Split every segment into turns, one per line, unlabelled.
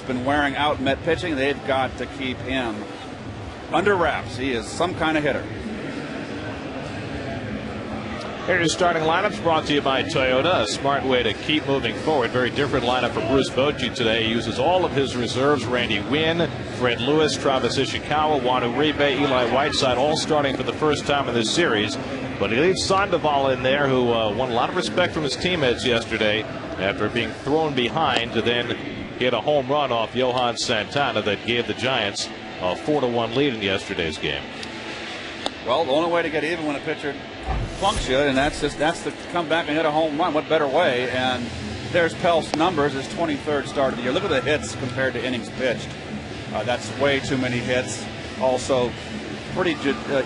been wearing out Met pitching. They've got to keep him under wraps. He is some kind of hitter.
Here's your starting lineups brought to you by Toyota, a smart way to keep moving forward. Very different lineup for Bruce Bochy today. He uses all of his reserves. Randy Wynn, Fred Lewis, Travis Ishikawa, Juan Uribe, Eli Whiteside, all starting for the first time in this series. But he leaves Sandoval in there, who won a lot of respect from his teammates yesterday after being thrown behind to then hit a home run off Johan Santana that gave the Giants a 4-1 lead in yesterday's game.
Well, the only way to get even when a pitcher plunks you, and that's to come back and hit a home run. What better way? And there's Pelf's numbers, his 23rd start of the year. Look at the hits compared to innings pitched. That's way too many hits. Also, pretty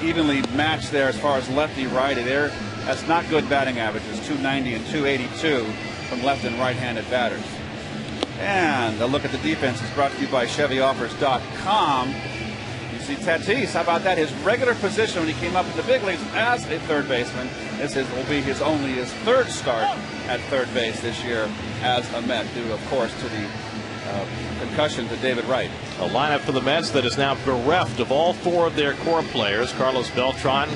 evenly matched there as far as lefty-righty there. That's not good batting averages, 290 and 282 from left and right-handed batters. And a look at the defense is brought to you by ChevyOffers.com. You see Tatis, how about that? His regular position when he came up in the big leagues as a third baseman. This will be his third start at third base this year as a Met, due, of course, to the concussion to David Wright.
A lineup for the Mets that is now bereft of all four of their core players. Carlos Beltran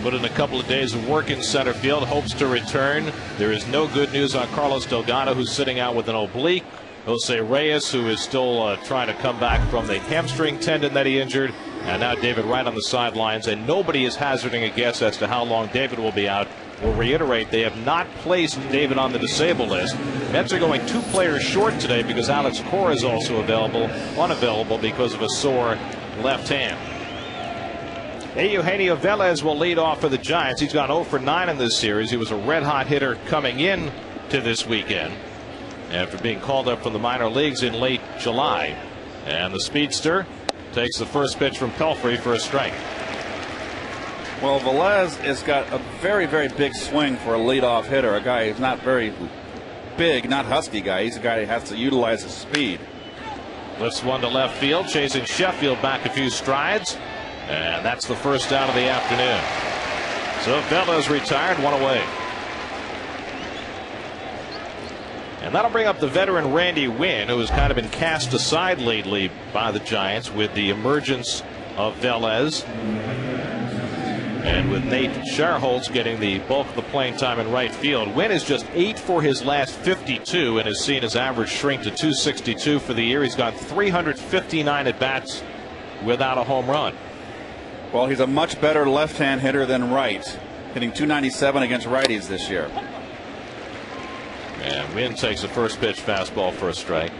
put in a couple of days of work in center field, hopes to return. There is no good news on Carlos Delgado, who's sitting out with an oblique. Jose Reyes, who is still trying to come back from the hamstring tendon that he injured. And now David Wright on the sidelines, and nobody is hazarding a guess as to how long David will be out. We'll reiterate, they have not placed David on the disabled list. Mets are going 2 players short today because Alex Cora is also unavailable because of a sore left hand. Eugenio Velez will lead off for the Giants. He's gone 0 for 9 in this series. He was a red-hot hitter coming in to this weekend after being called up from the minor leagues in late July. And the speedster takes the first pitch from Pelfrey for a strike.
Well, Velez has got a very, very big swing for a leadoff hitter. A guy who's not very big, not husky guy. He's a guy who has to utilize his speed.
Lifts one to left field, chasing Sheffield back a few strides. And that's the first out of the afternoon. So Velez retired, 1 away. And that'll bring up the veteran Randy Wynn, who has kind of been cast aside lately by the Giants with the emergence of Velez. And with Nate Scherholtz getting the bulk of the playing time in right field, Wynn is just 8 for his last 52 and has seen his average shrink to 262 for the year. He's got 359 at bats without a home run.
Well, he's a much better left-hand hitter than right, hitting 297 against righties this year.
And Wynn takes the first pitch fastball for a strike.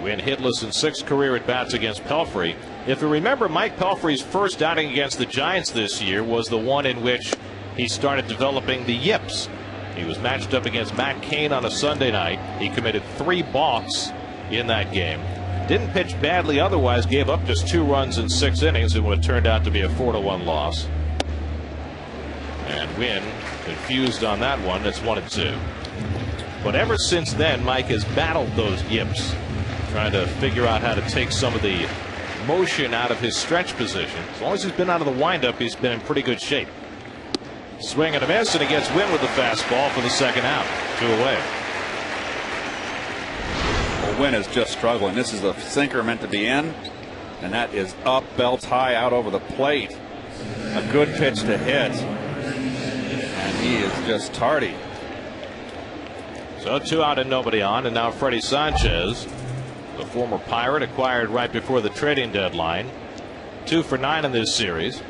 Wynn hitless in 6 career at bats against Pelfrey. If you remember, Mike Pelfrey's first outing against the Giants this year was the one in which he started developing the yips. He was matched up against Matt Cain on a Sunday night. He committed 3 balks in that game. Didn't pitch badly otherwise, gave up just 2 runs in 6 innings in what turned out to be a 4-1 loss. And Wynn confused on that one. It's 1-2. But ever since then, Mike has battled those yips, trying to figure out how to take some of the motion out of his stretch position. As long as he's been out of the windup, he's been in pretty good shape. Swing and a miss, and he gets Wynn with the fastball for the second out. 2 away.
Well, Wynn is just struggling. This is a sinker meant to be in, and that is up, belts high, out over the plate. A good pitch to hit, and he is just tardy.
So 2 out and nobody on, and now Freddie Sanchez, the former Pirate, acquired right before the trading deadline. 2 for 9 in this series.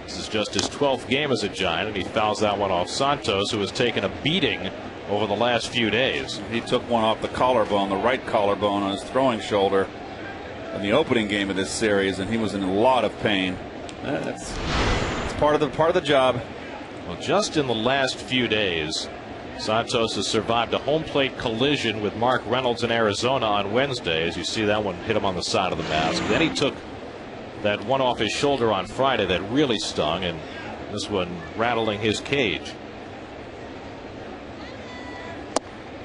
This is just his 12th game as a Giant, and he fouls that one off Santos, who has taken a beating over the last few days.
He took one off the collarbone, the right collarbone on his throwing shoulder in the opening game of this series, and he was in a lot of pain. It's part of the job.
Well, just in the last few days, Santos has survived a home plate collision with Mark Reynolds in Arizona on Wednesday. As you see, that one hit him on the side of the mask. Then he took that one off his shoulder on Friday that really stung, and this one rattling his cage.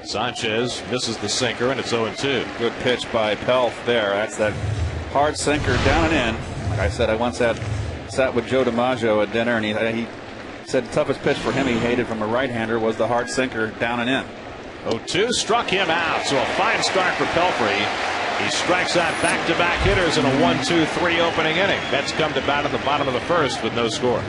Sanchez misses the sinker, and it's 0-2.
Good pitch by Pelf there. That's that hard sinker down and in. Like I said, I once sat with Joe DiMaggio at dinner, and he said the toughest pitch for him he hated from a right-hander was the hard sinker down and in.
0-2 struck him out. So a fine start for Pelfrey. He strikes out back-to-back hitters in a 1-2-3 opening inning. Mets come to bat at the bottom of the first with no score.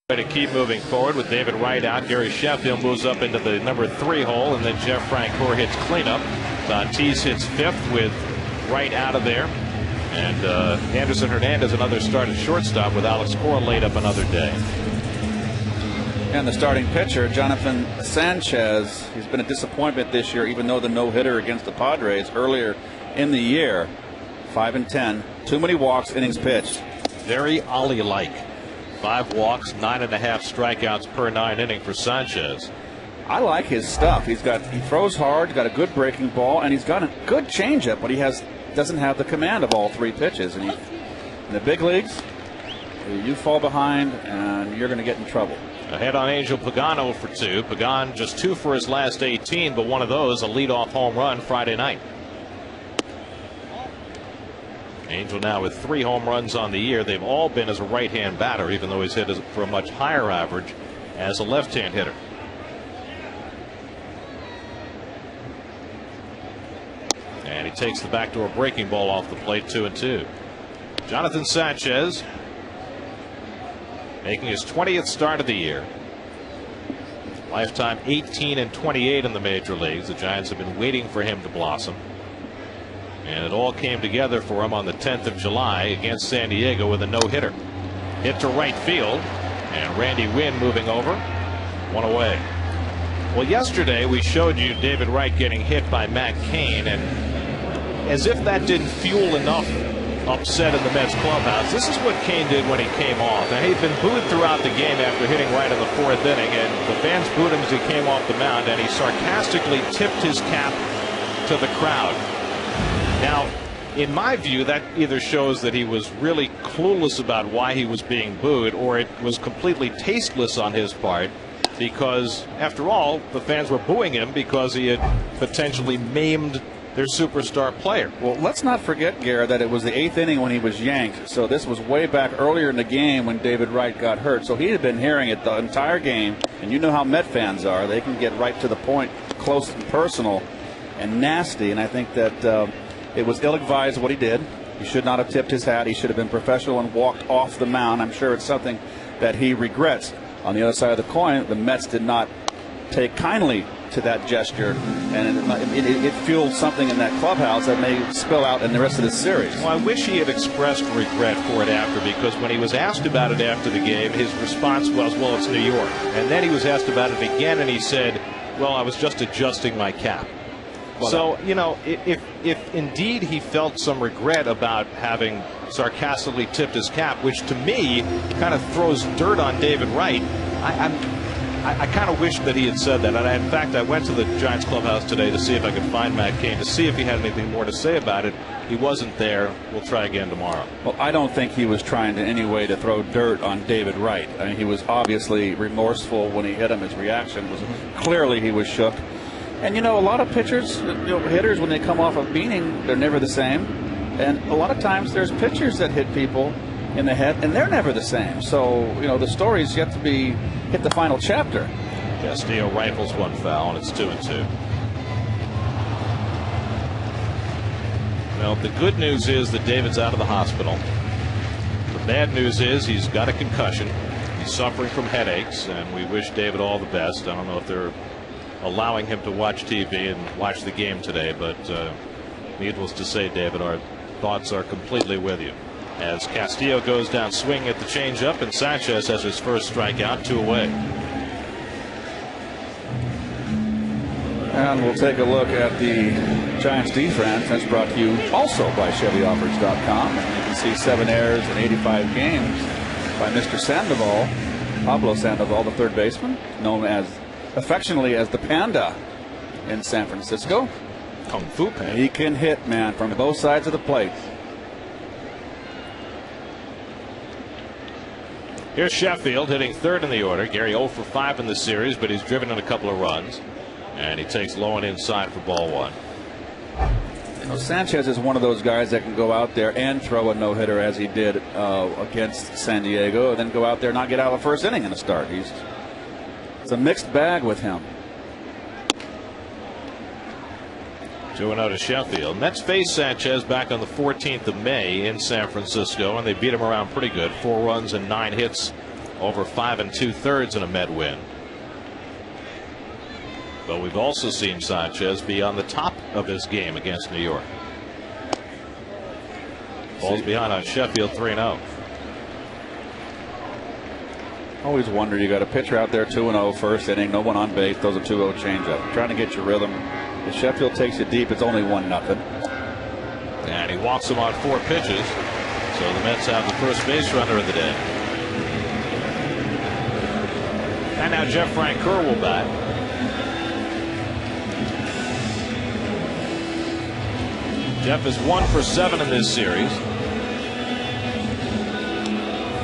To keep moving forward with David Wright out. Gary Sheffield moves up into the number 3 hole, and then Jeff Francoeur hits cleanup. Tatis hits 5th with Wright out of there. And Anderson Hernandez another start at shortstop with Alex Cora laid up another day.
And the starting pitcher, Jonathan Sanchez, he's been a disappointment this year, even though the no-hitter against the Padres earlier in the year. 5-10, too many walks, innings pitched.
Very Ollie-like. 5 walks, 9.5 strikeouts per 9 inning for Sanchez.
I like his stuff. He throws hard, got a good breaking ball, and he's got a good changeup, but he doesn't have the command of all 3 pitches. And in the big leagues, you fall behind and you're going to get in trouble.
Ahead on Angel Pagano for 2. Pagan just 2 for his last 18, but one of those a leadoff home run Friday night. Angel now with 3 home runs on the year. They've all been as a right-hand batter, even though he's hit for a much higher average as a left-hand hitter. And he takes the backdoor breaking ball off the plate, 2-2. Jonathan Sanchez making his 20th start of the year. Lifetime 18-28 in the major leagues. The Giants have been waiting for him to blossom. And it all came together for him on the 10th of July against San Diego with a no-hitter. Hit to right field, and Randy Wynn moving over. 1 away. Well, yesterday we showed you David Wright getting hit by Matt Cain, and as if that didn't fuel enough upset in the Mets clubhouse, this is what Cain did when he came off. And he'd been booed throughout the game after hitting right in the 4th inning, and the fans booed him as he came off the mound, and he sarcastically tipped his cap to the crowd. Now, in my view, that either shows that he was really clueless about why he was being booed, or it was completely tasteless on his part, because, after all, the fans were booing him because he had potentially maimed their superstar player.
Well, let's not forget, Garrett, that it was the 8th inning when he was yanked. So this was way back earlier in the game when David Wright got hurt. So he had been hearing it the entire game, and you know how Met fans are. They can get right to the point, close and personal and nasty, and I think that it was ill-advised what he did. He should not have tipped his hat. He should have been professional and walked off the mound. I'm sure it's something that he regrets. On the other side of the coin, the Mets did not take kindly to that gesture, and it fueled something in that clubhouse that may spill out in the rest of the series.
Well, I wish he had expressed regret for it after, because when he was asked about it after the game, his response was, well, it's New York. And then he was asked about it again, and he said, well, I was just adjusting my cap. Well, so, you know, if indeed he felt some regret about having sarcastically tipped his cap, which to me kind of throws dirt on David Wright, I kind of wish that he had said that. And in fact, I went to the Giants clubhouse today to see if I could find Matt Cain, to see if he had anything more to say about it. He wasn't there. We'll try again tomorrow.
Well, I don't think he was trying to any way to throw dirt on David Wright. I mean, he was obviously remorseful when he hit him. His reaction was clearly he was shook. And you know, a lot of pitchers, hitters, when they come off of beating, they're never the same. And a lot of times there's pitchers that hit people in the head, and they're never the same. So, you know, the story's yet to be hit the final chapter.
Castillo rifles one foul, and it's 2-2. Well, the good news is that David's out of the hospital. The bad news is he's got a concussion. He's suffering from headaches, and we wish David all the best. I don't know if they're allowing him to watch TV and watch the game today, but needless to say, David, our thoughts are completely with you. As Castillo goes down swinging at the changeup, and Sanchez has his first strikeout, 2 away.
And we'll take a look at the Giants defense. That's brought to you also by ChevyOffers.com. And you can see 7 errors in 85 games by Mr. Sandoval, Pablo Sandoval, the third baseman, known as affectionately as the Panda in San Francisco.
Kung Fu Panda.
He can hit, man, from both sides of the plate.
Here's Sheffield hitting third in the order. Gary 0 for 5 in the series, but he's driven in a couple of runs. And he takes low and inside for ball 1.
You know, Sanchez is one of those guys that can go out there and throw a no-hitter as he did against San Diego, and then go out there and not get out of the first inning in a start. It's a mixed bag with him.
2-0 to Sheffield. Mets face Sanchez back on the 14th of May in San Francisco, and they beat him around pretty good. 4 runs and 9 hits over 5 2/3 in a Met win. But we've also seen Sanchez be on the top of his game against New York. Ball's behind on Sheffield, 3-0.
Always wondered, you got a pitcher out there 2-0 first inning, no one on base, throws a 2-0 changeup. Trying to get your rhythm. If Sheffield takes you deep, it's only 1-0.
And he walks him on 4 pitches. So the Mets have the first base runner of the day. And now Jeff Francoeur will bat. Jeff is 1 for 7 in this series.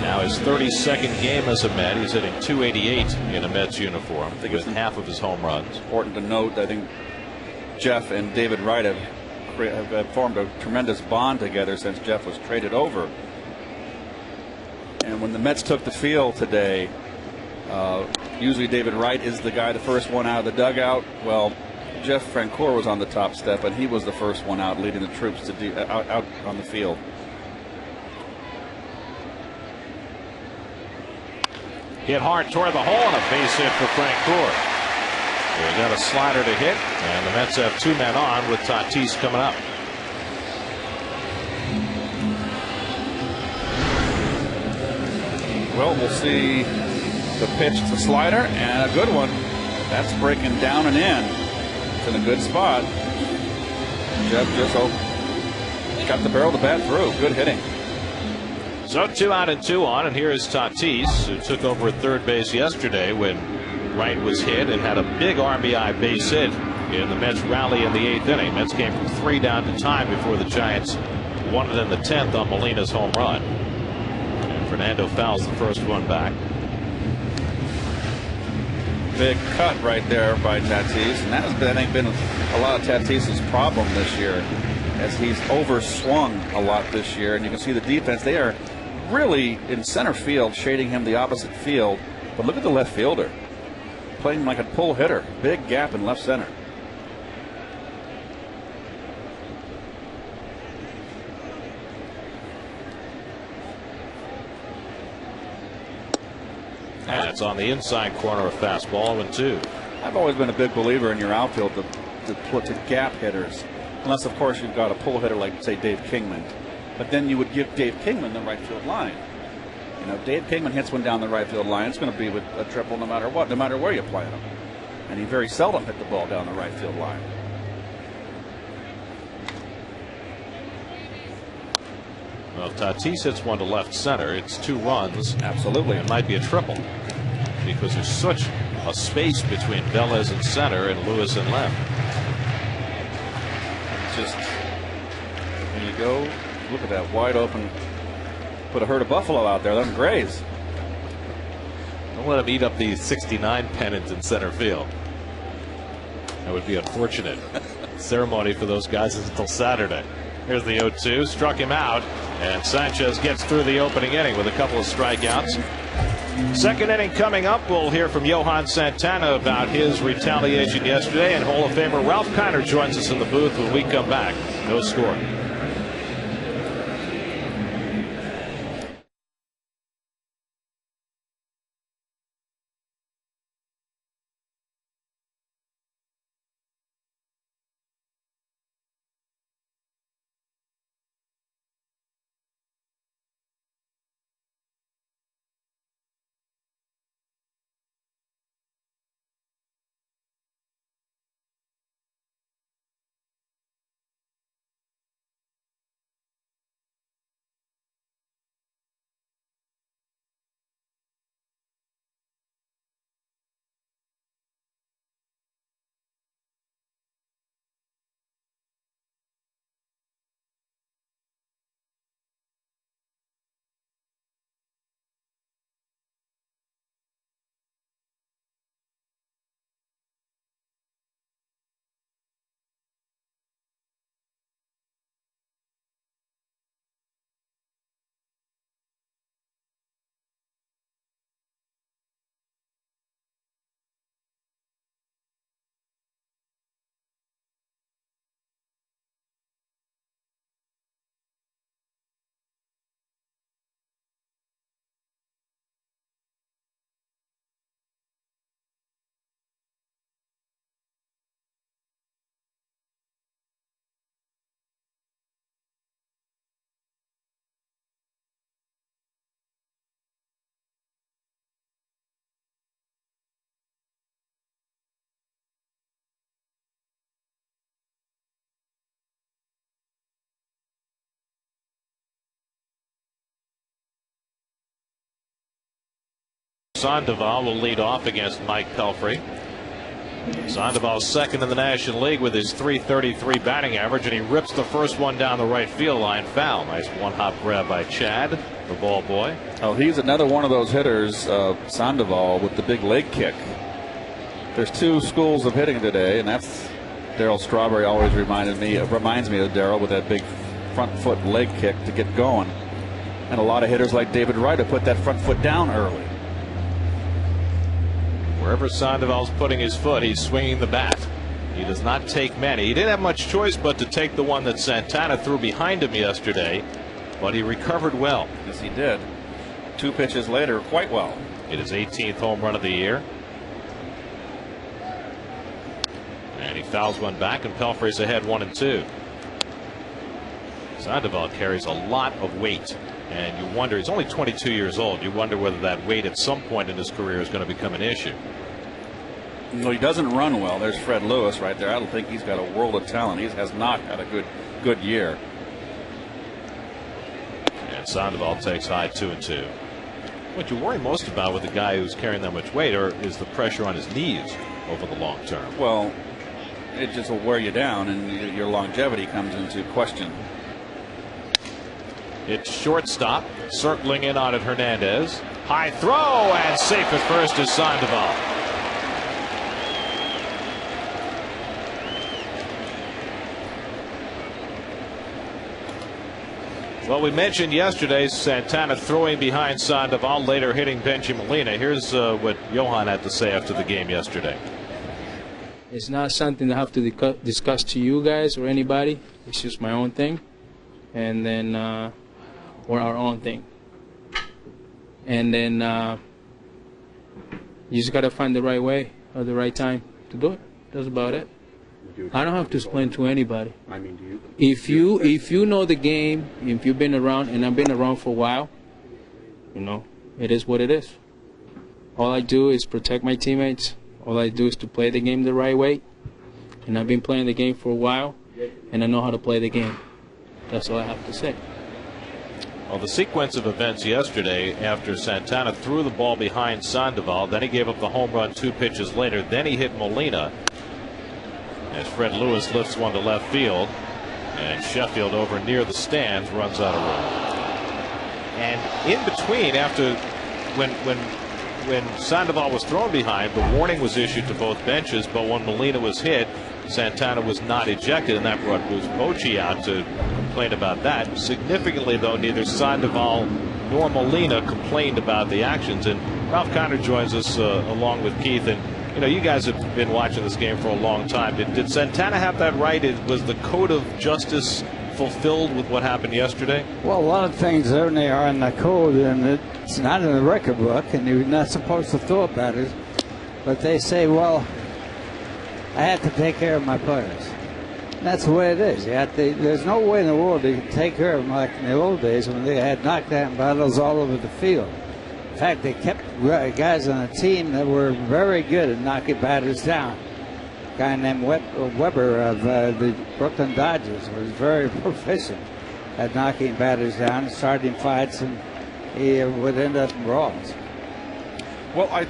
Now his 32nd game as a Met. He's hitting .288 in a Mets uniform. I think with half of his home runs.
Important to note, I think Jeff and David Wright have formed a tremendous bond together since Jeff was traded over. And when the Mets took the field today, usually David Wright is the guy, the first one out of the dugout. Well, Jeff Francoeur was on the top step, and he was the first one out, leading the troops to out on the field.
Hit hard toward the hole, and a base hit for Francoeur. They got a slider to hit, and the Mets have 2 men on with Tatis coming up.
Well, we'll see the pitch to slider, and a good one. That's breaking down and in. It's in a good spot. Jeff just got the barrel of the bat through. Good hitting.
So 2 out and 2 on, and here is Tatis, who took over at third base yesterday when Wright was hit and had a big RBI base hit in the Mets rally in the 8th inning. Mets came from 3 down to tie before the Giants won it in the 10th on Molina's home run. And Fernando fouls the first one back.
Big cut right there by Tatis, and that has been, I think, been a lot of Tatis's problem this year, as he's overswung a lot this year. And you can see the defense, they are really in center field, shading him the opposite field. But look at the left fielder, playing like a pull hitter. Big gap in left center.
And it's on the inside corner, a fastball, 1-2.
I've always been a big believer in your outfield to gap hitters, unless of course you've got a pull hitter like, say, Dave Kingman. But then you would give Dave Kingman the right field line. You know, Dave Kingman hits one down the right field line, it's going to be with a triple no matter what, no matter where you plant him. And he very seldom hit the ball down the right field line.
Well, if Tatis hits one to left center, it's 2 runs.
Absolutely.
It might be a triple because there's such a space between Velez in center and Lewis in left.
Just when you go look at that wide open, put a herd of buffalo out there, let them graze.
Don't let him eat up the 69 pennant in center field. That would be unfortunate. Ceremony for those guys is until Saturday. Here's the 0-2, struck him out, and Sanchez gets through the opening inning with a couple of strikeouts. Second inning coming up, we'll hear from Johan Santana about his retaliation yesterday, and Hall of Famer Ralph Kiner joins us in the booth when we come back. No score. Sandoval will lead off against Mike Pelfrey. Sandoval's second in the National League with his .333 batting average, and he rips the first one down the right field line foul. Nice one-hop grab by Chad, the ball boy.
Oh, he's another one of those hitters, Sandoval, with the big leg kick. There's two schools of hitting today, and that's Darryl Strawberry always reminds me of Darryl with that big front foot leg kick to get going. And a lot of hitters like David Wright have put that front foot down early.
Wherever Sandoval's putting his foot, he's swinging the bat. He does not take many. He didn't have much choice but to take the one that Santana threw behind him yesterday, but he recovered well.
Yes, he did. 2 pitches later, quite well.
It is 18th home run of the year. And he fouls one back, and Pelfrey's ahead 1-2. Sandoval carries a lot of weight, and you wonder, he's only 22 years old. You wonder whether that weight at some point in his career is going to become an issue.
No, he doesn't run well. There's Fred Lewis right there. I don't think he's got a world of talent. He has not had a good year.
And Sandoval takes high 2-2. What you worry most about with a guy who's carrying that much weight is the pressure on his knees over the long term.
Well, it just will wear you down, and your longevity comes into question.
It's shortstop, circling in on it, Hernandez. High throw, and safe at first is Sandoval. Well, we mentioned yesterday Santana throwing behind Sandoval, later hitting Benji Molina. Here's what Johan had to say after the game yesterday.
It's not something I have to discuss to you guys or anybody. It's just my own thing, and then or our own thing. And then you just gotta find the right way or the right time to do it. That's about it. I don't have to explain to anybody.
I mean, do
If
you?
you know the game, if you've been around, and I've been around for a while, you know, it is what it is. All I do is protect my teammates. All I do is to play the game the right way. And I've been playing the game for a while, and I know how to play the game. That's all I have to say.
Well, the sequence of events yesterday, after Santana threw the ball behind Sandoval, then he gave up the home run 2 pitches later, then he hit Molina as Fred Lewis lifts one to left field, and Sheffield over near the stands runs out of room. And in between, after when Sandoval was thrown behind, the warning was issued to both benches, but when Molina was hit, Santana was not ejected, and that brought Bruce Bochy out to complain about that. Significantly, though, neither Sandoval nor Molina complained about the actions. And Ralph Conner joins us along with Keith. And you know, you guys have been watching this game for a long time. Did Santana have that right? Was the code of justice fulfilled with what happened yesterday?
Well, a lot of things certainly are in the code, and it's not in the record book, and you're not supposed to throw about it. But they say, well, I have to take care of my players. And that's the way it is. There's no way in the world you can take care of them like in the old days when they had knockdown battles all over the field. In fact, they kept guys on the team that were very good at knocking batters down. A guy named Weber of the Brooklyn Dodgers was very proficient at knocking batters down, starting fights, and he would end up in brawls.
Well, I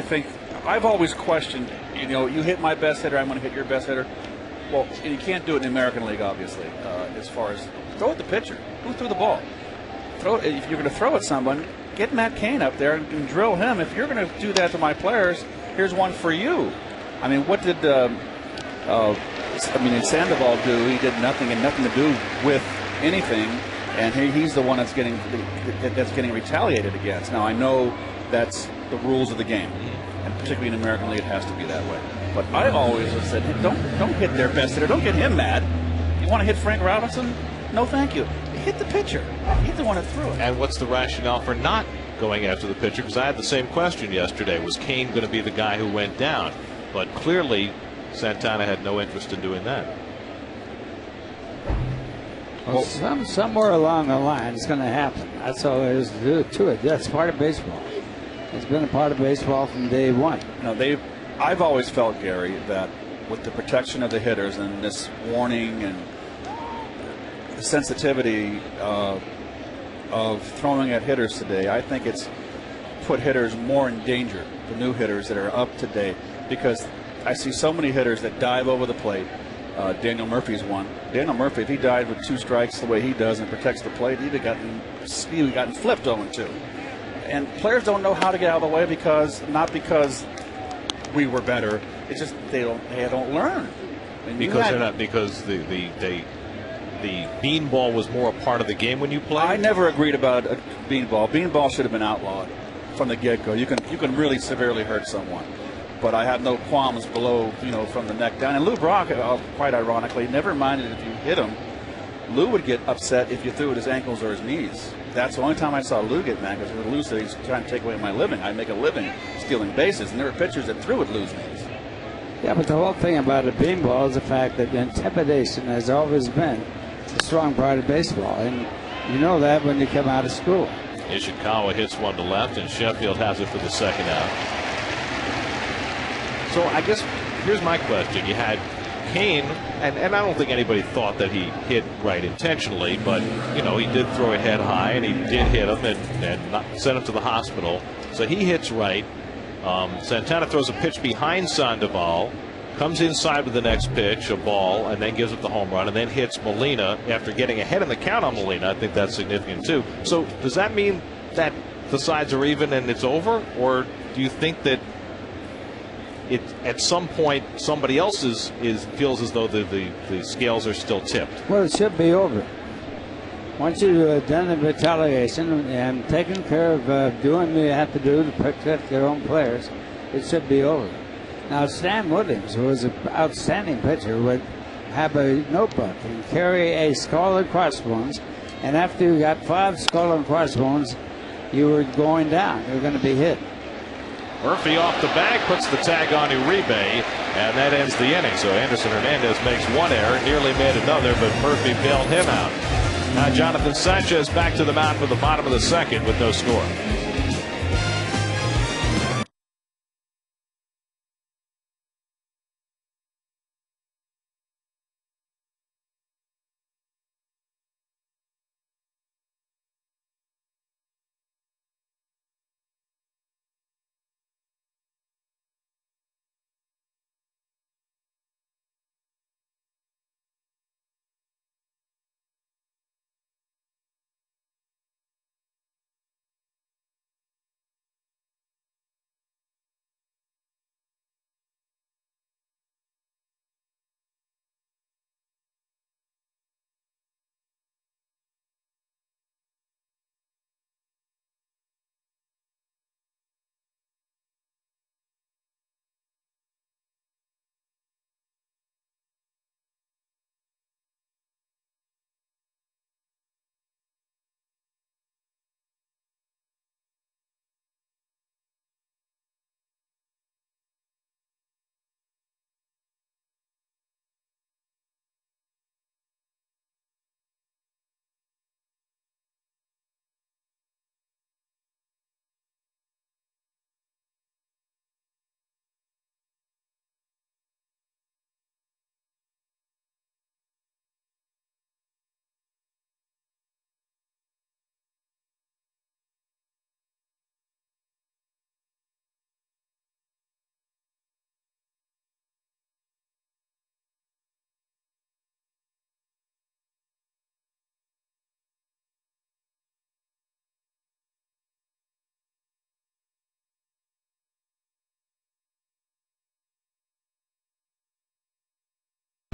think I've always questioned, you hit my best hitter, I'm going to hit your best hitter. Well, you can't do it in the American League, obviously, as far as throw at the pitcher. Who threw the ball? If you're going to throw at someone, get Matt Cain up there and drill him. If you're going to do that to my players, here's one for you. I mean, what did Sandoval do? He did nothing and nothing to do with anything, and he's the one that's getting retaliated against. Now, I know that's the rules of the game, and particularly in the American League, it has to be that way. But I always have said, hey, don't hit their best hitter. Don't get him mad. You want to hit Frank Robinson? No, thank you. Hit the pitcher. He's the one that threw it.
And what's the rationale for not going after the pitcher? Because I had the same question yesterday. Was Cain going to be the guy who went down? But clearly, Santana had no interest in doing that.
Well, somewhere along the line, it's going to happen. That's all there is to it. That's part of baseball. It's been a part of baseball from day one.
No, I've always felt, Gary, that with the protection of the hitters and this warning and the sensitivity of throwing at hitters today, I think it's put hitters more in danger, the new hitters that are up to date, because I see so many hitters that dive over the plate. Daniel Murphy's one. Daniel Murphy, if he died with 2 strikes the way he does and protects the plate, he'd have gotten flipped 0-2. And players don't know how to get out of the way not because we were better. It's just they don't learn.
Because the beanball was more a part of the game when you played.
I never agreed about a beanball. Beanball should have been outlawed from the get-go. You can really severely hurt someone. But I have no qualms below, from the neck down. And Lou Brock, quite ironically, never minded if you hit him. Lou would get upset if you threw at his ankles or his knees. That's the only time I saw Lou get mad, because Lou said he's trying to take away my living. I make a living stealing bases, and there were pitchers that threw at Lou's knees.
Yeah, but the whole thing about a beanball is the fact that intimidation has always been a strong part of baseball, and you know that when you come out of school.
Ishikawa hits one to left, and Sheffield has it for the second out. So I guess here's my question. You had Cain, and I don't think anybody thought that he hit Wright intentionally, but he did throw it head high, and he did hit him and sent him to the hospital. So he hits Wright. Santana throws a pitch behind Sandoval, comes inside with the next pitch, a ball, and then gives up the home run, and then hits Molina after getting ahead in the count on Molina. I think that's significant too. So does that mean that the sides are even and it's over, or do you think that at some point somebody else feels as though the scales are still tipped?
Well, it should be over. Once you've done the retaliation and taken care of doing what you have to do to protect their own players, it should be over. Now, Stan Williams, who was an outstanding pitcher, would have a notebook and carry a skull and crossbones, and after you got 5 skull and crossbones, you were going down. You were going to be hit.
Murphy off the bag, puts the tag on Uribe, and that ends the inning. So Anderson Hernandez makes one error, nearly made another, but Murphy bailed him out. Now Jonathan Sanchez back to the mound for the bottom of the second with no score.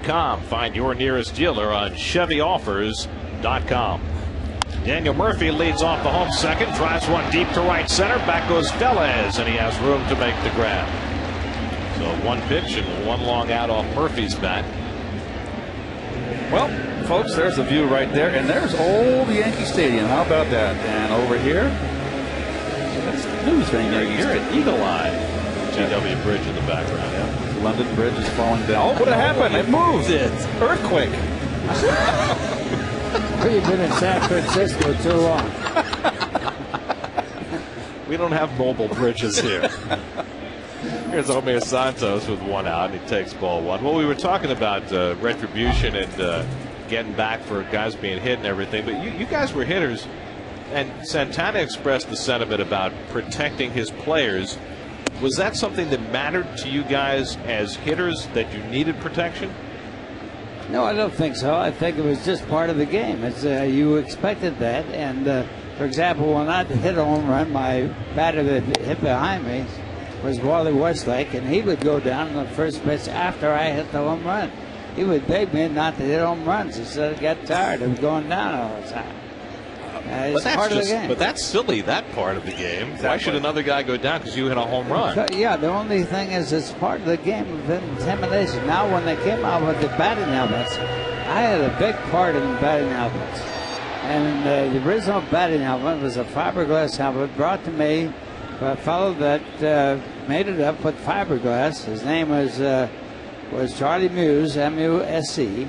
ChevyOffers.com. Find your nearest dealer on ChevyOffers.com. Daniel Murphy leads off the home second, drives one deep to right center. Back goes Velez, and he has room to make the grab. So one pitch and one long out off Murphy's bat.
Well, folks, there's the view right there, and there's old Yankee Stadium. How about that? And over here, that's the news thing.
You're at Eagle Eye. GW Bridge in the background.
Yeah. London Bridge is falling down. Oh, what happened? It moved. Earthquake.
You've been in San Francisco too long.
We don't have mobile bridges here. Here's Omir Santos with one out, and he takes ball one. Well, we were talking about retribution and getting back for guys being hit and everything, but you guys were hitters, and Santana expressed the sentiment about protecting his players. Was that something that mattered to you guys as hitters, that you needed protection?
No, I don't think so. I think it was just part of the game. It's you expected that, and for example, when I hit a home run, my batter that hit behind me was Wally Westlake, and he would go down in the first pitch after I hit the home run. He would beg me not to hit home runs. He said I got tired of going down all the time. It's part of the game.
But that's silly, that part of the game. Exactly. Why should another guy go down because you hit a home run?
Yeah, the only thing is it's part of the game of intimidation. Now, when they came out with the batting helmets, I had a big part in the batting helmets. And the original batting helmet was a fiberglass helmet brought to me by a fellow that made it up with fiberglass. His name was Charlie Muse, M-U-S-E.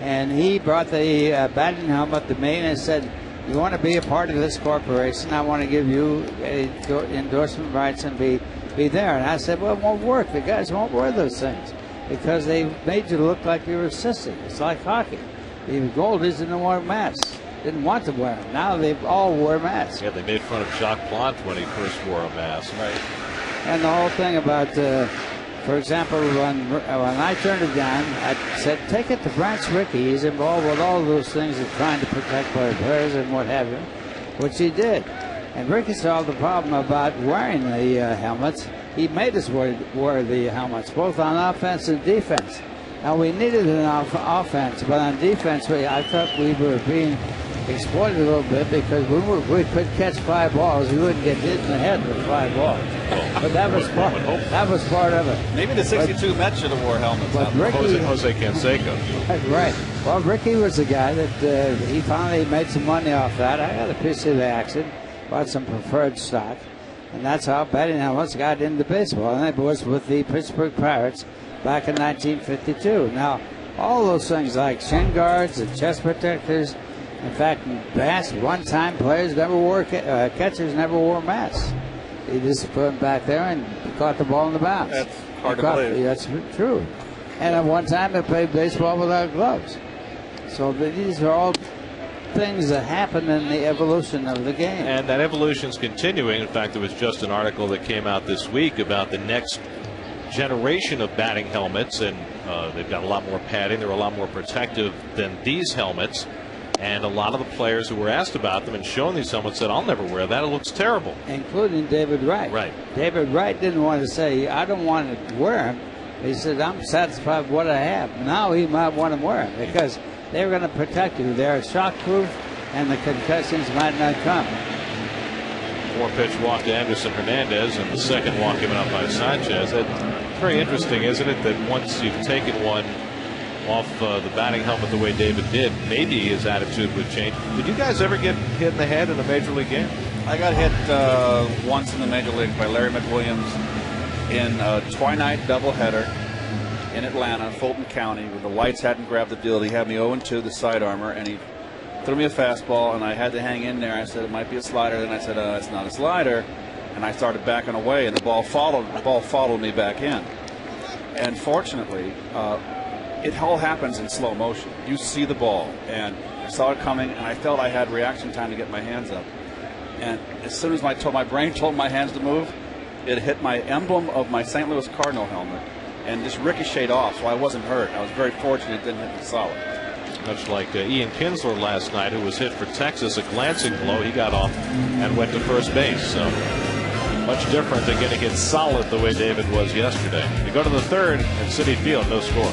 And he brought the batting helmet to me and said, "You want to be a part of this corporation? I want to give you endorsement rights and be there." And I said, "Well, it won't work. The guys won't wear those things because they made you look like you were assisting. It's like hockey. The Goldies didn't wear masks. Didn't want to wear them. Now they all wear masks."
Yeah, they made fun of Jacques Plante when he first wore a mask.
Right.
And the whole thing about, for example, when I turned it down, I said, "Take it to Branch Rickey. He's involved with all those things of trying to protect our players and what have you," which he did. And Rickey solved the problem about wearing the helmets. He made us wear the helmets, both on offense and defense. Now, we needed an offense, but on defense, I thought we were being exploited a little bit because we could catch 5 balls. We wouldn't get hit in the head with 5 balls. But that was part of it.
Maybe the 62 Mets should have wore helmets.
But Rickey,
Jose Canseco.
Right. Well, Rickey was the guy that he finally made some money off that. I got a piece of the action, bought some preferred stock, and that's how batting helmets got into baseball. And it was with the Pittsburgh Pirates back in 1952. Now, all those things like shin guards and chest protectors. In fact, one-time players never wore catchers never wore masks. He just put them back there and caught the ball in the bounce.
That's hard to believe.
That's true. And at one time, they played baseball without gloves. So these are all things that happen in the evolution of the game.
And that evolution's continuing. In fact, there was just an article that came out this week about the next generation of batting helmets, and they've got a lot more padding. They're a lot more protective than these helmets. And a lot of the players who were asked about them and shown these helmets said, "I'll never wear that. It looks terrible."
Including David Wright.
Right.
David Wright didn't want to say, "I don't want to wear them." He said, "I'm satisfied with what I have." Now he might want to wear them because they're going to protect you. They're shockproof, and the concussions might not come.
4-pitch walk to Anderson Hernandez, and the second walk given up by Sanchez. It's very interesting, isn't it, that once you've taken one off the batting helmet the way David did, maybe his attitude would change. Did you guys ever get hit in the head in a major league game?
I got hit once in the major league by Larry McWilliams in a twilight doubleheader in Atlanta, Fulton County, where the lights hadn't grabbed the deal. He had me 0-2 the side armor, and he threw me a fastball, and I had to hang in there. I said it might be a slider. Then I said it's not a slider, and I started backing away, and the ball followed me back in. And fortunately, it all happens in slow motion. You see the ball, and I saw it coming, and I felt I had reaction time to get my hands up. And as soon as my brain told my hands to move, it hit my emblem of my St. Louis Cardinal helmet and just ricocheted off, so I wasn't hurt. I was very fortunate it didn't hit the solid.
Much like Ian Kinsler last night, who was hit for Texas, a glancing blow. He got off and went to first base. So much different than getting hit solid the way David was yesterday. We go to the third at Citi Field, no score.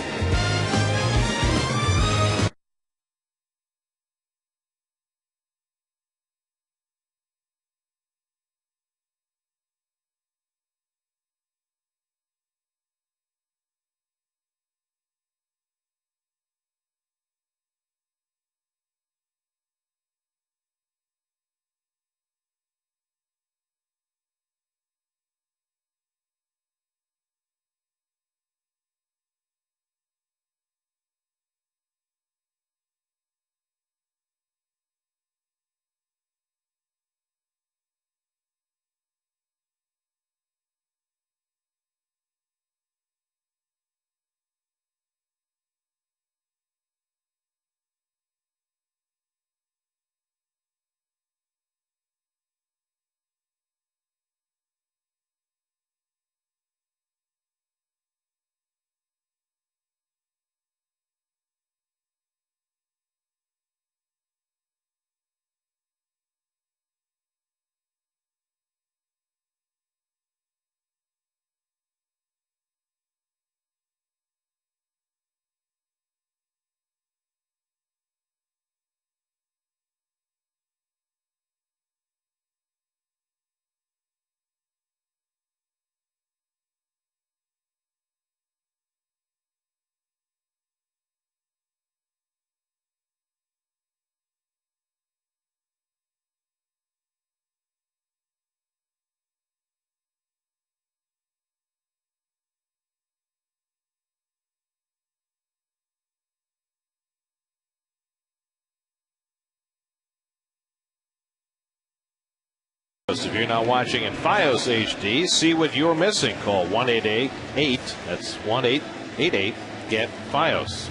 If you're not watching in FiOS HD, see what you're missing. Call 1-888-8. That's 1-888-GET-FiOS.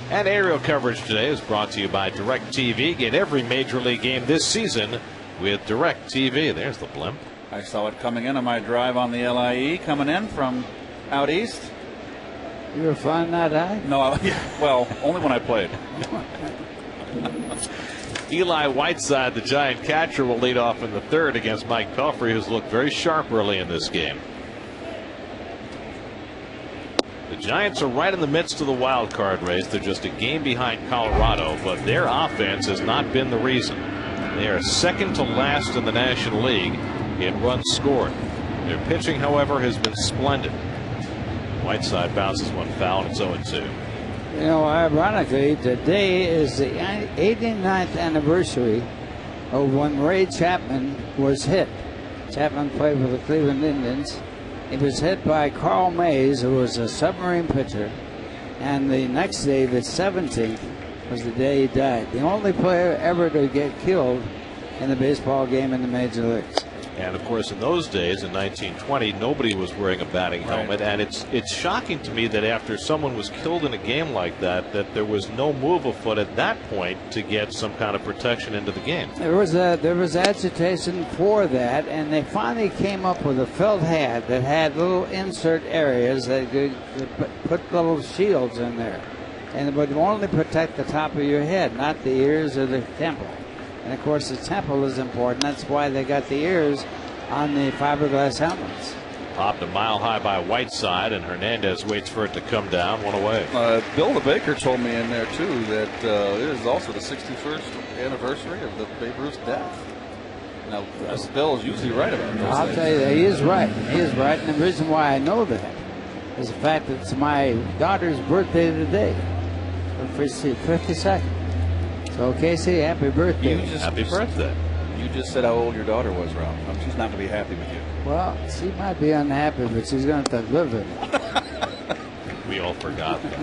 And aerial coverage today is brought to you by DirecTV. Get every Major League game this season with DirecTV. There's the blimp.
I saw it coming in on my drive on the LIE, coming in from out east.
You were flying that high?
No, well, only when I played.
Eli Whiteside, the Giant catcher, will lead off in the third against Mike Pelfrey, who's looked very sharp early in this game. The Giants are right in the midst of the wild card race. They're just a game behind Colorado, but their offense has not been the reason. They are second to last in the National League in runs scored. Their pitching, however, has been splendid. Whiteside bounces one foul, and it's 0-2.
You know, ironically, today is the 89th anniversary of when Ray Chapman was hit. Chapman played for the Cleveland Indians. He was hit by Carl Mays, who was a submarine pitcher. And the next day, the 17th, was the day he died. The only player ever to get killed in a baseball game in the major leagues.
And of course, in those days, in 1920, nobody was wearing a batting helmet. And it's shocking to me that after someone was killed in a game like that, that there was no move afoot at that point to get some kind of protection into the game.
There was agitation for that, and they finally came up with a felt hat that had little insert areas that could put little shields in there, and it would only protect the top of your head, not the ears or the temple. And of course, the temple is important. That's why they got the ears on the fiberglass helmets.
Popped a mile high by Whiteside, and Hernandez waits for it to come down. One away.
Bill the Baker told me in there, too, that it is also the 61st anniversary of the Babe Ruth's death. Now, Bill is usually right about this.
I'll tell you that he is right. He is right. And the reason why I know that is the fact that it's my daughter's birthday today. Her 52nd. So, Casey, happy birthday.
Happy birthday.
You just said how old your daughter was, Ralph. She's not going to be happy with you.
Well, she might be unhappy, but she's going to live with it.
We all forgot that.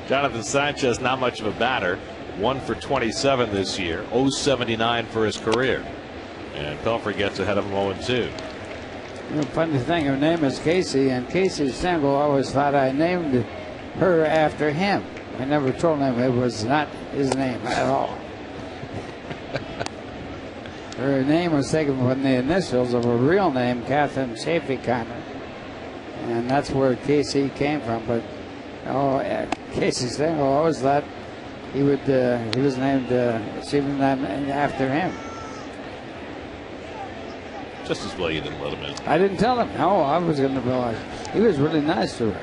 Jonathan Sanchez, not much of a batter. 1 for 27 this year. 0.79 for his career. And Pelfrey gets ahead of him 0-2.
You know, funny thing, her name is Casey, and Casey Stengel always thought I named her after him. I never told him it was not his name at all. Her name was taken from the initials of her real name, Catherine Chafee Connor, and that's where Casey came from. But Casey Stengel always thought he was named she was named after him.
Just as well you didn't let him in.
I didn't tell him. No, I was going to be like, he was really nice to her.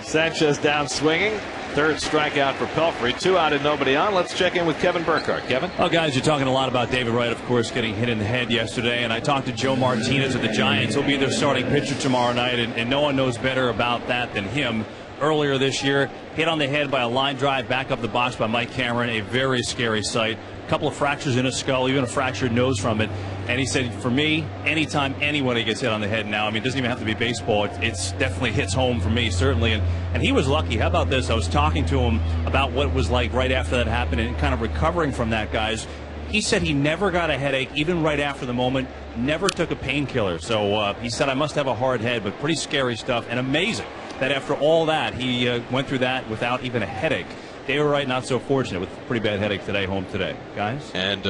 Sanchez down swinging. Third strikeout for Pelfrey. 2 out and nobody on. Let's check in with Kevin Burkhardt. Kevin?
Well, guys, you're talking a lot about David Wright, of course, getting hit in the head yesterday. And I talked to Joe Martinez of the Giants. He'll be their starting pitcher tomorrow night. And no one knows better about that than him. Earlier this year, hit on the head by a line drive back up the box by Mike Cameron. A very scary sight. A couple of fractures in his skull, even a fractured nose from it. And he said, for me, anytime anybody gets hit on the head now, I mean, it doesn't even have to be baseball. It's definitely hits home for me, certainly. And he was lucky. How about this? I was talking to him about what it was like right after that happened and kind of recovering from that, guys. He said he never got a headache, even right after the moment, never took a painkiller. So he said, I must have a hard head, but pretty scary stuff. And amazing that after all that, he went through that without even a headache. David Wright not so fortunate with a pretty bad headache today, home today, guys.
And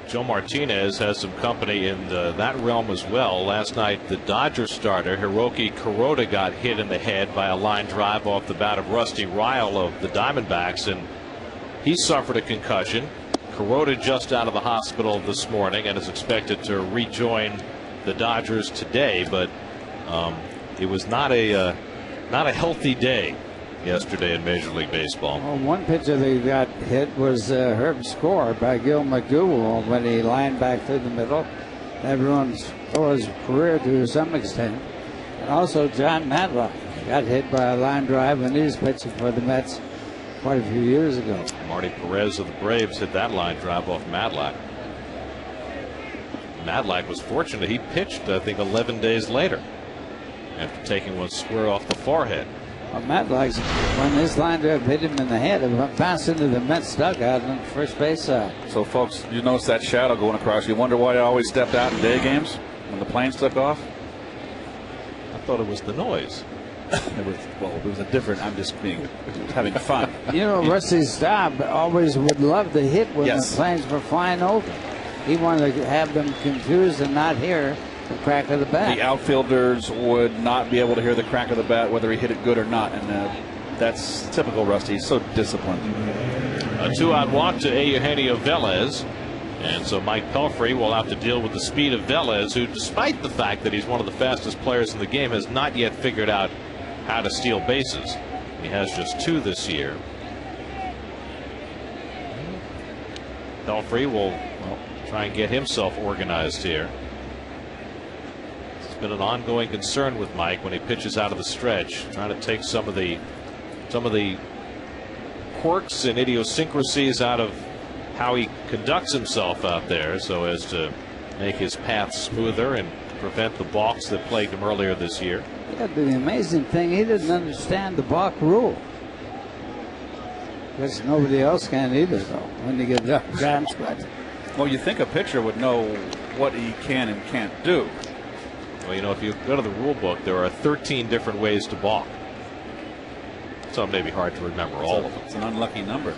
Joe Martinez has some company in that realm as well. Last night, the Dodgers starter, Hiroki Kuroda, got hit in the head by a line drive off the bat of Rusty Ryle of the Diamondbacks, and he suffered a concussion. Kuroda just out of the hospital this morning and is expected to rejoin the Dodgers today, but it was not a healthy day yesterday in Major League Baseball.
Well, one pitcher that got hit was Herb Score by Gil McDougal when he lined back through the middle. Everyone stole his career to some extent. And also John Matlock got hit by a line drive when he was pitching for the Mets quite a few years ago.
Marty Perez of the Braves hit that line drive off Matlock. Matlock was fortunate. He pitched, I think, 11 days later after taking one square off the forehead.
Well, Matt likes when his line drive hit him in the head, it bounced into the Mets dugout on the first base side.
So, folks, you notice that shadow going across. You wonder why I always stepped out in day games when the planes took off?
I thought it was the noise.
It was a different. I'm just having fun.
You know, Rusty Staub always would love to hit when
Yes.
the planes were flying over. He wanted to have them confused and not hear the crack of the bat.
The outfielders would not be able to hear the crack of the bat, whether he hit it good or not, and that's typical Rusty. He's so disciplined.
A 2-out walk to Eugenio Velez. And so Mike Pelfrey will have to deal with the speed of Velez, who, despite the fact that he's one of the fastest players in the game, has not yet figured out how to steal bases. He has just 2 this year. Pelfrey will try and get himself organized here. It's been an ongoing concern with Mike when he pitches out of the stretch, trying to take some of the quirks and idiosyncrasies out of how he conducts himself out there, so as to make his path smoother and prevent the balks that plagued him earlier this year.
Yeah, the amazing thing, he didn't understand the balk rule. Because nobody else can either, though, when they get down scratch.
Well, you think a pitcher would know what he can and can't do.
Well, you know, if you go to the rule book, there are 13 different ways to balk. So it may be hard to remember all of them.
It's an unlucky number.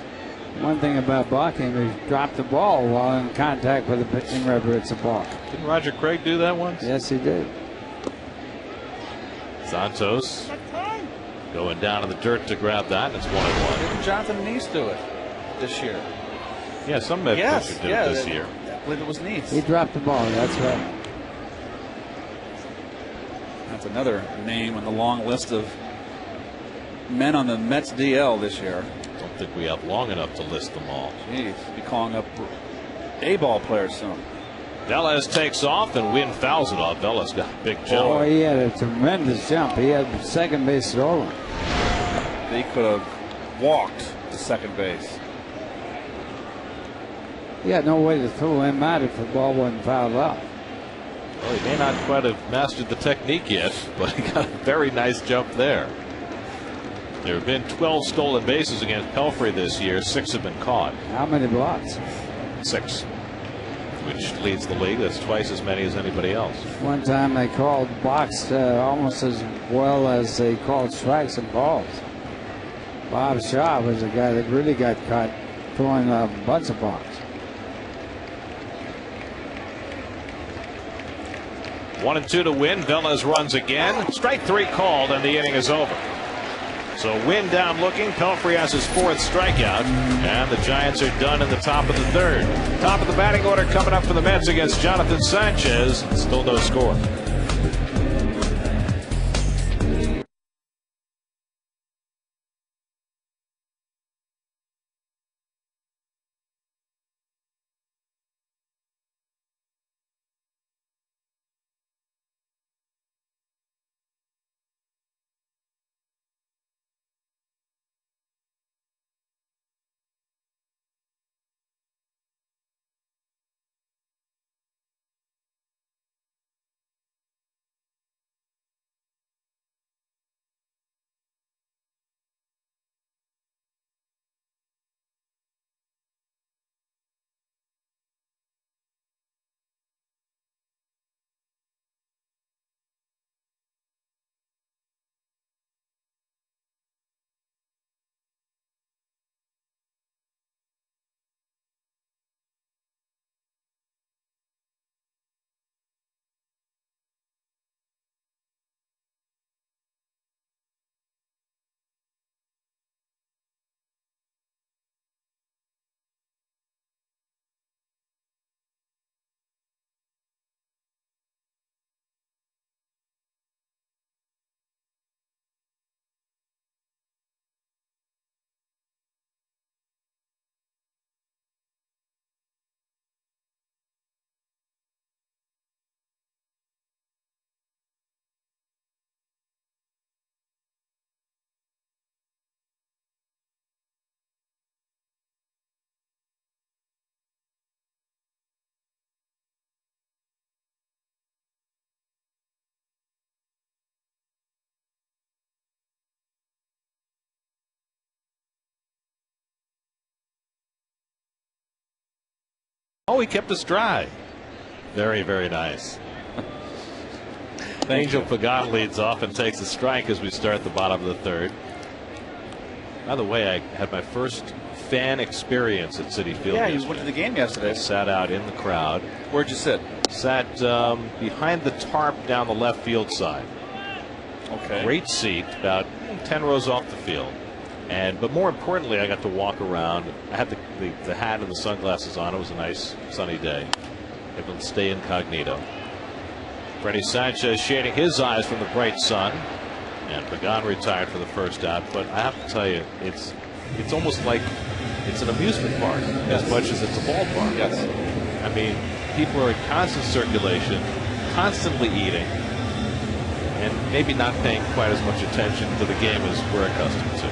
One thing about balking is drop the ball while in contact with the pitching rubber, it's a balk.
Didn't Roger Craig do that once?
Yes, he did.
Santos going down in the dirt to grab that, and it's 1-1.
Didn't Jonathan Neese do it this year?
Yeah, some Met pitcher did it this year.
I believe it was Neese.
He dropped the ball, that's right.
That's another name on the long list of men on the Mets DL this year.
I don't think we have long enough to list them all.
Jeez, be calling up A-ball players soon.
Velez takes off, and Wynn fouls it off. Velez got a big jump.
Oh, he had a tremendous jump. He had second base stolen.
He could have walked to second base.
He had no way to throw him out if the ball wasn't fouled off.
Well, he may not quite have mastered the technique yet, but he got a very nice jump there. There have been 12 stolen bases against Pelfrey this year. 6 have been caught.
How many blocks?
6, which leads the league. That's twice as many as anybody else.
One time they called blocks almost as well as they called strikes and balls. Bob Shaw was the guy that really got caught throwing a bunch of blocks.
1-2 to Wynn. Velez runs again. Strike 3 called, and the inning is over. So Wynn down looking. Pelfrey has his 4th strikeout, and the Giants are done in the top of the 3rd. Top of the batting order coming up for the Mets against Jonathan Sanchez. Still no score. Oh, he kept us dry. Very, very nice. Angel Pagan leads off and takes a strike as we start the bottom of the third. By the way, I had my first fan experience at Citi Field.
Yeah,
yesterday.
you went to the game yesterday.
I sat out in the crowd.
Where'd you sit?
Sat behind the tarp down the left field side.
Okay.
Great seat, about 10 rows off the field. But more importantly, I got to walk around. I had the hat and the sunglasses on. It was a nice sunny day. Able to stay incognito. Freddie Sanchez shading his eyes from the bright sun, and Pagan retired for the first out. But I have to tell you, it's almost like it's an amusement park as much as it's a ballpark.
Yes.
I mean, people are in constant circulation, constantly eating, and maybe not paying quite as much attention to the game as we're accustomed to.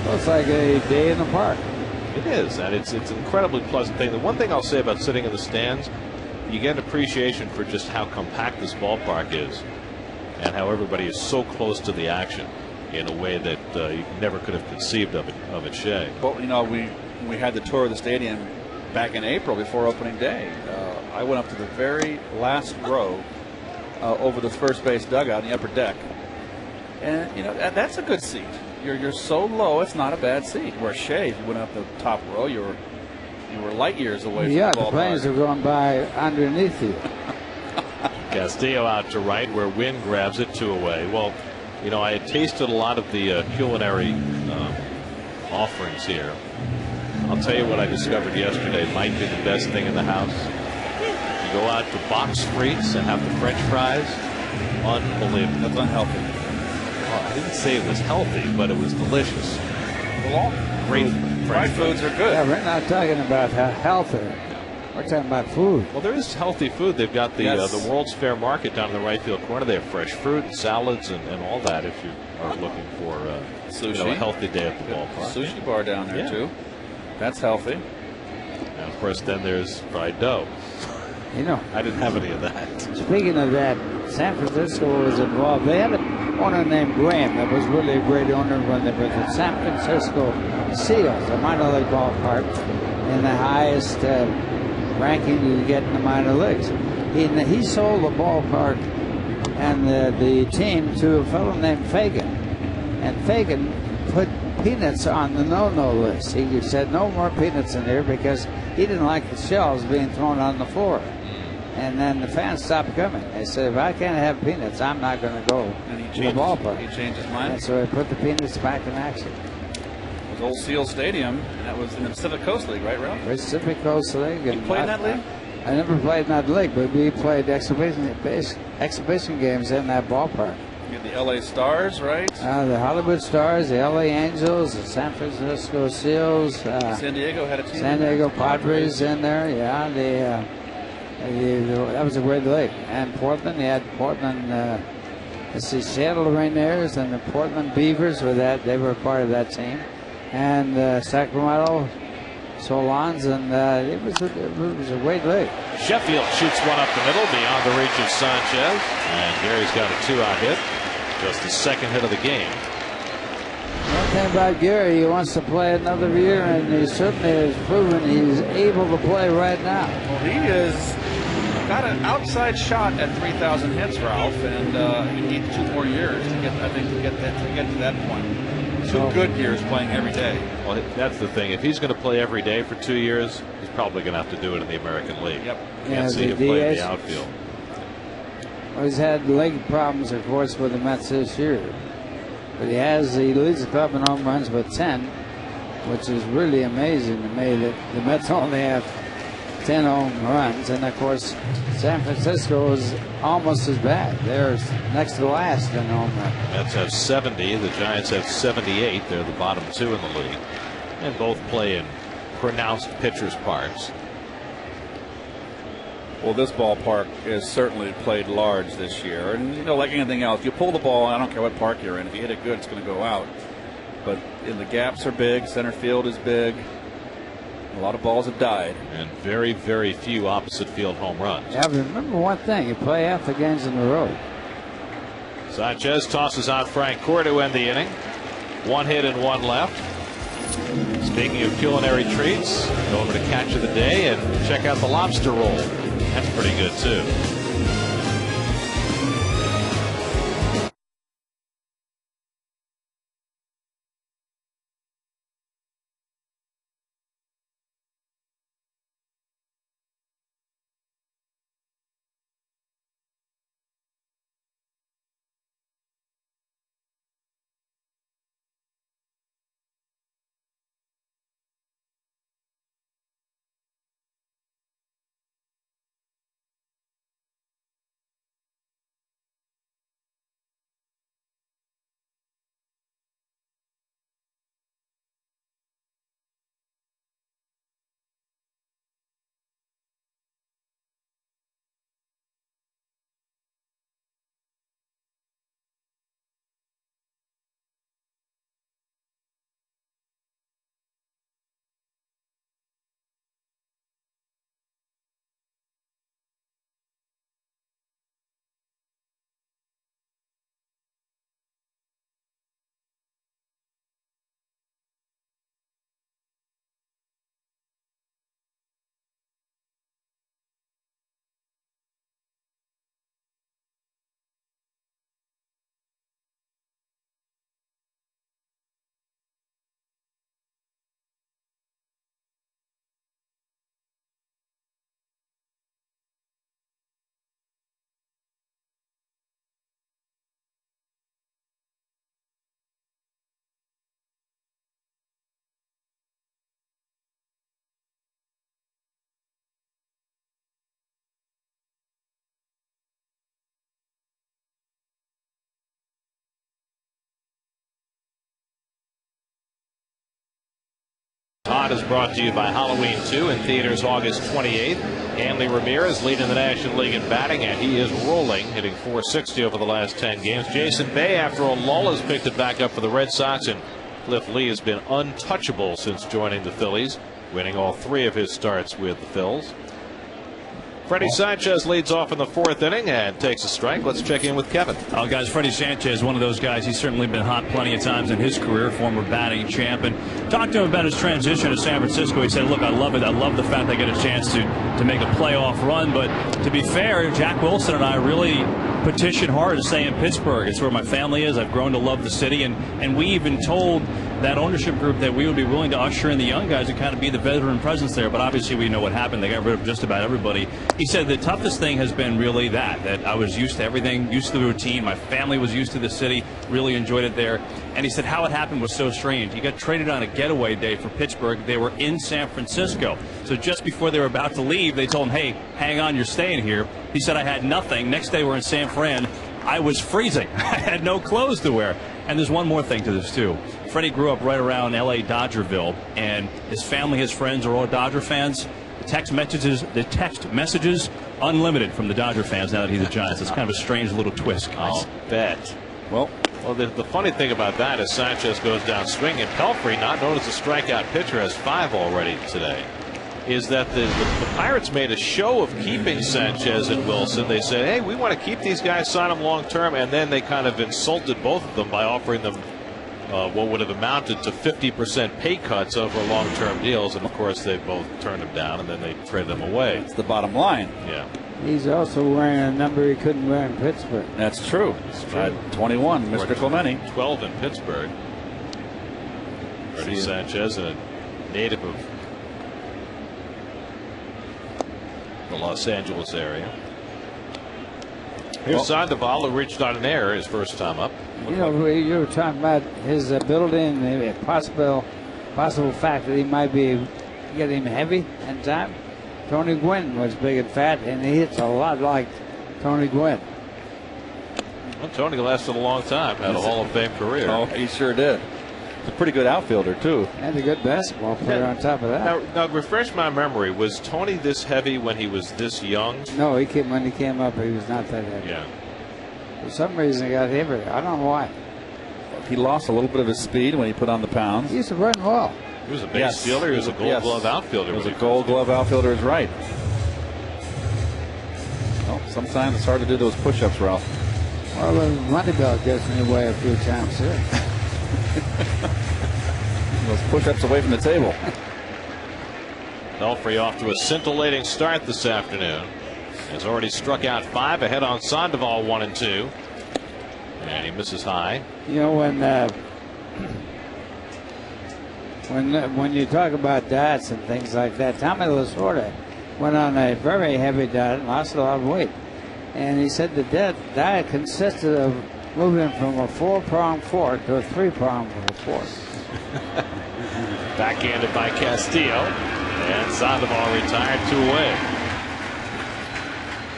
Well, it's like a day in the park.
It is, and it's an incredibly pleasant thing. The one thing I'll say about sitting in the stands, you get an appreciation for just how compact this ballpark is and how everybody is so close to the action in a way that you never could have conceived of it, Shea.
Well, you know, we had the tour of the stadium back in April before opening day. I went up to the very last row over the first base dugout in the upper deck, and you know that's a good seat. You're so low, it's not a bad seat. Where Shea, if you went up the top row, you were light years away from the ballpark.
Yeah, the planes are going by underneath you.
Castillo out to right where Wynn grabs it 2 away. Well, you know, I had tasted a lot of the culinary offerings here. I'll tell you what I discovered yesterday might be the best thing in the house. You go out to Box Frites and have the French fries. Unbelievable.
That's unhealthy.
Well, I didn't say it was healthy, but it was delicious.
Well,
Great
fried foods are good.
Yeah, we're not talking about health. We're talking about food.
Well, there is healthy food. They've got the World's Fair Market down in the right field corner. They have fresh fruit and salads and all that if you are looking for
sushi.
A healthy day at the ballpark.
Sushi bar down there, too. That's healthy.
And, of course, then there's fried dough.
You know,
I didn't have any of that.
Speaking of that, San Francisco was involved. They had an owner named Graham that was really a great owner when they were the San Francisco Seals, a minor league ballpark, in the highest ranking you get in the minor leagues. He sold the ballpark and the team to a fellow named Fagan, and Fagan put peanuts on the no-no list. He said no more peanuts in here because he didn't like the shells being thrown on the floor. And then the fans stopped coming. They said, if I can't have peanuts, I'm not going to go to the ballpark.
He changed his mind.
And so he put the peanuts back in action.
It was Old Seal Stadium, and that was in the Pacific Coast League, right, Ralph?
Pacific Coast League.
You played in that league?
I never played in that league, but we played exhibition games in that ballpark.
You had the L.A. Stars, right?
The Hollywood Stars, the L.A. Angels, the San Francisco Seals.
San Diego had a team.
San Diego Padres in there, yeah. That was a great league. And Portland, you had Portland, Seattle Rainiers and the Portland Beavers were that. They were part of that team. And Sacramento Solons, and it was a great league.
Sheffield shoots one up the middle beyond the reach of Sanchez. And Gary's got a 2-out hit. Just the second hit of the game.
One thing about Gary, he wants to play another year, and he certainly has proven he's able to play right now.
Well, he has got an outside shot at 3,000 hits, Ralph, and he needs 2 more years to get to that point. 2 good years playing every day.
Well, that's the thing. If he's going to play every day for 2 years, he's probably going to have to do it in the American League.
Yep.
Can't see him play in the outfield.
Well, he's had leg problems, of course, with the Mets this year. But he leads the club in home runs with 10, which is really amazing to me that the Mets only have 10 home runs. And, of course, San Francisco is almost as bad. They're next to last in home runs.
Mets have 70. The Giants have 78. They're the bottom 2 in the league. And both play in pronounced pitchers' parks.
Well, this ballpark is certainly played large this year. And, you know, like anything else, you pull the ball, I don't care what park you're in. If you hit it good, it's going to go out. But the gaps are big. Center field is big. A lot of balls have died.
And very, very few opposite field home runs.
Yeah, remember one thing. You play half the games in a row.
Sanchez tosses out Frank Gore to end the inning. 1 hit and 1 left. Speaking of culinary treats, go over to Catch of the Day and check out the lobster roll. That's pretty good too. Todd is brought to you by Halloween 2 in theaters August 28th. Hanley Ramirez leading the National League in batting, and he is rolling, hitting .460 over the last 10 games. Jason Bay, after a lull, has picked it back up for the Red Sox, and Cliff Lee has been untouchable since joining the Phillies, winning all 3 of his starts with the Phils. Freddie Sanchez leads off in the 4th inning and takes a strike. Let's check in with Kevin.
Oh, guys, Freddie Sanchez, one of those guys. He's certainly been hot plenty of times in his career, former batting champ. And talked to him about his transition to San Francisco. He said, look, I love it. I love the fact I get a chance to make a playoff run. But to be fair, Jack Wilson and I really petitioned hard to stay in Pittsburgh. It's where my family is. I've grown to love the city. And we even told that ownership group that we would be willing to usher in the young guys and kind of be the veteran presence there. But obviously we know what happened. They got rid of just about everybody. He said the toughest thing has been really that I was used to everything, used to the routine. My family was used to the city, really enjoyed it there. And he said how it happened was so strange. He got traded on a getaway day for Pittsburgh. They were in San Francisco. So just before they were about to leave, they told him, hey, hang on, you're staying here. He said, I had nothing. Next day we're in San Fran. I was freezing. I had no clothes to wear. And there's one more thing to this, too. Freddie grew up right around L.A. Dodgerville, and his family, his friends are all Dodger fans. The text messages, unlimited from the Dodger fans now that he's a Giants. It's kind of a strange little twist, guys.
I'll bet. Well, the funny thing about that is Sanchez goes down swinging. Pelfrey, not known as a strikeout pitcher, has 5 already today. Is that the Pirates made a show of keeping Sanchez and Wilson. They said, hey, we want to keep these guys, sign them long term, and then they kind of insulted both of them by offering them what would have amounted to 50% pay cuts over long-term deals, and of course they both turned him down, and then they traded them away.
That's the bottom line.
Yeah.
He's also wearing a number he couldn't wear in Pittsburgh.
That's true. 21, Mr. Clemente.
12 in Pittsburgh. Freddie Sanchez, a native of the Los Angeles area. Here's Sandoval, who reached on an error his first time up.
You know, you were talking about his ability and the possible fact that he might be getting heavy in time. Tony Gwynn was big and fat, and he hits a lot like Tony Gwynn.
Well, Tony lasted a long time, had a Hall of Fame career.
Oh, he sure did. He's a pretty good outfielder, too.
And a good basketball player on top of that.
Now, refresh my memory. Was Tony this heavy when he was this young?
No, when he came up, he was not that heavy.
Yeah.
For some reason, he got heavier. I don't know why.
He lost a little bit of his speed when he put on the pounds.
He used to run well.
He was a base fielder. He was a Gold Glove outfielder.
He was a Gold Glove outfielder, is right. Well, sometimes it's hard to do those push-ups, Ralph.
Well, the money belt gets in the way a few times, too.
those push-ups away from the table.
Belfry off to a scintillating start this afternoon. Has already struck out 5 ahead on Sandoval 1-2. And he misses high.
You know, when you talk about diets and things like that, Tommy Lasorda went on a very heavy diet and lost a lot of weight. And he said the diet consisted of moving from a 4-pronged fork to a 3-pronged fork.
Backhanded by Castillo. And Sandoval retired 2 away.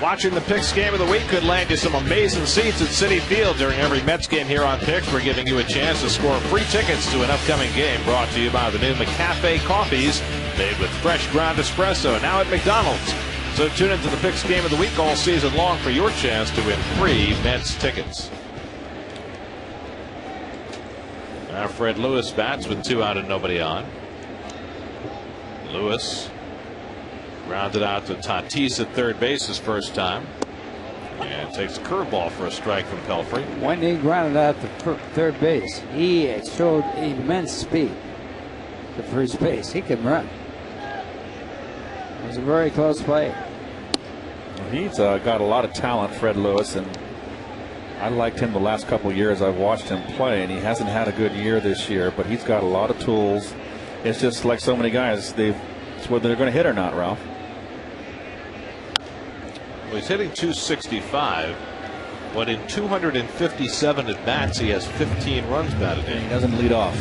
Watching the Picks game of the week could land you some amazing seats at Citi Field during every Mets game here on Picks. We're giving you a chance to score free tickets to an upcoming game brought to you by the new McCafe coffees made with fresh ground espresso now at McDonald's. So tune into the Picks game of the week all season long for your chance to win free Mets tickets. Now Fred Lewis bats with 2 out and nobody on. Lewis grounded out to Tatis at third base his first time. And takes a curveball for a strike from Pelfrey.
When he grounded out to third base, he showed immense speed to first base. He can run. It was a very close play.
Well, he's got a lot of talent, Fred Lewis, and I liked him the last couple of years I've watched him play, and he hasn't had a good year this year, but he's got a lot of tools. It's just like so many guys, it's whether they're going to hit or not, Ralph.
Well, he's hitting .265, but in 257 at bats, he has 15 runs batted in.
He doesn't lead off.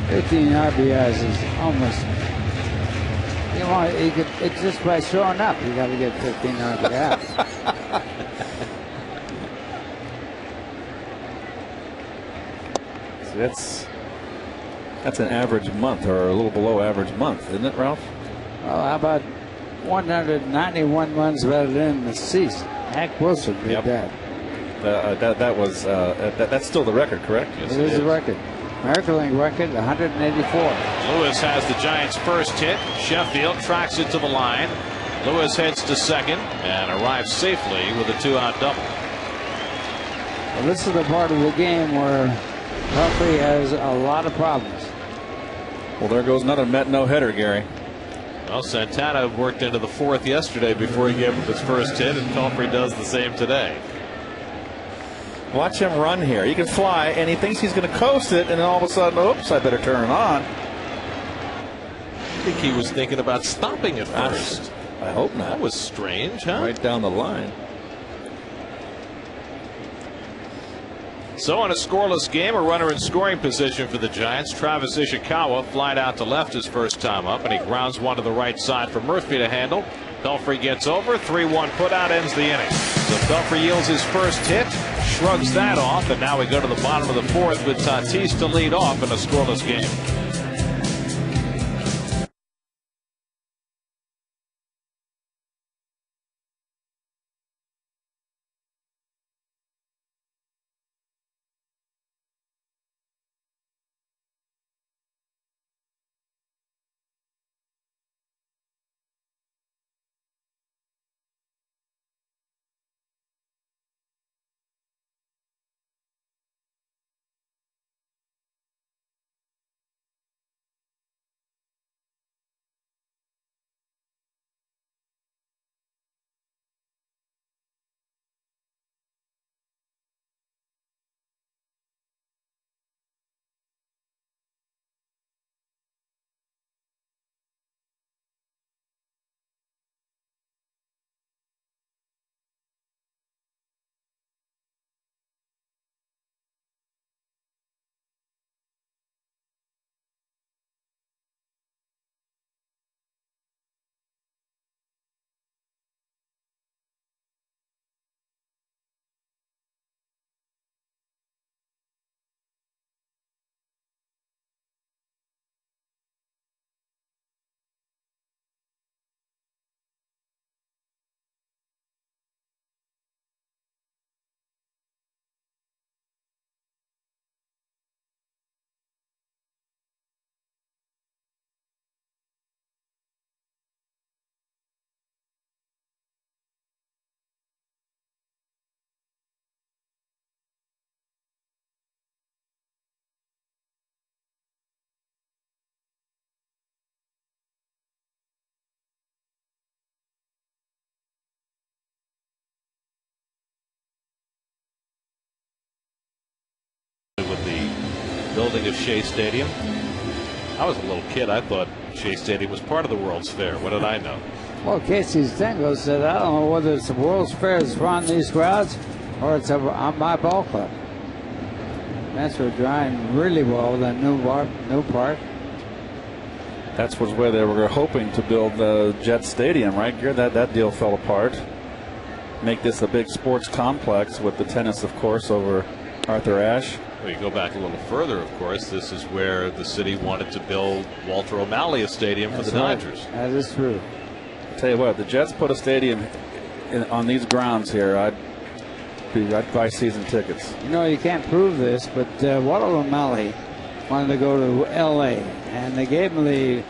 15 RBIs is almost. It's just by showing up, you got to get 15 RBIs.
So that's an average month, or a little below average month, isn't it, Ralph?
Well, how about 191 runs batted in the season? Hack Wilson did that.
That's still the record, correct?
Yes,
it is the record. American League record, 184.
Lewis has the Giants' first hit. Sheffield tracks it to the line. Lewis heads to second and arrives safely with a 2-out double.
Well, this is the part of the game where Pelfrey has a lot of problems.
Well, there goes another Met no-hitter, Gary.
Well, Santana worked into the 4th yesterday before he gave up his first hit, and Pelfrey does the same today.
Watch him run here. He can fly, and he thinks he's going to coast it, and then all of a sudden, oops, I better turn it on.
I think he was thinking about stopping at first.
I hope not.
That was strange, huh?
Right down the line.
So in a scoreless game, a runner in scoring position for the Giants. Travis Ishikawa flied out to left his first time up, and he grounds one to the right side for Murphy to handle. Pelfrey gets over. 3-1 putout ends the inning. So Pelfrey yields his first hit, shrugs that off, and now we go to the bottom of the 4th with Tatis to lead off in a scoreless game. building of Shea Stadium. I was a little kid. I thought Shea Stadium was part of the World's Fair. What did I know?
Well, Casey Stengel said, I don't know whether it's the World's Fair that's on these crowds or it's on my ball club. Mets were drying really well that new park.
That was where they were hoping to build the Jet Stadium, right, Gary? That deal fell apart. Make this a big sports complex with the tennis, of course, over Arthur Ashe.
Well, you go back a little further, of course. This is where the city wanted to build Walter O'Malley a stadium for the Dodgers.
That is true.
I'll tell you what, the Jets put a stadium on these grounds here, I'd buy season tickets.
You know, you can't prove this, but Walter O'Malley wanted to go to L.A., and they gave him the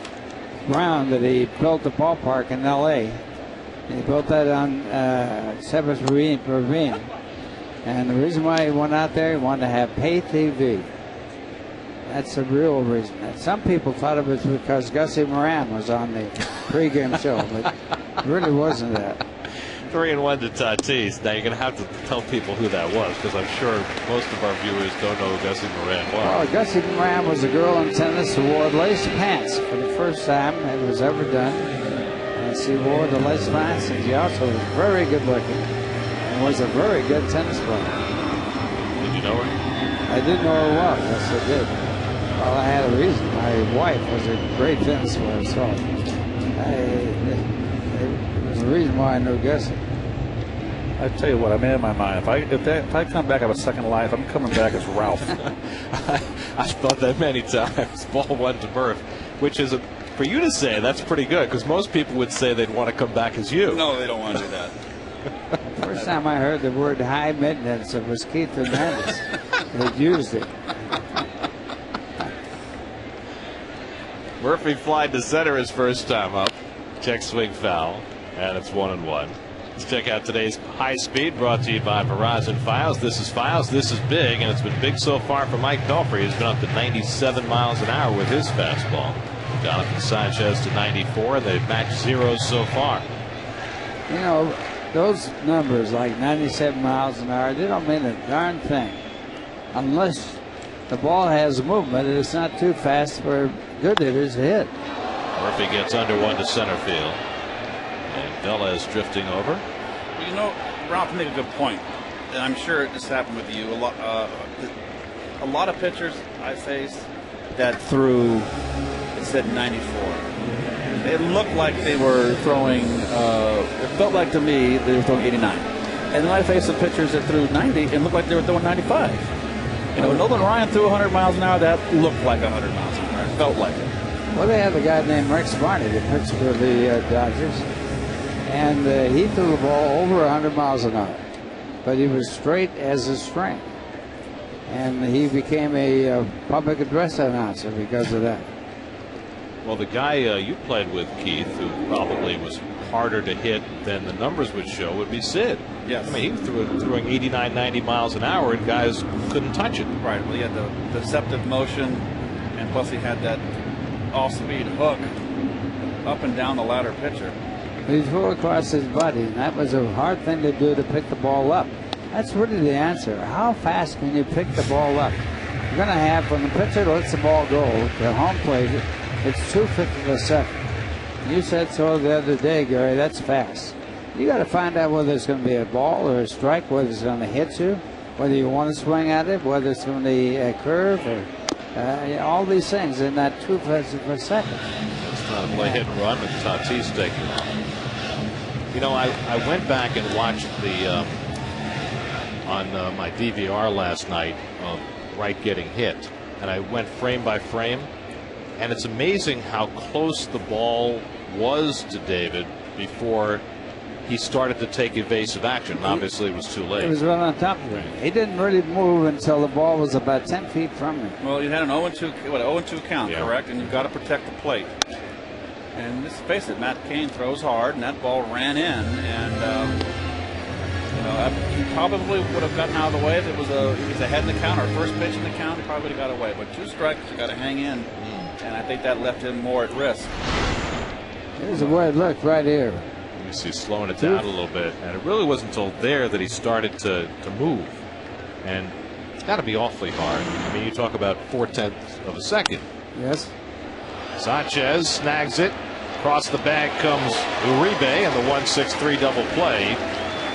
ground that he built the ballpark in L.A. He built that on Seventh Ravine. And the reason why he went out there, he wanted to have pay TV. That's the real reason. And some people thought it was because Gussie Moran was on the pregame show, but it really wasn't that.
3-1 to Tatis. Now you're going to have to tell people who that was, because I'm sure most of our viewers don't know who Gussie Moran was.
Well, Gussie Moran was a girl in tennis who wore lace pants for the first time it was ever done. And she wore the lace pants, and she also was very good looking and was a very good tennis player.
Did you know her?
I did know her well. Yes, I did. Well, I had a reason. My wife was a great tennis player, so it was the reason why I knew Gussie.
I tell you what, I made up my mind. If I come back, I have a second life. I'm coming back as Ralph.
I've thought that many times. Ball one to Murph, which is for you to say. That's pretty good, because most people would say they'd want to come back as you.
No, they don't want to do that.
First time I heard the word high maintenance, it was Keith Hernandez that used it.
Murphy flied to center his first time up. Check swing foul, and it's 1-1. Let's check out today's high speed, brought to you by Verizon Files. This is Files. This is big, and it's been big so far for Mike Pelfrey. He's been up to 97 miles an hour with his fastball. Jonathan Sanchez to 94, and they've matched zeros so far.
You know, those numbers like 97 miles an hour, they don't mean a darn thing unless the ball has movement and it's not too fast for good hitters to hit.
Murphy gets under one to center field. And Velez drifting over.
Well, you know, Ralph made a good point, and I'm sure this happened with you. A lot of pitchers I faced that threw, it said 94. It looked like they were throwing, it felt like to me they were throwing 89. And then I faced some pitchers that threw 90 and looked like they were throwing 95. You know, Nolan Ryan threw 100 miles an hour. That looked like 100 miles an hour. It felt like it.
Well, they had a guy named Rex Barney that pitched for the Dodgers. And he threw the ball over 100 miles an hour. But he was straight as a string. And he became a public address announcer because of that.
Well, the guy you played with, Keith, who probably was harder to hit than the numbers would show, would be Sid.
Yes.
I mean, he was throwing 89, 90 miles an hour, and guys couldn't touch it.
Right. Well, he had the deceptive motion, and plus he had that off-speed hook up and down the ladder pitcher.
He threw across his body, and that was a hard thing to do, to pick the ball up. That's really the answer. How fast can you pick the ball up? You're going to have, when the pitcher lets the ball go to home plate, it's 250 a second. You said so the other day, Gary. That's fast. You got to find out whether it's going to be a ball or a strike, whether it's going to hit you, whether you want to swing at it, whether it's going to be a curve, or all these things in that 250 per second.
It's not a play hit and run with Tatis taking off. You know, I went back and watched the on my DVR last night of Wright getting hit, and I went frame by frame, and it's amazing how close the ball was to David before he started to take evasive action. Obviously, it was too late.
It was right on top of him. He didn't really move until the ball was about 10 feet from him.
Well, you had an 0-2 count,
yeah.
Correct? And you've got to protect the plate. And let's face it, Matt Cain throws hard, and that ball ran in. And you know, he probably would have gotten out of the way if it was ahead in the count or first pitch in the count. He probably would have got away. But 2 strikes, you got to hang in, and I think that left him more at risk.
Here's a weird look right here.
You see, slowing it down a little bit, and it really wasn't until there that he started to move. And Got to be awfully hard. I mean, you talk about 0.4 of a second.
Yes.
Sanchez snags it. Across the bag comes Uribe, and the 1-6-3 double play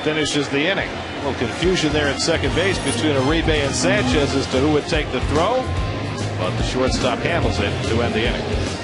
finishes the inning. A little confusion there at second base between Uribe and Sanchez as to who would take the throw, but the shortstop handles it to end the inning.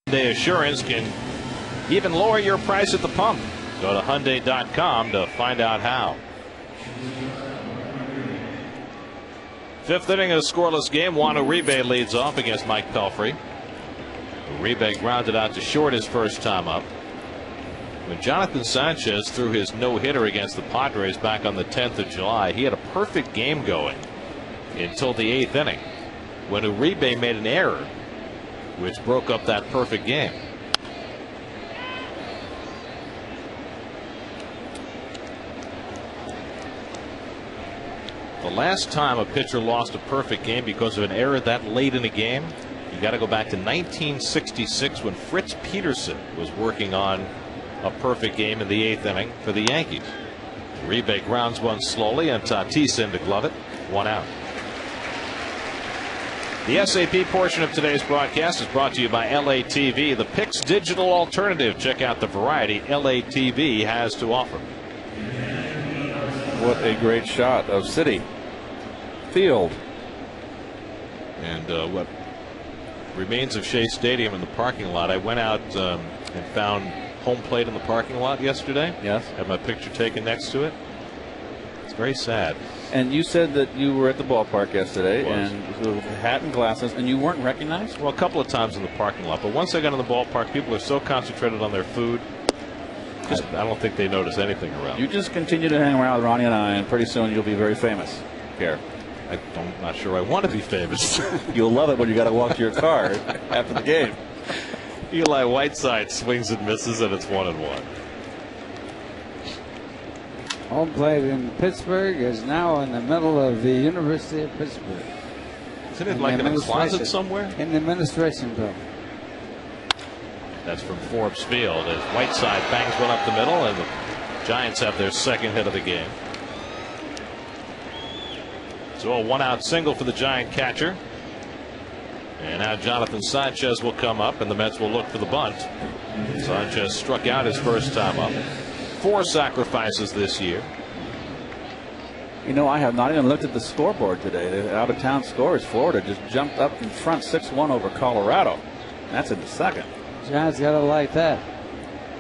Hyundai Assurance can even lower your price at the pump. Go to Hyundai.com to find out how. Fifth inning of a scoreless game. Juan Uribe leads off against Mike Pelfrey. Uribe grounded out to short his first time up. When Jonathan Sanchez threw his no-hitter against the Padres back on the 10th of July, he had a perfect game going until the 8th inning, when Uribe made an error which broke up that perfect game. The last time a pitcher lost a perfect game because of an error that late in a game, you got to go back to 1966 when Fritz Peterson was working on a perfect game in the 8th inning for the Yankees. Uribe grounds one slowly and Tatis in to glove it. 1 out. The SAP portion of today's broadcast is brought to you by LATV, the Pix digital alternative. Check out the variety LATV has to offer.
What a great shot of Citi Field.
And what remains of Shea Stadium in the parking lot. I went out and found home plate in the parking lot yesterday.
Yes.
Had my picture taken next to it. It's very sad.
And you said that you were at the ballpark yesterday and with a hat and glasses, and you weren't recognized?
Well, a couple of times in the parking lot, but once I got in the ballpark, people are so concentrated on their food, I don't think they notice anything around.
You just continue to hang around with Ronnie and I, and pretty soon you'll be very famous here.
I'm not sure I want to be famous.
You'll love it when you got to walk to your car after the game.
Eli Whiteside swings and misses, and it's 1-1.
Home plate in Pittsburgh is now in the middle of the University of Pittsburgh.
Isn't it like in a closet somewhere?
In the administration building.
That's from Forbes Field as Whiteside bangs one up the middle, and the Giants have their second hit of the game. So a 1-out single for the Giant catcher. And now Jonathan Sanchez will come up, and the Mets will look for the bunt. Sanchez struck out his first time up. 4 sacrifices this year.
You know, I have not even looked at the scoreboard today. The out-of-town scores. Florida just jumped up in front 6-1 over Colorado. That's in the second.
Giants got to like that.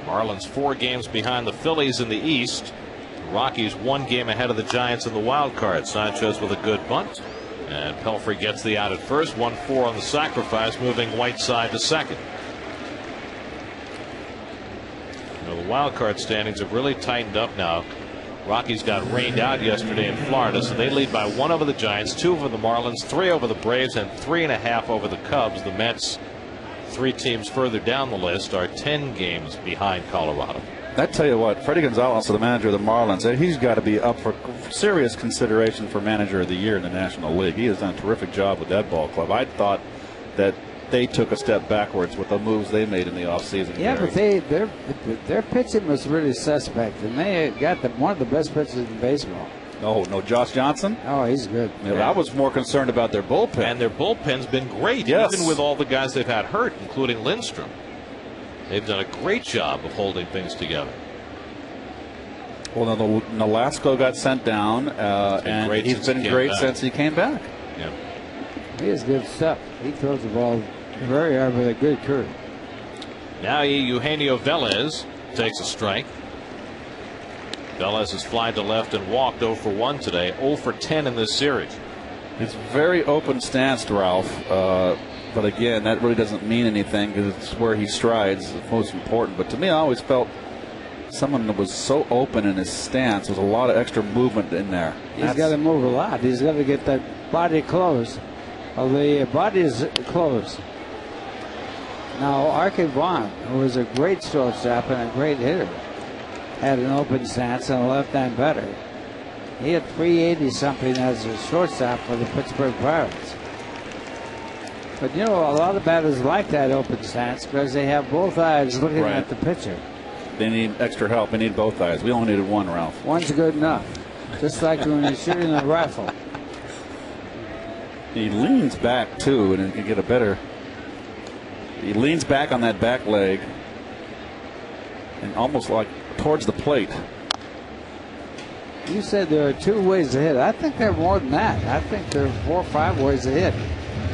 Marlins 4 games behind the Phillies in the East. The Rockies 1 game ahead of the Giants in the wild card. Sanchez with a good bunt. And Pelfrey gets the out at first. 1-4 on the sacrifice, moving Whiteside to second. wild card standings have really tightened up now. Rockies got rained out yesterday in Florida, so they lead by 1 over the Giants, 2 over the Marlins, 3 over the Braves, and 3.5 over the Cubs. The Mets, 3 teams further down the list, are 10 games behind Colorado.
I tell you what, Freddie Gonzalez, the manager of the Marlins, he's got to be up for serious consideration for manager of the year in the National League. He has done a terrific job with that ball club. I thought that they took a step backwards with the moves they made in the offseason.
Yeah, but their pitching was really suspect, and they got one of the best pitchers in baseball.
Oh, no, Josh Johnson?
Oh, he's good.
Yeah. I was more concerned about their bullpen.
And their bullpen's been great,
yes,
even with all the guys they've had hurt, including Lindstrom. They've done a great job of holding things together.
Well, Nolasco got sent down, and he's been great since he came back.
Yeah.
He has good stuff. He throws the ball very hard with a good curve.
Now Eugenio Velez takes a strike. Velez has flied to left and walked 0 for 1 today, 0 for 10 in this series.
It's very open stanced, Ralph. But again, that really doesn't mean anything because it's where he strides is most important. But to me, I always felt someone that was so open in his stance. There's a lot of extra movement in there.
He's got to move a lot. He's got to get that body closed. Well, the body is closed. Now, Archie Vaughn, who was a great shortstop and a great hitter, had an open stance and a left-hand batter. He had 380-something as a shortstop for the Pittsburgh Pirates. But, you know, a lot of batters like that open stance because they have both eyes looking at the pitcher.
They need extra help. They need both eyes. We only needed one, Ralph.
One's good enough. Just like when you're shooting a rifle.
He leans back, too, and he can get a better... He leans back on that back leg and almost like towards the plate.
You said there are 2 ways to hit. I think there are more than that. I think there are 4 or 5 ways to hit.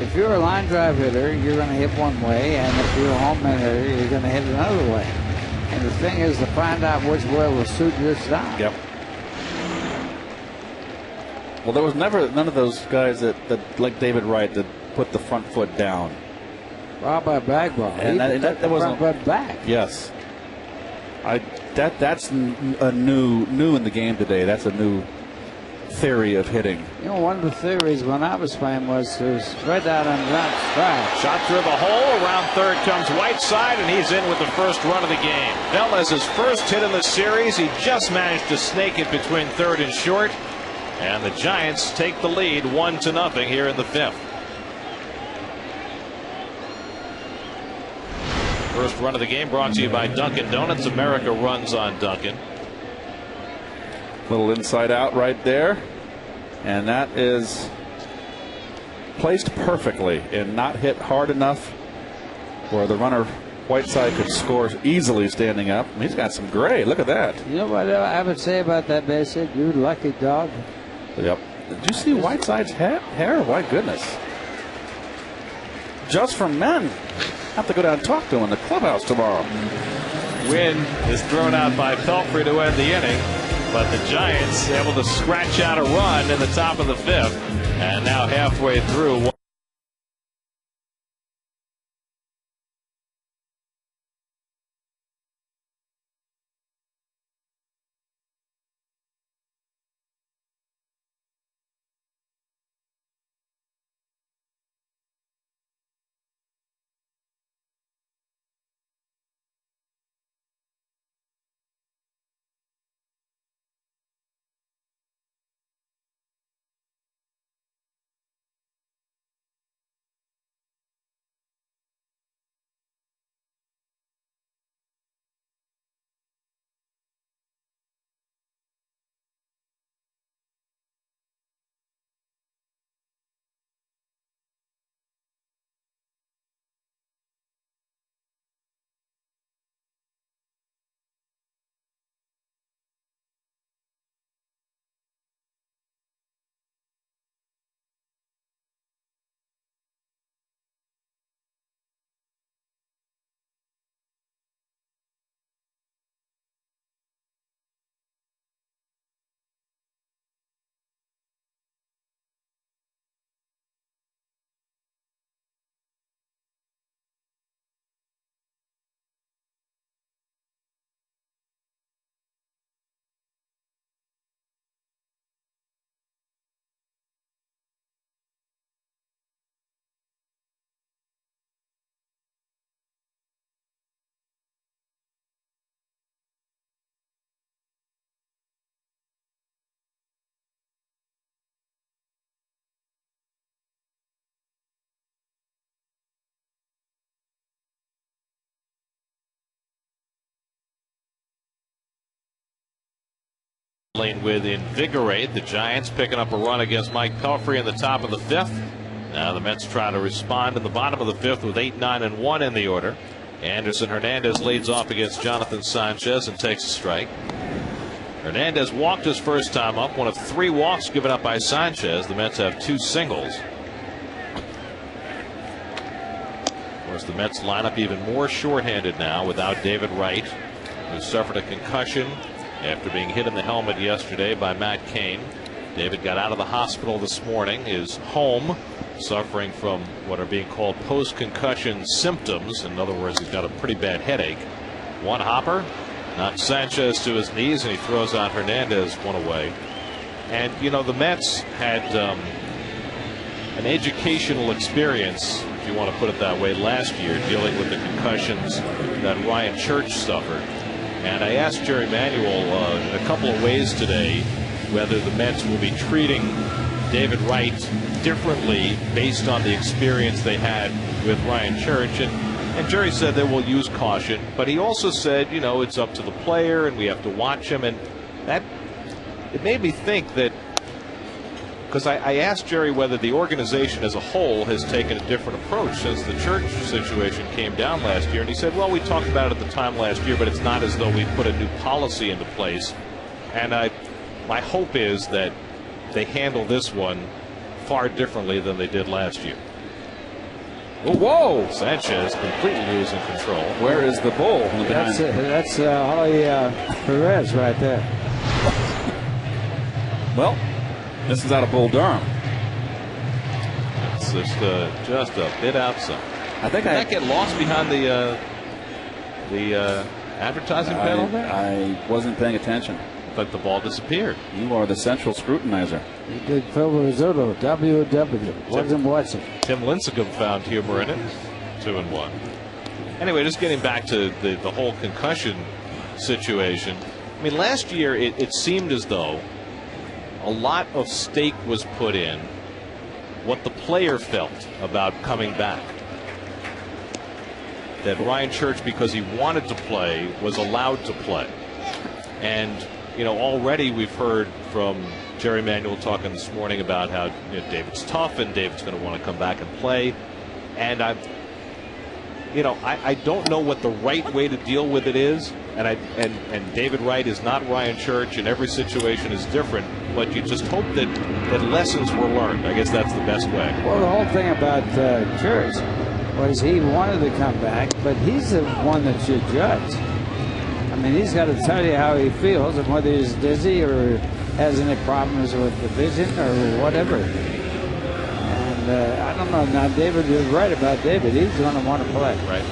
If you're a line drive hitter, you're going to hit one way, and if you're a home run hitter, you're going to hit another way. And the thing is to find out which way will suit your style.
Yep. Well, there was never none of those guys that like David Wright, that put the front foot down.
Rob by bag ball.
And that wasn't
front foot back.
Yes. That's a new in the game today. That's a new theory of hitting.
You know, one of the theories when I was playing was to spread out on ground strike.
Shot through the hole. Around third comes Whiteside, and he's in with the first run of the game. Velez's first hit in the series. He just managed to snake it between third and short. And the Giants take the lead 1-0 here in the 5th. First run of the game brought to you by Dunkin' Donuts. America runs on Dunkin'.
Little inside out right there. And that is placed perfectly and not hit hard enough where the runner Whiteside could score easily standing up. He's got some gray. Look at that.
You know what I would say about that base hit? You lucky dog.
Yep. Did you see Whiteside's hair? My goodness. Just for men. Have to go down and talk to him in the clubhouse tomorrow.
Win is thrown out by Pelfrey to end the inning, but the Giants able to scratch out a run in the top of the 5th, and now halfway through. With Invigorate, the Giants picking up a run against Mike Pelfrey in the top of the 5th. Now the Mets try to respond in the bottom of the 5th with 8, 9, and 1 in the order. Anderson Hernandez leads off against Jonathan Sanchez and takes a strike. Hernandez walked his first time up, one of 3 walks given up by Sanchez. The Mets have 2 singles. Of course, the Mets line up even more shorthanded now without David Wright, who suffered a concussion after being hit in the helmet yesterday by Matt Cain. David got out of the hospital this morning, is home, suffering from what are being called post-concussion symptoms. In other words, he's got a pretty bad headache. One hopper knocks Sanchez to his knees, and he throws out Hernandez one away. And, you know, the Mets had an educational experience, if you want to put it that way, last year dealing with the concussions that Ryan Church suffered. And I asked Jerry Manuel in a couple of ways today whether the Mets will be treating David Wright differently based on the experience they had with Ryan Church. And Jerry said they will use caution, but he also said, you know, it's up to the player and we have to watch him. And that, it made me think that, because I asked Jerry whether the organization as a whole has taken a different approach since the Church situation came down last year. And he said, well, we talked about it at the time last year, but it's not as though we put a new policy into place. And my hope is that they handle this one far differently than they did last year.
Whoa!
Sanchez completely losing control.
Where is the bull?
That's Holly Perez right there.
Well, this is out of Bull Durham.
It's just a bit outside.
I think
Did that get lost behind the advertising panel there?
I wasn't paying attention.
But the ball disappeared.
You are the central scrutinizer.
He did Phil Rizzuto, WW. Wasn't watching.
Tim Lincecum found humor in it. 2-1. Anyway, just getting back to the whole concussion situation. I mean, last year it seemed as though a lot of stake was put in what the player felt about coming back. That Ryan Church, because he wanted to play, was allowed to play. And, you know, already we've heard from Jerry Manuel talking this morning about how, you know, David's tough and David's going to want to come back and play. And I don't know what the right way to deal with it is. And David Wright is not Ryan Church, and every situation is different. But you just hope that lessons were learned. I guess that's the best way.
Well, the whole thing about Church was he wanted to come back, but he's the one that should judge. I mean, he's got to tell you how he feels and whether he's dizzy or has any problems with the vision or whatever. And I don't know. Now, David is right about David. He's going to want to play.
Right.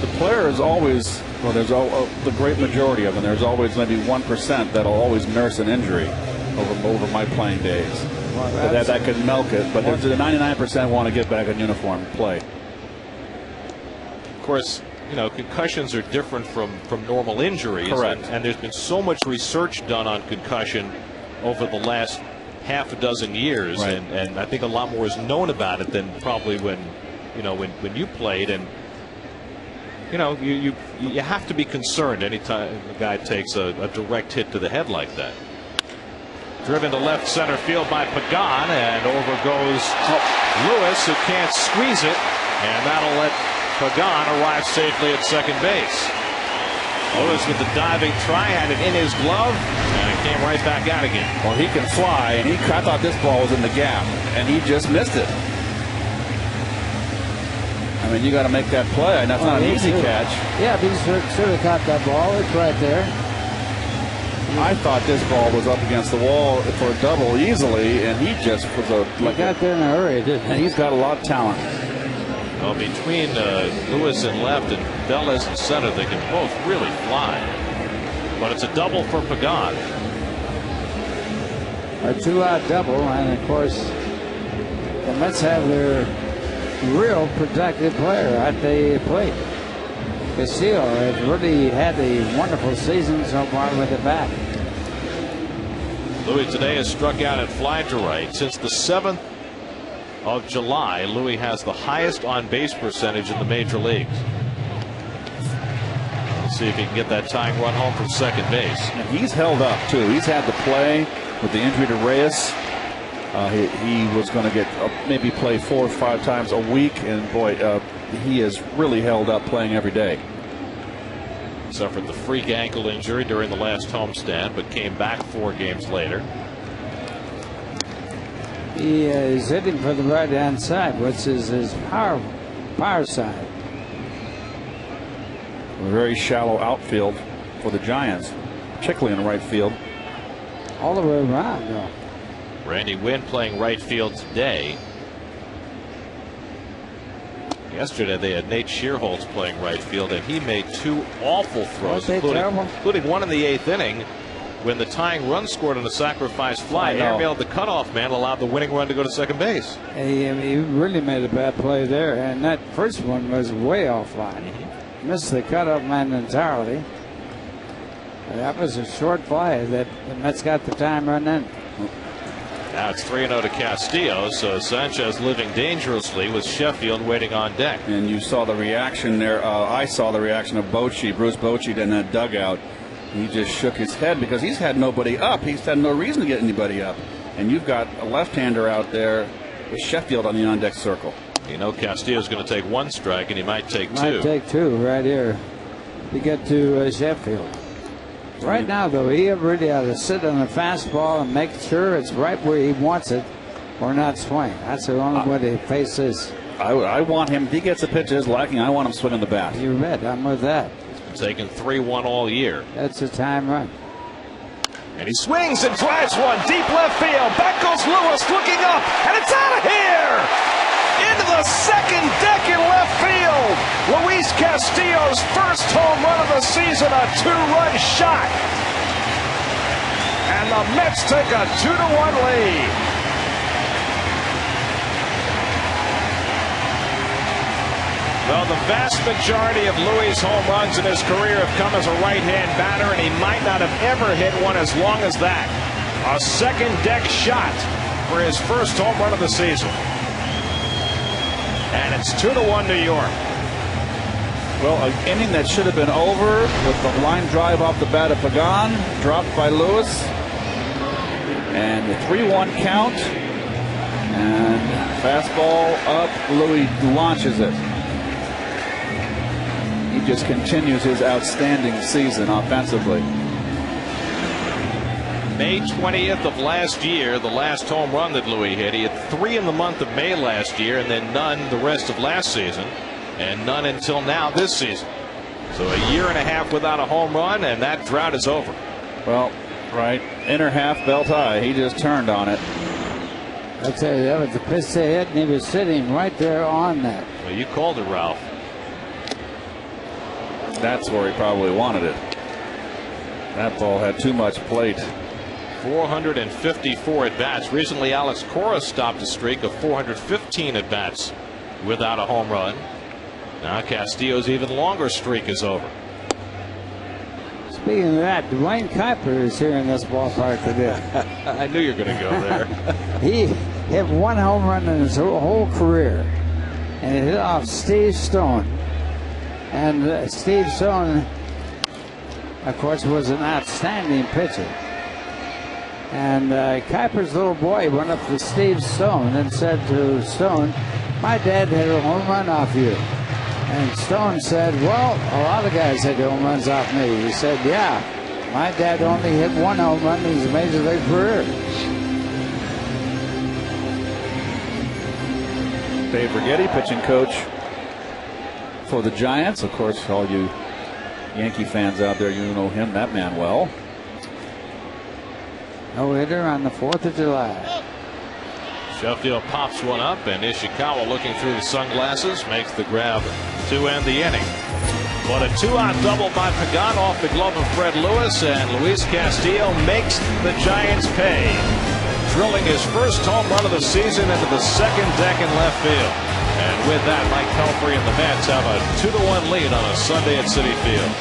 The player is always, well, there's the great majority of them. There's always maybe 1% that'll always nurse an injury over my playing days. Well, that could milk it, but the 99% want to get back in uniform and play.
Of course, you know, concussions are different from normal injuries.
Correct.
And there's been so much research done on concussion over the last half a dozen years,
right.
and I think a lot more is known about it than probably when you played. And you know, you have to be concerned anytime a guy takes a direct hit to the head like that. Driven to left center field by Pagan, and over goes Lewis, who can't squeeze it, and that'll let Pagan arrive safely at second base. Lewis with the diving try, had it in his glove, and it came right back out again.
Well, he can fly, and I thought this ball was in the gap, and he just missed it. I mean, you got to make that play, and that's not an easy catch.
Yeah, he should have caught that ball. It's right there.
I thought this ball was up against the wall for a double easily, and he just was
he got there in a hurry, didn't he?
He's got a lot of talent.
Well, between Lewis in left and Velez in center, they can both really fly. But it's a double for Pagan.
A two-out double, and of course, the Mets have their real productive player at the plate. Castillo has really had a wonderful season so far with the bat.
Louis today has struck out and fly to right. Since the 7th of July, Louis has the highest on-base percentage in the major leagues. Let's see if he can get that tying run home from second base.
And he's held up too. He's had to play with the injury to Reyes. He was going to get maybe play 4 or 5 times a week, and boy, he has really held up playing every day.
Suffered the freak ankle injury during the last homestand, but came back 4 games later.
He is hitting for the right-hand side, which is his power side.
A very shallow outfield for the Giants, particularly in right field.
All the way around, though.
Randy Wynn playing right field today. Yesterday they had Nate Shearholtz playing right field, and he made 2 awful throws, including one in the 8th inning when the tying run scored on a sacrifice fly. Airmailed the cutoff man, allowed the winning run to go to second base.
He really made a bad play there, and that first one was way offline. Missed the cutoff man entirely. That was a short fly that the Mets got the time run in.
Now it's 3-0 to Castillo, so Sanchez living dangerously with Sheffield waiting on deck.
And you saw the reaction there. I saw the reaction of Bruce Bochy in that dugout. He just shook his head because he's had nobody up. He's had no reason to get anybody up. And you've got a left-hander out there with Sheffield on the on-deck circle.
You know Castillo's going to take 1 strike, and he might take 2.
Might take 2 right here to get to Sheffield. Right now, though, he really ought to sit on the fastball and make sure it's right where he wants it or not swing. That's the only way to face this.
I want him, if he gets a pitch his liking, I want him swinging the bat.
You bet. I'm with that.
He's been taking 3-1 all year.
That's a time run.
And he swings and drives one deep left field. Back goes Lewis looking up, and it's out of here! Into the second deck in left field. Luis Castillo's first home run of the season, a 2-run shot. And the Mets take a 2-1 lead. Well, the vast majority of Luis' home runs in his career have come as a right-hand batter, and he might not have ever hit one as long as that. A second deck shot for his first home run of the season. And it's 2-1 New York.
Well, an inning that should have been over with the line drive off the bat of Pagan, dropped by Lewis. And the 3-1 count. And fastball up. Louis launches it. He just continues his outstanding season offensively.
May 20th of last year, the last home run that Louis hit. He had 3 in the month of May last year, and then none the rest of last season, and none until now this season. So a year and a half without a home run, and that drought is over.
Well, right, inner half belt high. He just turned on it.
I tell you, that was the pitch they hit, and he was sitting right there on that.
Well, you called it, Ralph.
That's where he probably wanted it. That ball had too much plate.
454 at-bats. Recently, Alex Cora stopped a streak of 415 at-bats without a home run. Now Castillo's even longer streak is over.
Speaking of that, Dwayne Kuiper is here in this ballpark today.
I knew you were going to go there.
He hit 1 home run in his whole career, and it hit off Steve Stone. And Steve Stone, of course, was an outstanding pitcher. And Kuiper's little boy went up to Steve Stone and said to Stone, "My dad hit a home run off you." And Stone said, "Well, a lot of guys hit home runs off me." He said, "Yeah, my dad only hit 1 home run in his major league career."
Dave Righetti, pitching coach for the Giants. Of course, all you Yankee fans out there, you know him, that man well.
No hitter on the 4th of July.
Sheffield pops one up, and Ishikawa, looking through the sunglasses, makes the grab to end the inning. But a 2-out double by Pagan off the glove of Fred Lewis, and Luis Castillo makes the Giants pay, drilling his first home run of the season into the second deck in left field. And with that, Mike Pelfrey and the Mets have a 2-1 lead on a Sunday at Citi Field.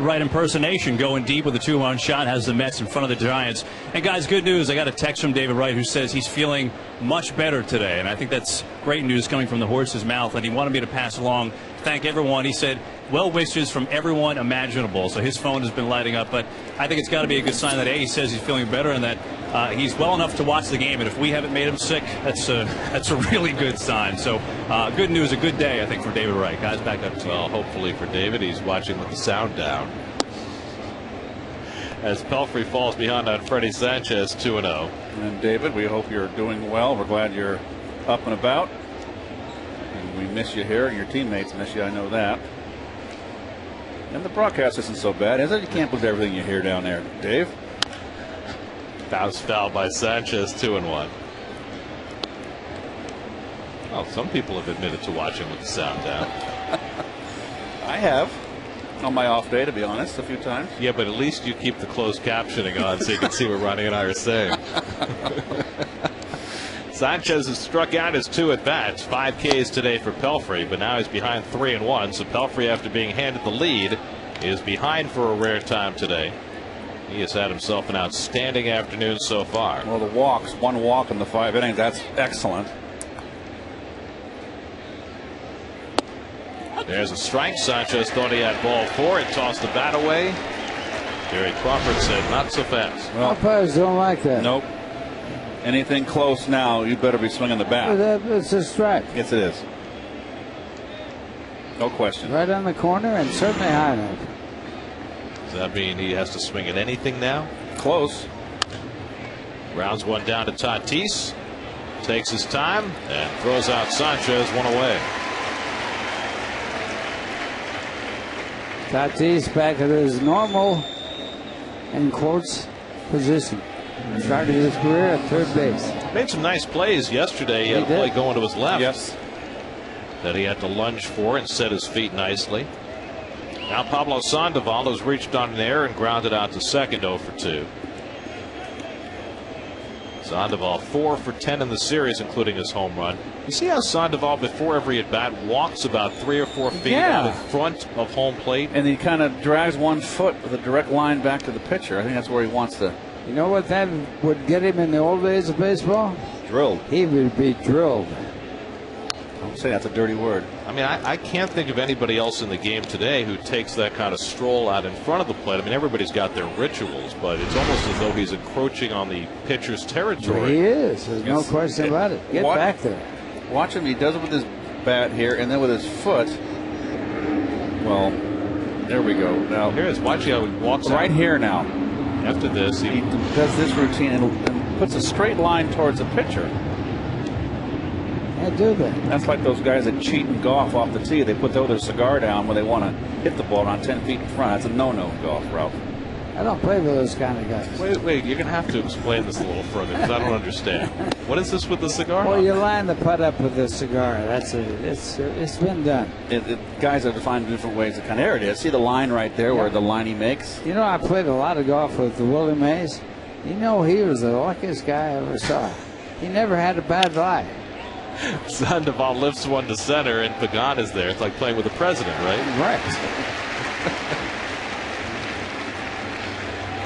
Right impersonation, going deep with a 2-1 shot, has the Mets in front of the Giants. And guys, good news. I got a text from David Wright who says he's feeling much better today, and I think that's great news coming from the horse's mouth. And he wanted me to pass along, thank everyone. He said, well wishes from everyone imaginable. So his phone has been lighting up, but I think it's got to be a good sign that A, he says he's feeling better, and that he's well enough to watch the game. And if we haven't made him sick, that's a really good sign. So good news, a good day, I think, for David Wright. Guys, back up to you.
Well, hopefully for David, he's watching with the sound down. As Pelfrey falls behind on Freddie Sanchez, 2-0.
And David, we hope you're doing well. We're glad you're up and about. And we miss you here. Your teammates miss you, I know that. And the broadcast isn't so bad, is it? You can't believe everything you hear down there, Dave.
Bounce foul by Sanchez, 2-1. Well, some people have admitted to watching with the sound down.
I have. On my off day, to be honest, a few times.
Yeah, but at least you keep the closed captioning on so you can see what Ronnie and I are saying. Sanchez has struck out his 2 at-bats, 5 Ks today for Pelfrey, but now he's behind 3-1. So Pelfrey, after being handed the lead, is behind for a rare time today. He has had himself an outstanding afternoon so far.
Well, the walks, 1 walk in the 5 innings, that's excellent.
There's a strike. Sanchez thought he had ball 4 and tossed the bat away. Jerry Crawford said, not so fast.
Well, umpires don't like that.
Nope. Anything close now, you better be swinging the bat.
It's a strike.
Yes, it is. No question.
Right on the corner and certainly high enough.
Does that mean he has to swing at anything now?
Close.
Rounds 1 down to Tatis. Takes his time and throws out Sanchez, 1 away.
Tatis back at his normal, in quotes, position. Started his career at third base.
Made some nice plays yesterday. He had a play going to his left.
Yes.
That he had to lunge for and set his feet nicely. Now Pablo Sandoval has reached on an error and grounded out to second, 0 for 2. Sandoval 4 for 10 in the series, including his home run. You see how Sandoval, before every at bat, walks about 3 or 4 feet out in front of home plate?
And he kind of drags 1 foot with a direct line back to the pitcher. I think that's where he wants to.
You know what that would get him in the old days of baseball?
Drilled.
He would be drilled.
Don't say that's a dirty word.
I mean, I can't think of anybody else in the game today who takes that kind of stroll out in front of the plate. I mean, everybody's got their rituals, but it's almost as though he's encroaching on the pitcher's territory.
He is. There's no question about it. Get back there.
Watch him. He does it with his bat here, and then with his foot. Well, there we go. Now
here's watch how he walks
right
out.
Here now.
After this,
he does this routine and puts a straight line towards the pitcher.
I do that.
That's like those guys that cheat in golf off the tee. They put their cigar down when they want to hit the ball around 10 feet in front. That's a no-no in golf, Ralph.
I don't play with those kind of guys.
Wait, you're going to have to explain this a little further because I don't understand. What is this with the cigar?
Well, you line the putt up with the cigar. That's it. It's been done.
Guys have defined different ways. There it is. See the line right there where the line he makes?
You know, I played a lot of golf with Willie Mays. You know, he was the luckiest guy I ever saw. He never had a bad lie.
Sandoval lifts 1 to center, and Pagan is there. It's like playing with the president, right?
Right.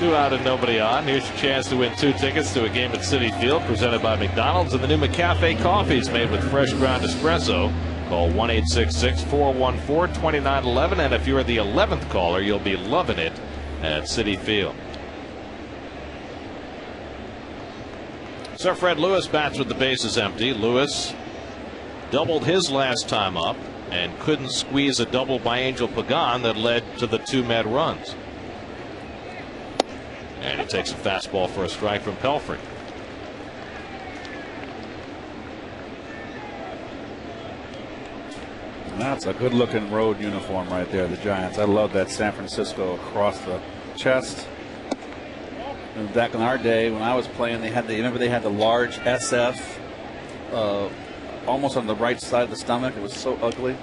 2 out and nobody on. Here's your chance to win 2 tickets to a game at Citi Field presented by McDonald's and the new McCafe coffees made with fresh ground espresso. Call 1-866-414-2911, and if you're the 11th caller, you'll be loving it at Citi Field. Sir Fred Lewis bats with the bases empty. Lewis doubled his last time up and couldn't squeeze a double by Angel Pagan that led to the 2 Met runs. And he takes a fastball for a strike from Pelfrey.
That's a good-looking road uniform right there, the Giants. I love that San Francisco across the chest. And back in our day, when I was playing, they had the large SF almost on the right side of the stomach. It was so ugly.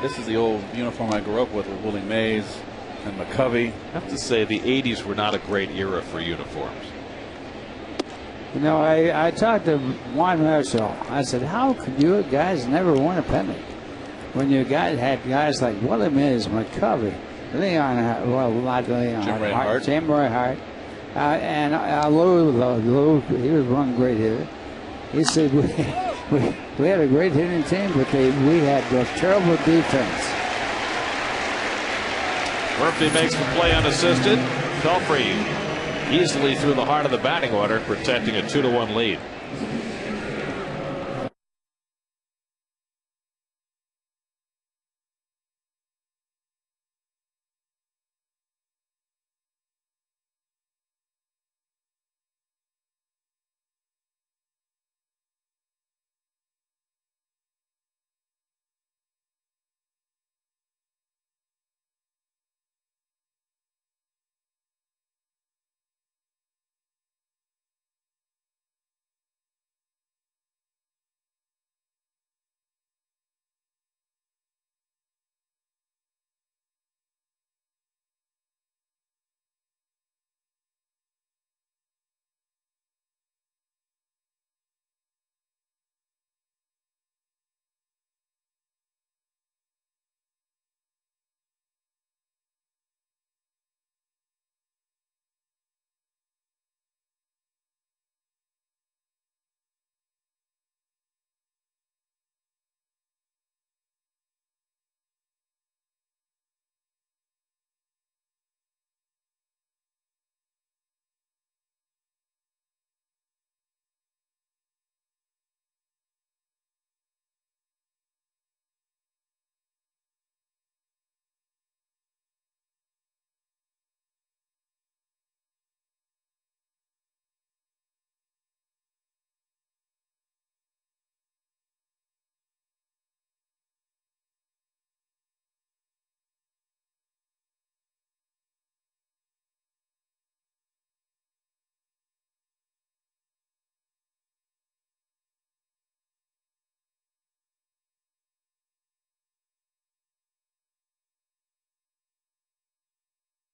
This is the old uniform I grew up with Willie Mays and McCovey.
I have to say the 80s were not a great era for uniforms.
You know, I talked to Juan Marshall. I said, how could you guys never win a pennant when you guys had guys like Willie Mays, McCovey, Leon, well, not Leon.
Jim Ray Hart.
Jim Ray Hart. And Lou, he was one great hitter. He said, we had a great hitting team, but we had a terrible defense.
Murphy makes the play unassisted. Pelfrey easily through the heart of the batting order, protecting a 2-1 lead.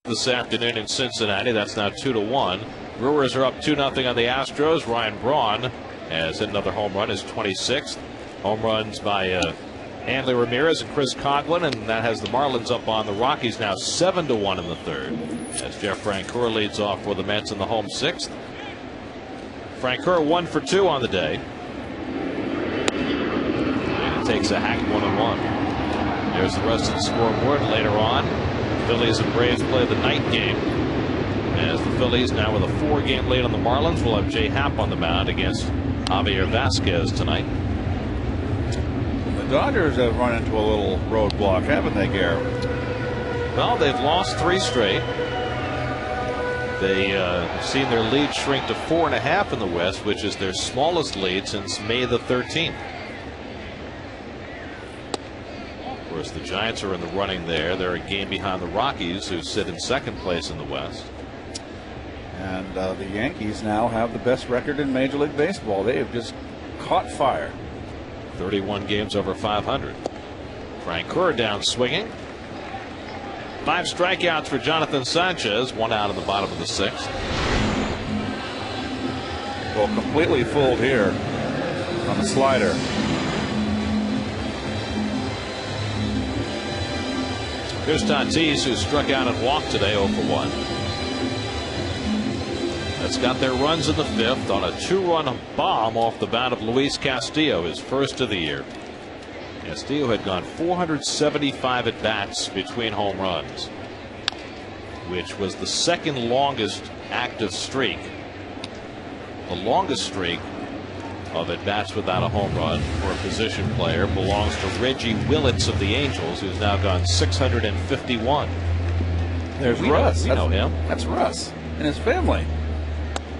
This afternoon in Cincinnati, that's now 2-1. Brewers are up 2-0 on the Astros. Ryan Braun has hit another home run, his 26th. Home runs by Hanley Ramirez and Chris Coughlin, and that has the Marlins up on the Rockies now 7-1 in the third, as Jeff Francoeur leads off for the Mets in the home sixth. Francoeur 1 for 2 on the day, and it takes a hack 1-1. There's the rest of the scoreboard later on. Phillies and Braves play the night game, as the Phillies, now with a 4-game lead on the Marlins, will have Jay Happ on the mound against Javier Vasquez tonight.
The Dodgers have run into a little roadblock, haven't they, Gare?
Well, they've lost 3 straight. They have seen their lead shrink to 4.5 in the West, which is their smallest lead since May the 13th. Of course, the Giants are in the running there. They're a game behind the Rockies, who sit in second place in the West.
And the Yankees now have the best record in Major League Baseball. They have just caught fire.
31 games over 500. Francoeur down swinging. 5 strikeouts for Jonathan Sanchez. 1 out in the bottom of the 6th.
Well, completely fooled here on the slider.
Here's Tatis, who struck out and walked today, 0 for 1. That's got their runs in the 5th on a 2-run bomb off the bat of Luis Castillo, his first of the year. Castillo had gone 475 at bats between home runs, which was the second longest active streak. The longest streak of at bats without a home run for a position player belongs to Reggie Willits of the Angels, who's now gone 651.
There's Russ.
We know him.
That's Russ and his family.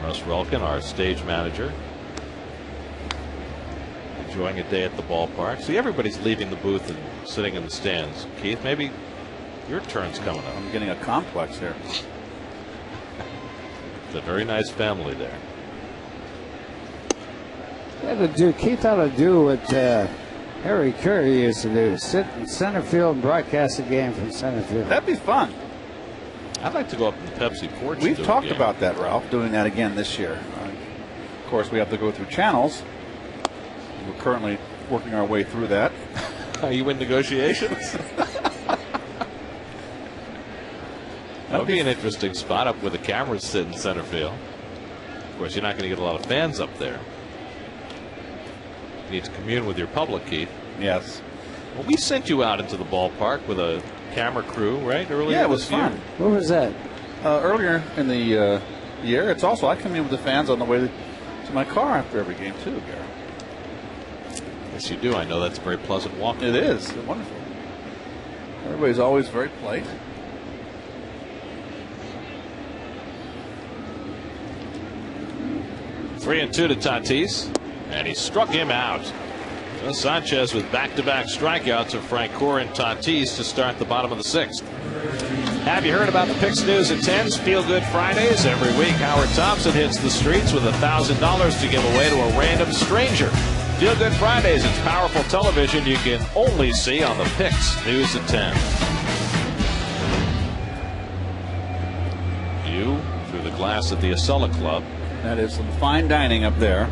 Russ Relkin, our stage manager, enjoying a day at the ballpark. See, everybody's leaving the booth and sitting in the stands. Keith, maybe your turn's coming up.
I'm getting a complex here.
It's a very nice family there.
Keith ought to do what Harry Curry used to do: sit in center field and broadcast a game from center field.
That'd be fun.
I'd like to go up to the Pepsi porch.
We've talked about that, Ralph, doing that again this year. Of course, we have to go through channels. We're currently working our way through that.
Are you in negotiations? That would be an interesting spot up where the cameras sit in center field. Of course, you're not going to get a lot of fans up there. You need to commune with your public, Keith.
Yes.
Well, we sent you out into the ballpark with a camera crew, right? Earlier.
Yeah, it was fun.
Where was that?
Earlier in the year. It's also, I commune with the fans on the way to my car after every game, too, Gary.
Yes, you do. I know that's a very pleasant walk.
It is. It's wonderful. Everybody's always very polite.
Three and two to Tatis, and he struck him out. So Sanchez with back-to-back strikeouts of Francoeur and Tatis to start the bottom of the sixth. Have you heard about the Picks News at 10's Feel Good Fridays? Every week, Howard Thompson hits the streets with $1,000 to give away to a random stranger. Feel Good Fridays, it's powerful television you can only see on the Picks News at 10. View through the glass at the Acela Club.
That is some fine dining up there.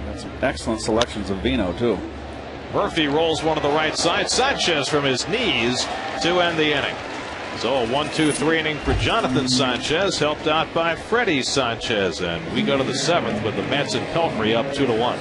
Got some excellent selections of vino, too.
Murphy rolls one to the right side. Sanchez from his knees to end the inning. So a 1-2-3 inning for Jonathan Sanchez, helped out by Freddie Sanchez. And we go to the seventh with the Mets and Pelfrey up 2-1.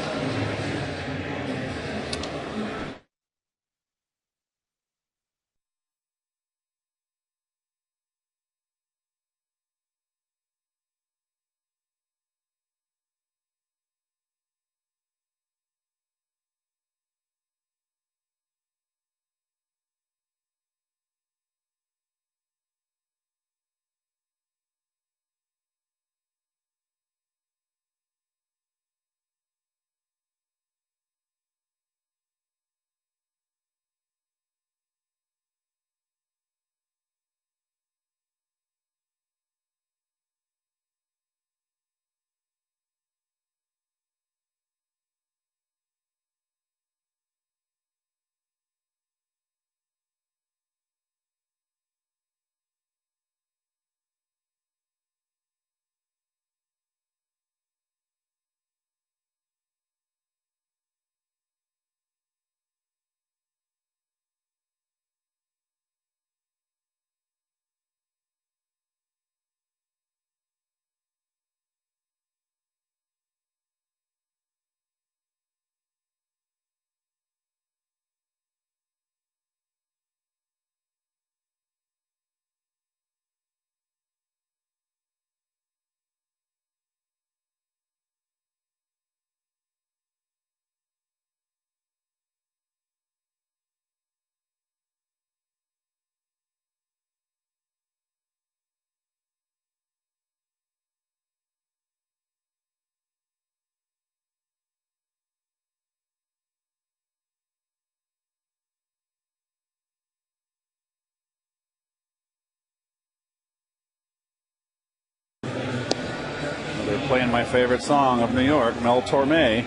They're playing my favorite song of New York, Mel Torme.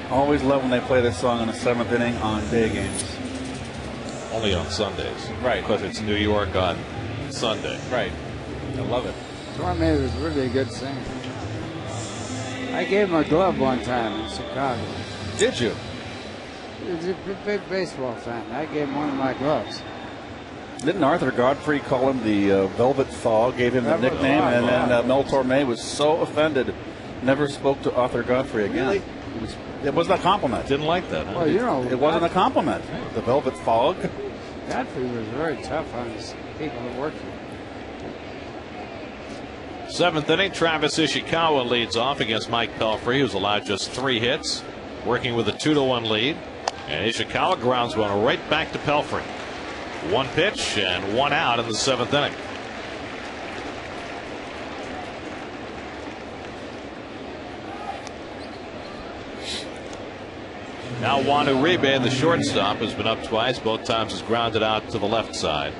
Always love when they play this song in the seventh inning on day games.
Only on Sundays.
Right.
Because it's New York on Sunday.
Right. I love it.
Torme was really a good singer. I gave him a glove one time in Chicago.
Did you?
He was a big baseball fan. I gave him one of my gloves.
Didn't Arthur Godfrey call him the Velvet Thaw, gave him the nickname, and then Mel Torme was so offended, never spoke to Arthur Godfrey again.
Really?
It wasn't a compliment.
Didn't like that, huh?
Well, you know,
It wasn't a compliment. The Velvet Fog.
Godfrey was very tough on his people that worked with him.
Seventh inning, Travis Ishikawa leads off against Mike Pelfrey, who's allowed just 3 hits, working with a 2-1 lead. And Ishikawa grounds one right back to Pelfrey. 1 pitch and 1 out in the 7th inning. Now Juan Uribe, the shortstop, has been up twice. Both times has grounded out to the left side.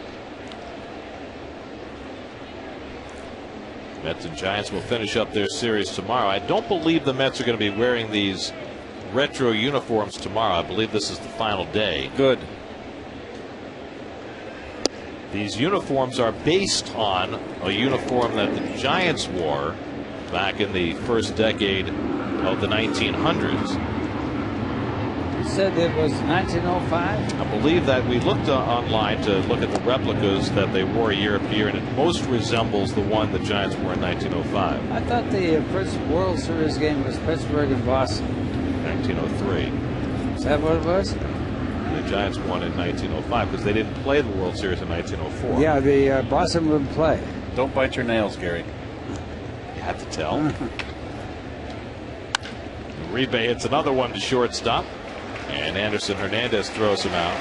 Mets and Giants will finish up their series tomorrow. I don't believe the Mets are going to be wearing these retro uniforms tomorrow. I believe this is the final day.
Good.
These uniforms are based on a uniform that the Giants wore back in the first decade of the 1900s.
said it was 1905?
I believe that we looked online to look at the replicas that they wore year after year, and it most resembles the one the Giants wore in 1905.
I thought the first World Series game was Pittsburgh and Boston.
1903.
Is that what it was?
The Giants won in 1905 because they didn't play the World Series in 1904.
Yeah, the Boston wouldn't play.
Don't bite your nails, Gary.
You had to tell. Uribe hits another one to shortstop, and Anderson Hernandez throws him out.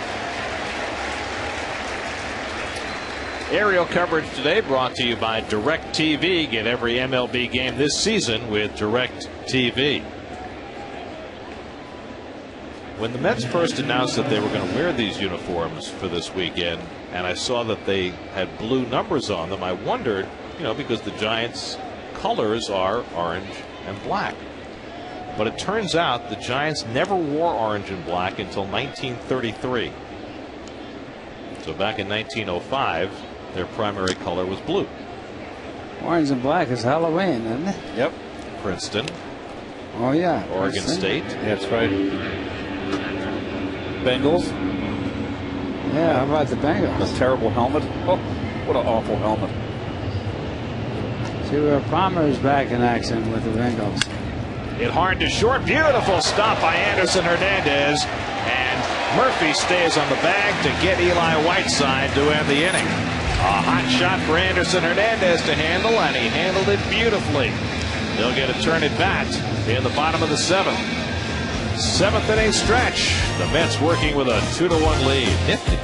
Aerial coverage today brought to you by DirecTV. Get every MLB game this season with DirecTV. When the Mets first announced that they were going to wear these uniforms for this weekend, and I saw that they had blue numbers on them, I wondered, because the Giants' colors are orange and black. But it turns out the Giants never wore orange and black until 1933. So back in 1905, their primary color was blue.
Orange and black is Halloween, isn't it?
Yep.
Princeton.
Oh, yeah.
Oregon State.
That's right. Bengals.
Yeah, how about the Bengals?
A terrible helmet. Oh, what an awful helmet.
See, Palmer is back in action with the Bengals.
Hit hard to short. Beautiful stop by Anderson Hernandez. And Murphy stays on the bag to get Eli Whiteside to end the inning. A hot shot for Anderson Hernandez to handle, and he handled it beautifully. He'll get a turn at bat in the bottom of the seventh. Seventh inning stretch. The Mets working with a 2-1 lead. Nifty.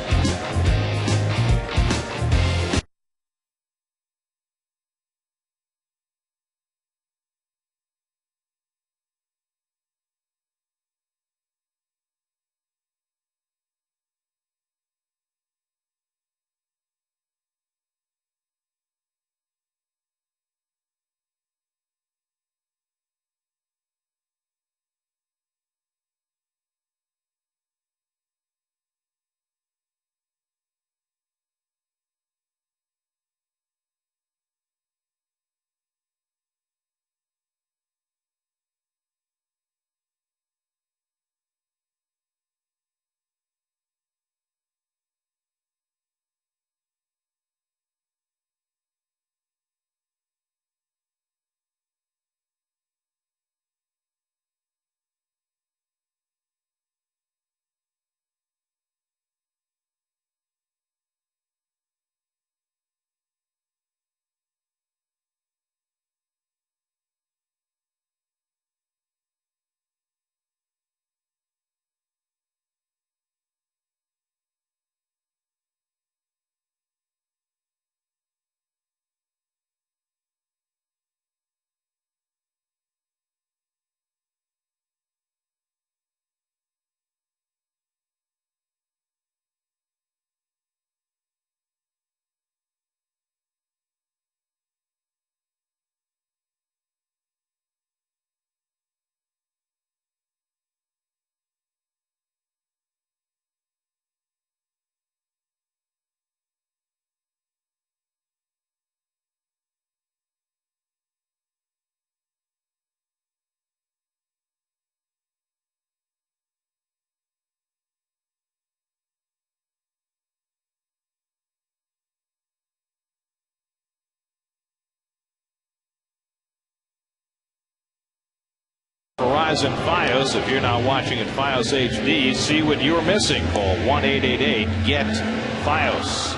Verizon Fios. If you're not watching at Fios HD, see what you're missing. Call 1-888-GET-FIOS.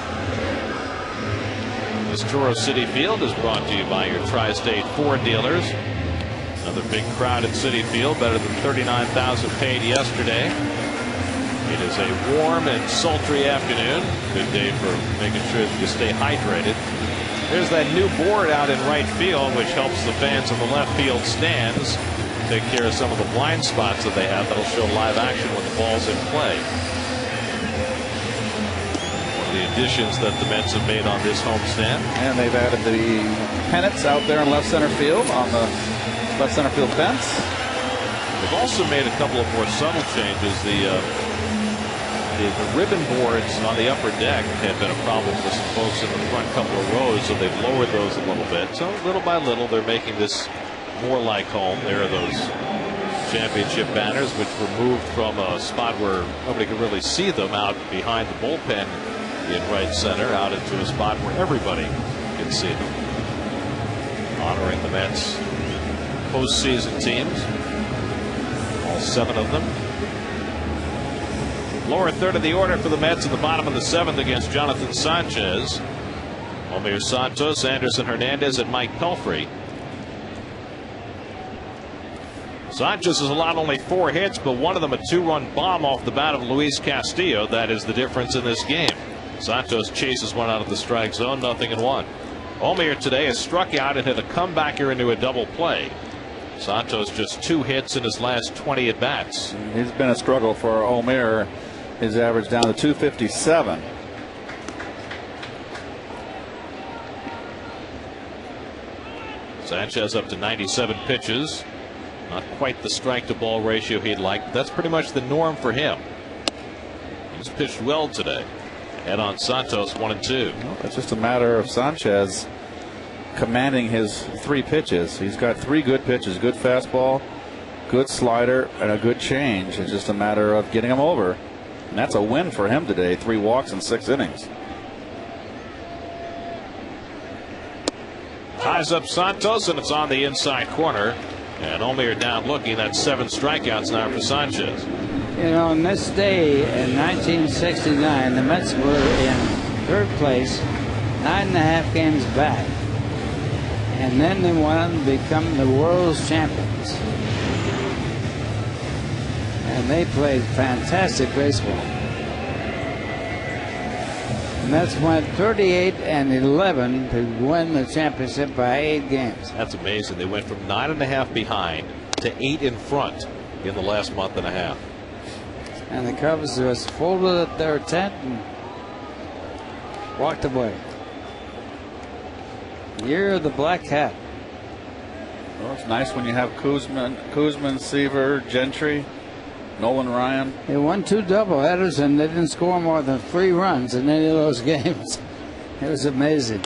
This tour of Citi Field is brought to you by your Tri-State Ford dealers. Another big crowd at Citi Field, better than 39,000 paid yesterday. It is a warm and sultry afternoon. Good day for making sure that you stay hydrated. There's that new board out in right field, which helps the fans in the left field stands take care of some of the blind spots that they have. That'll show live action when the ball's in play. One of the additions that the Mets have made on this homestand.
And they've added the pennants out there in left center field on the left center field fence.
They've also made a couple of more subtle changes. The ribbon boards on the upper deck had been a problem for some folks in the front couple of rows, so they've lowered those a little bit. So little by little, they're making this more like home. There are those Championship banners, which were moved from a spot where nobody could really see them out behind the bullpen in right center out into a spot where everybody can see them. Honoring the Mets postseason teams, all 7 of them. Lower third of the order for the Mets in the bottom of the 7th against Jonathan Sanchez. Omir Santos, Anderson Hernandez, and Mike Pelfrey. Sanchez has allowed only 4 hits, but one of them a 2-run bomb off the bat of Luis Castillo. That is the difference in this game. Santos chases one out of the strike zone, 0-1. Omir today has struck out and hit a comebacker into a double play. Santos just 2 hits in his last 20 at bats.
He's been a struggle for Omir. His average down to 257.
Sanchez up to 97 pitches. Not quite the strike to ball ratio he'd like, but that's pretty much the norm for him. He's pitched well today. Head on Santos, 1-2.
Well, it's just a matter of Sanchez commanding his 3 pitches. He's got 3 good pitches, good fastball, good slider, and a good change. It's just a matter of getting him over. And that's a win for him today. 3 walks in 6 innings.
Ties up Santos, and it's on the inside corner. And Omir down looking. That's 7 strikeouts now for Sanchez.
You know, on this day in 1969, the Mets were in 3rd place, 9.5 games back. And then they went on to become the world's champions. And they played fantastic baseball. The Mets went 38-11 to win the championship by 8 games.
That's amazing. They went from 9.5 behind to 8 in front in the last month and a half.
And the Cubs just folded up their tent and walked away. Year of the black hat.
Well, it's nice when you have Kuzman, Seaver, Gentry, Nolan Ryan.
They won 2 doubleheaders and they didn't score more than 3 runs in any of those games. It was amazing.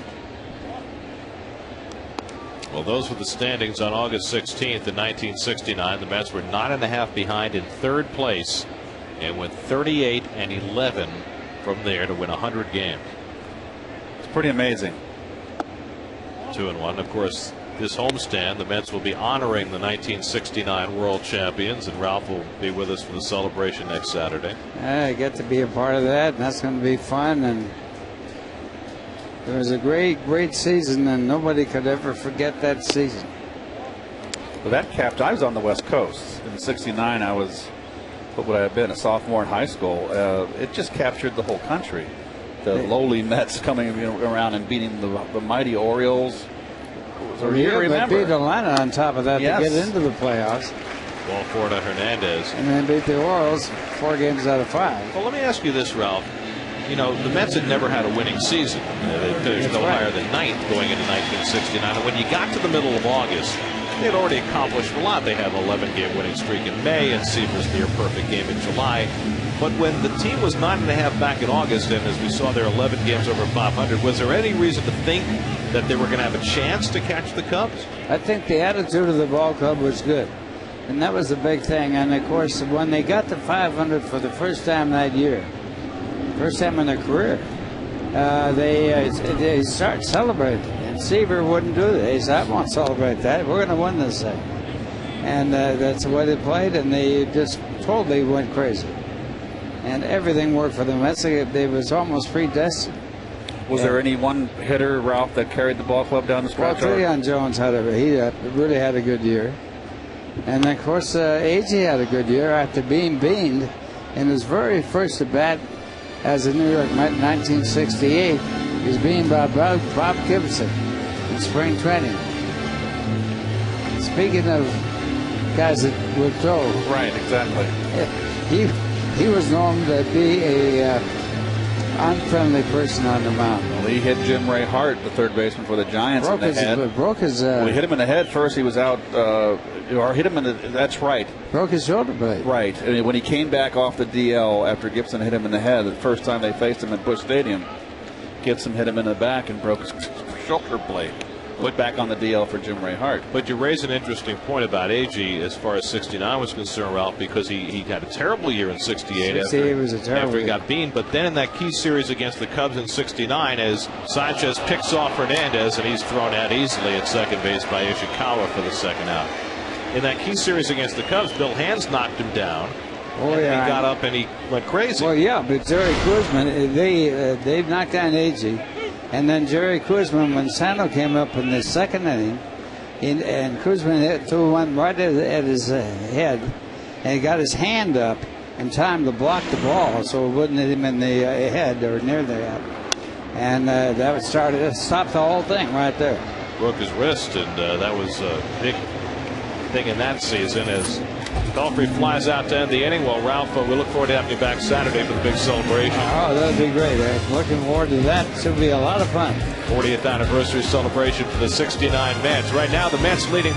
Well, those were the standings on August 16th in 1969. The Mets were 9.5 behind in 3rd place and went 38-11 from there to win 100 games.
It's pretty amazing.
2-1. Of course, this homestand, the Mets will be honoring the 1969 world champions, and Ralph will be with us for the celebration next Saturday.
I get to be a part of that, and that's going to be fun. And it was a great season, and nobody could ever forget that season.
Well, that capped. I was on the West Coast in '69. I was, what would I have been, a sophomore in high school. It just captured the whole country. The lowly Mets coming around and beating the mighty Orioles. It was a year to remember.
They beat Atlanta on top of that to get into the playoffs.
Ball forward to Hernandez.
And then beat the Orioles 4 games out of 5.
Well, let me ask you this, Ralph. You know, the Mets had never had a winning season. They finished no higher than 9th going into 1969. And when you got to the middle of August, they had already accomplished a lot. They had an 11-game winning streak in May and Seaver's near perfect game in July. But when the team was 9.5 back in August, and as we saw their 11 games over 500, was there any reason to think that they were going to have a chance to catch the Cubs?
I think the attitude of the ball club was good. And that was the big thing. And, of course, when they got to 500 for the first time that year, first time in their career, they start celebrating. And Seaver wouldn't do that. He said, I won't celebrate that. We're going to win this thing. And that's the way they played, and they just totally went crazy. And everything worked for them. It was almost predestined.
Was there any one hitter, Ralph, that carried the ball club down the stretch?
Well, Treon Jones he really had a good year. And, of course, Agee had a good year after being beamed in his very first at-bat as a New York Met in 1968. He was beamed by Bob Gibson in spring training. Speaking of guys that would throw.
Right, exactly.
He was known to be a unfriendly person on the mound.
Well, he hit Jim Ray Hart, the third baseman for the Giants, in the head.
Well,
he hit him in the head first. He was out, or hit him in the. That's right.
Broke his shoulder blade.
Right. And when he came back off the DL after Gibson hit him in the head, the first time they faced him at Busch Stadium, Gibson hit him in the back and broke his shoulder blade. put back on the DL for Jim Ray Hart.
But you raise an interesting point about Agee as far as 69 was concerned, Ralph, because he had a terrible year in 68 after he got beamed. But then in that key series against the Cubs in 69, as Sanchez picks off Hernandez and he's thrown out easily at second base by Ishikawa for the second out. In that key series against the Cubs, Bill Hands knocked him down.
Oh, yeah.
He got up and he went crazy.
Well, yeah, but Jerry Koosman, they've knocked down Agee. And then Jerry Koosman, when Sano came up in the second inning, and Koosman threw one right at his head, and he got his hand up in time to block the ball so it wouldn't hit him in the head or near the head. And that would stop the whole thing right there.
Broke his wrist, and that was a big thing in that season as Pelfrey flies out to end the inning. Well, Ralph, we look forward to having you back Saturday for the big celebration.
Oh, that would be great. Looking forward to that. It should be a lot of fun.
40th anniversary celebration for the 69 Mets. Right now, the Mets leading.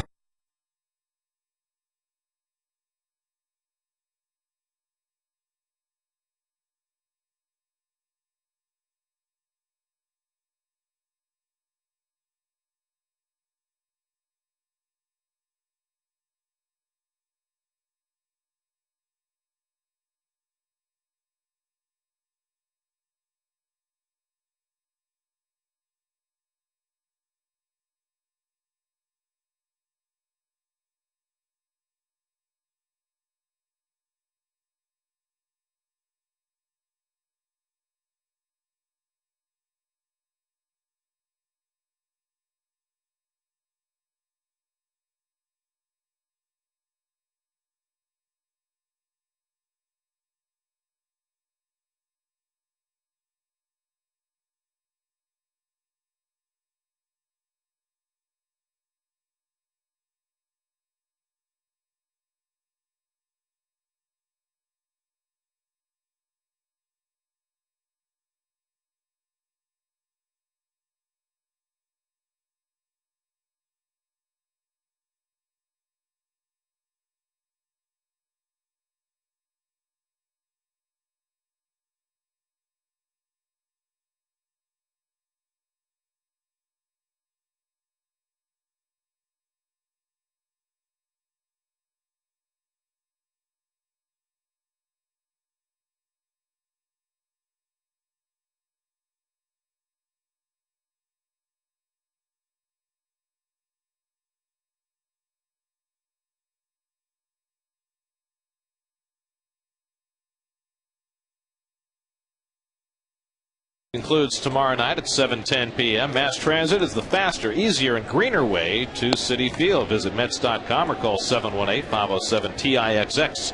Concludes tomorrow night at 7:10 p.m. Mass transit is the faster, easier, and greener way to Citi Field. Visit Mets.com or call 718-507-TIXX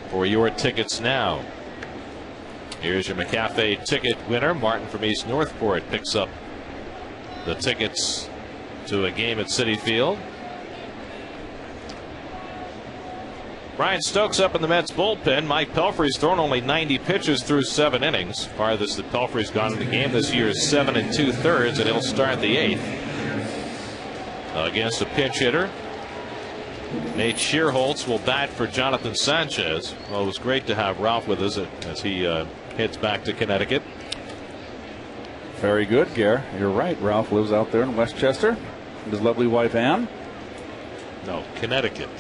for your tickets now. Here's your McCafe ticket winner. Martin from East Northport picks up the tickets to a game at Citi Field. Brian Stokes up in the Mets bullpen. Mike Pelfrey's thrown only 90 pitches through 7 innings. Farthest that Pelfrey's gone in the game this year is 7 2/3, and he'll start the 8th against a pinch hitter. Nate Shearholtz will bat for Jonathan Sanchez. Well, it was great to have Ralph with us as he heads back to Connecticut.
Very good, Gare. You're right. Ralph lives out there in Westchester with his lovely wife Ann.
No, Connecticut.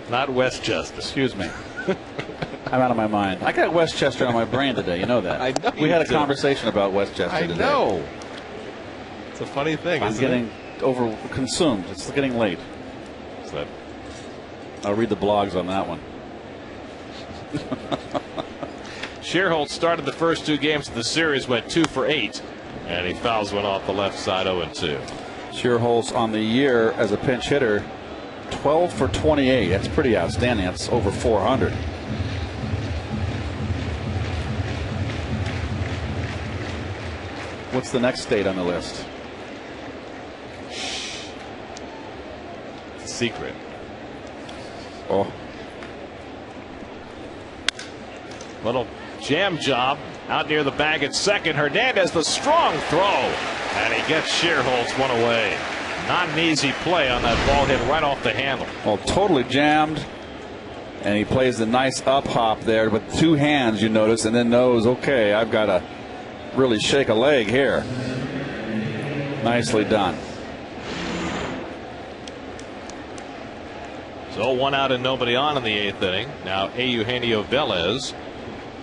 Not Westchester.
Excuse me. I'm out of my mind. I got Westchester on my brain today. You know that.
I know.
We had a conversation about Westchester today.
I know. It's a funny thing.
I'm getting over-consumed. It's getting late. So I'll read the blogs on that one.
Shearholtz started the first 2 games of the series, went 2 for 8, and he fouls one off the left side, 0-2.
Shearholtz on the year as a pinch hitter, 12 for 28. That's pretty outstanding. That's over 400. What's the next state on the list?
It's a secret.
Oh.
Little jam job out near the bag at second. Hernandez, the strong throw, and he gets Shearholtz one away. Not an easy play on that ball, hit right off the handle.
Well, totally jammed, and he plays the nice up hop there with 2 hands, you notice, and then knows, okay, I've got to really shake a leg here. Nicely done.
So 1 out and nobody on in the 8th inning. Now Eugenio Velez,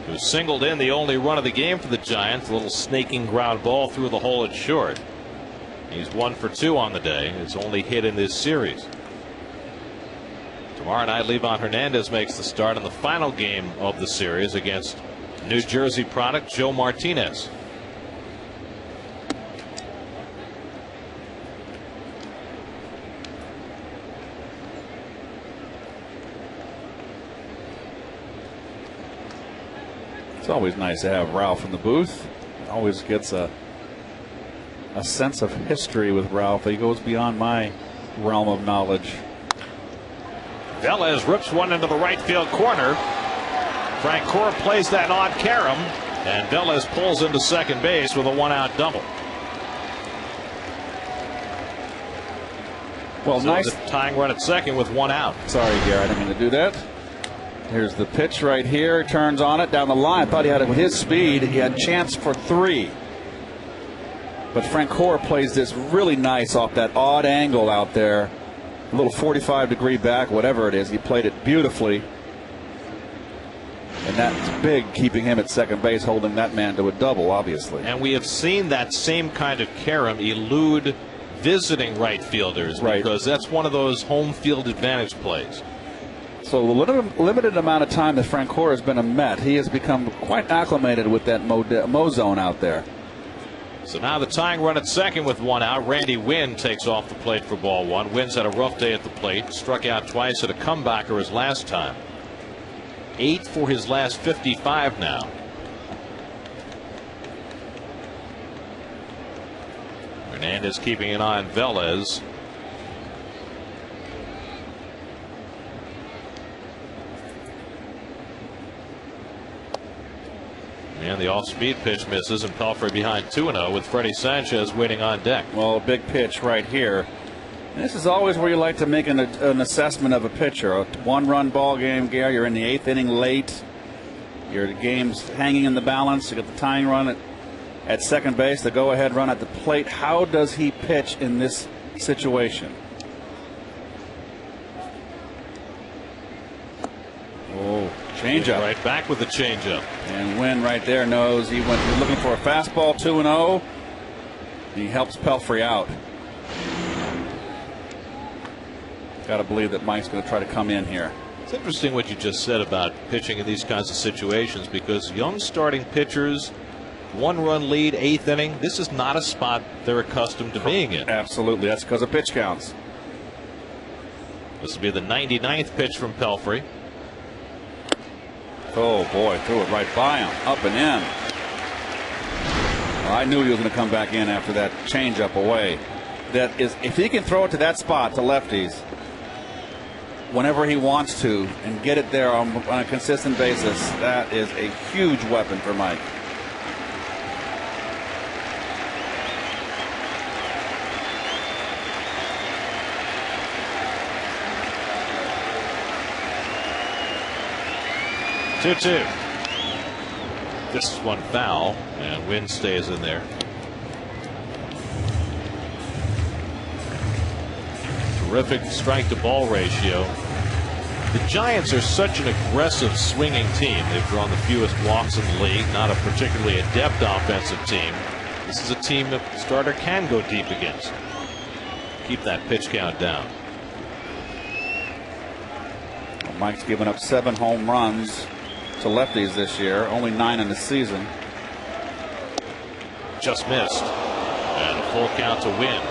who singled in the only run of the game for the Giants. A little snaking ground ball through the hole at short. He's 1 for 2 on the day. His only hit in this series. Tomorrow night, Livan Hernandez makes the start in the final game of the series against New Jersey product Joe Martinez.
It's always nice to have Ralph in the booth. Always gets a sense of history with Ralph. He goes beyond my realm of knowledge.
Velez rips one into the right field corner. Francoeur plays that odd carom, and Velez pulls into second base with a 1-out double.
Well,
so
nice.
The tying run at second with 1 out.
Sorry, Gary, I didn't mean to do that. Here's the pitch right here. Turns on it down the line. Thought he had it with his speed. He had chance for 3. But Francoeur plays this really nice off that odd angle out there. A little 45-degree back, whatever it is. He played it beautifully. And that's big, keeping him at second base, holding that man to a double, obviously.
And we have seen that same kind of carom elude visiting right fielders, because that's one of those home field advantage plays.
So the limited amount of time that Francoeur has been a Met, he has become quite acclimated with that Mo zone out there.
So now the tying run at second with 1 out. Randy Wynn takes off the plate for ball 1. Wynn's had a rough day at the plate. Struck out twice at a comebacker his last time. 8 for his last 55 now. Hernandez keeping an eye on Velez. And the off-speed pitch misses, and Pelfrey behind 2-0 with Freddie Sanchez waiting on deck.
Well, a big pitch right here. And this is always where you like to make an assessment of a pitcher. A 1-run ball game, Gary. You're in the 8th inning late. Your game's hanging in the balance. You got the tying run at second base, the go-ahead run at the plate. How does he pitch in this situation? Oh, changeup.
Right back with the changeup.
And Wynn right there knows he went looking for a fastball, 2-0. He helps Pelfrey out. Got to believe that Mike's going to try to come in here.
It's interesting what you just said about pitching in these kinds of situations, because young starting pitchers, 1-run lead, 8th inning, this is not a spot they're accustomed to being in.
Absolutely. That's because of pitch counts.
This will be the 99th pitch from Pelfrey.
Oh boy, threw it right by him, up and in. Well, I knew he was going to come back in after that changeup away. That is, if he can throw it to that spot to lefties whenever he wants to and get it there on a consistent basis, that is a huge weapon for Mike.
Two. This is one foul, and Wynn stays in there. Terrific strike to ball ratio. The Giants are such an aggressive swinging team. They've drawn the fewest walks in the league, not a particularly adept offensive team. This is a team that the starter can go deep against. Keep that pitch count down.
Well, Mike's given up 7 home runs to lefties this year, only 9 in the season.
Just missed, and a full count to Wynn.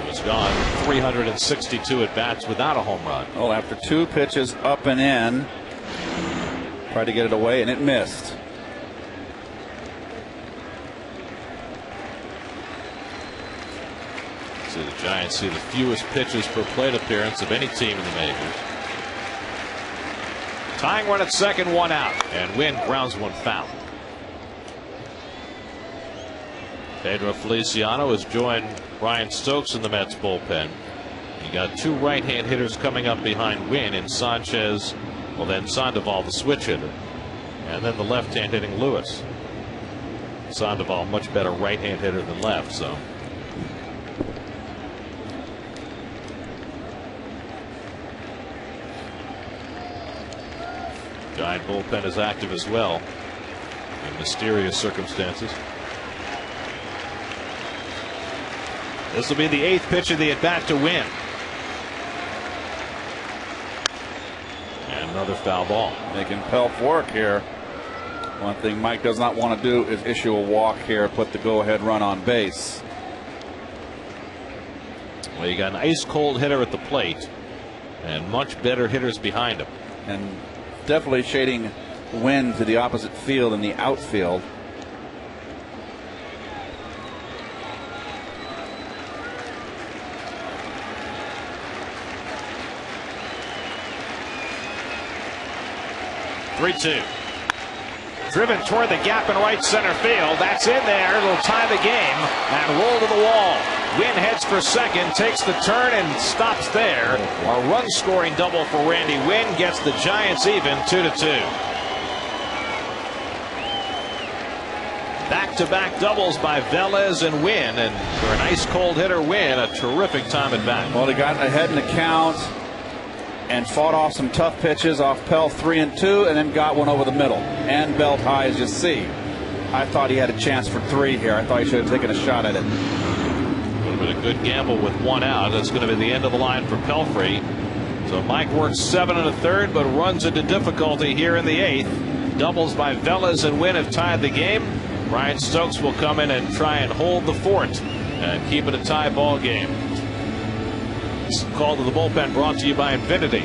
He was gone 362 at bats without a home run.
Well, after 2 pitches up and in, tried to get it away and it missed.
So the Giants see the fewest pitches per plate appearance of any team in the majors. Tying run at second, 1 out, and Wynn grounds one foul. Pedro Feliciano has joined Brian Stokes in the Mets bullpen. You got 2 right-hand hitters coming up behind Wynn, and Sanchez, well, then Sandoval, the switch hitter, and then the left-hand hitting Lewis. Sandoval, much better right-hand hitter than left, so. Giant bullpen is active as well in mysterious circumstances. This will be the 8th pitch of the at-bat to Wynn. And another foul ball.
Making Pelf work here. One thing Mike does not want to do is issue a walk here, put the go-ahead run on base.
Well, you got an ice-cold hitter at the plate and much better hitters behind him.
And definitely shading Wynn to the opposite field in the outfield.
Three-two. Driven toward the gap in right center field. That's in there. It'll tie the game and roll to the wall. Wynn heads for second, takes the turn and stops there. A run-scoring double for Randy Wynn gets the Giants even 2-2. Back-to-back doubles by Velez and Wynn, and for an ice-cold hitter, Wynn, a terrific time at bat.
Well, he got ahead in the count and fought off some tough pitches off Pell 3-2, and then got one over the middle and belt high, as you see. I thought he had a chance for 3 here. I thought he should have taken a shot at it.
Would have been a good gamble with 1 out. That's going to be the end of the line for Pelfrey. So Mike works 7 1/3, but runs into difficulty here in the 8th. Doubles by Velez and Wynn have tied the game. Brian Stokes will come in and try and hold the fort and keep it a tie ball game. This call to the bullpen brought to you by Infinity.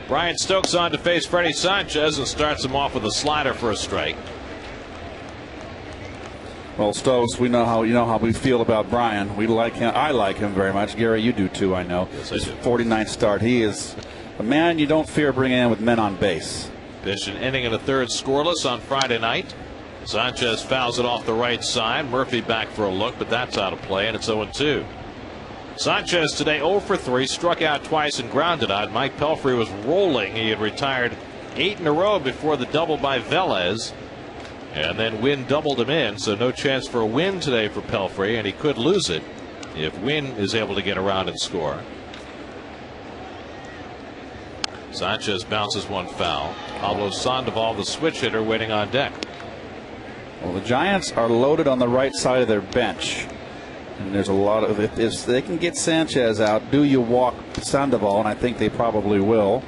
Brian Stokes on to face Freddie Sanchez and starts him off with a slider for a strike.
Well, Stokes, we know how we feel about Brian. We like him. I like him very much. Gary, you do too, I know.
Yes, I
His
do.
49th start. He is a man you don't fear bringing in with men on base.
Pitched an inning and a third scoreless on Friday night. Sanchez fouls it off the right side. Murphy back for a look, but that's out of play, and it's 0-2. Sanchez today 0 for 3, struck out twice and grounded out. Mike Pelfrey was rolling. He had retired 8 in a row before the double by Velez. And then Wynn doubled him in, so no chance for a win today for Pelfrey, and he could lose it if Wynn is able to get around and score. Sanchez bounces one foul. Pablo Sandoval, the switch hitter, waiting on deck.
Well, the Giants are loaded on the right side of their bench. And there's a lot of, if they can get Sanchez out, do you walk Sandoval? And I think they probably will.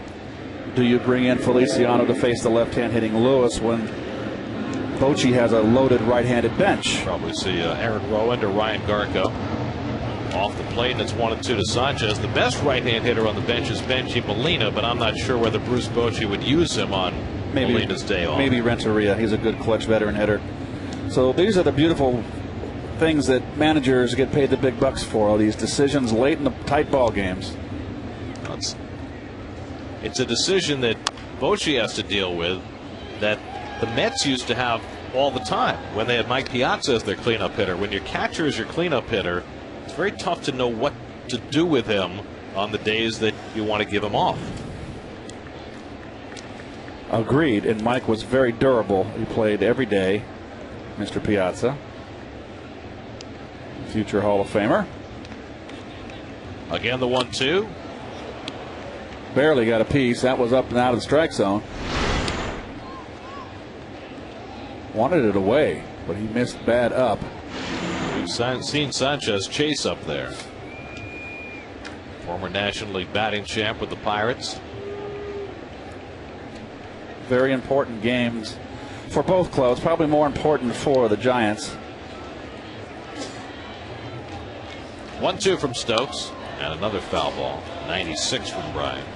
Do you bring in Feliciano to face the left-hand hitting Lewis when Bochy has a loaded right-handed bench?
Probably see Aaron Rowan to Ryan Garco. Off the plate, and it's 1-2 to Sanchez. The best right-hand hitter on the bench is Benji Molina, but I'm not sure whether Bruce Bochy would use him on Molina's day off.
Maybe Renteria. He's a good clutch veteran hitter. So these are the beautiful things that managers get paid the big bucks for, all these decisions late in the tight ball games.
It's a decision that Bochy has to deal with that the Mets used to have all the time when they had Mike Piazza as their cleanup hitter. When your catcher is your cleanup hitter, it's very tough to know what to do with him on the days that you want to give him off.
Agreed, and Mike was very durable. He played every day, Mr. Piazza. Future Hall of Famer.
Again, the 1-2.
Barely got a piece. That was up and out of the strike zone. Wanted it away, but he missed bad up.
We've seen Sanchez chase up there. Former National League batting champ with the Pirates.
Very important games for both clubs. Probably more important for the Giants.
1-2 from Stokes, and another foul ball. 96 from Bryant.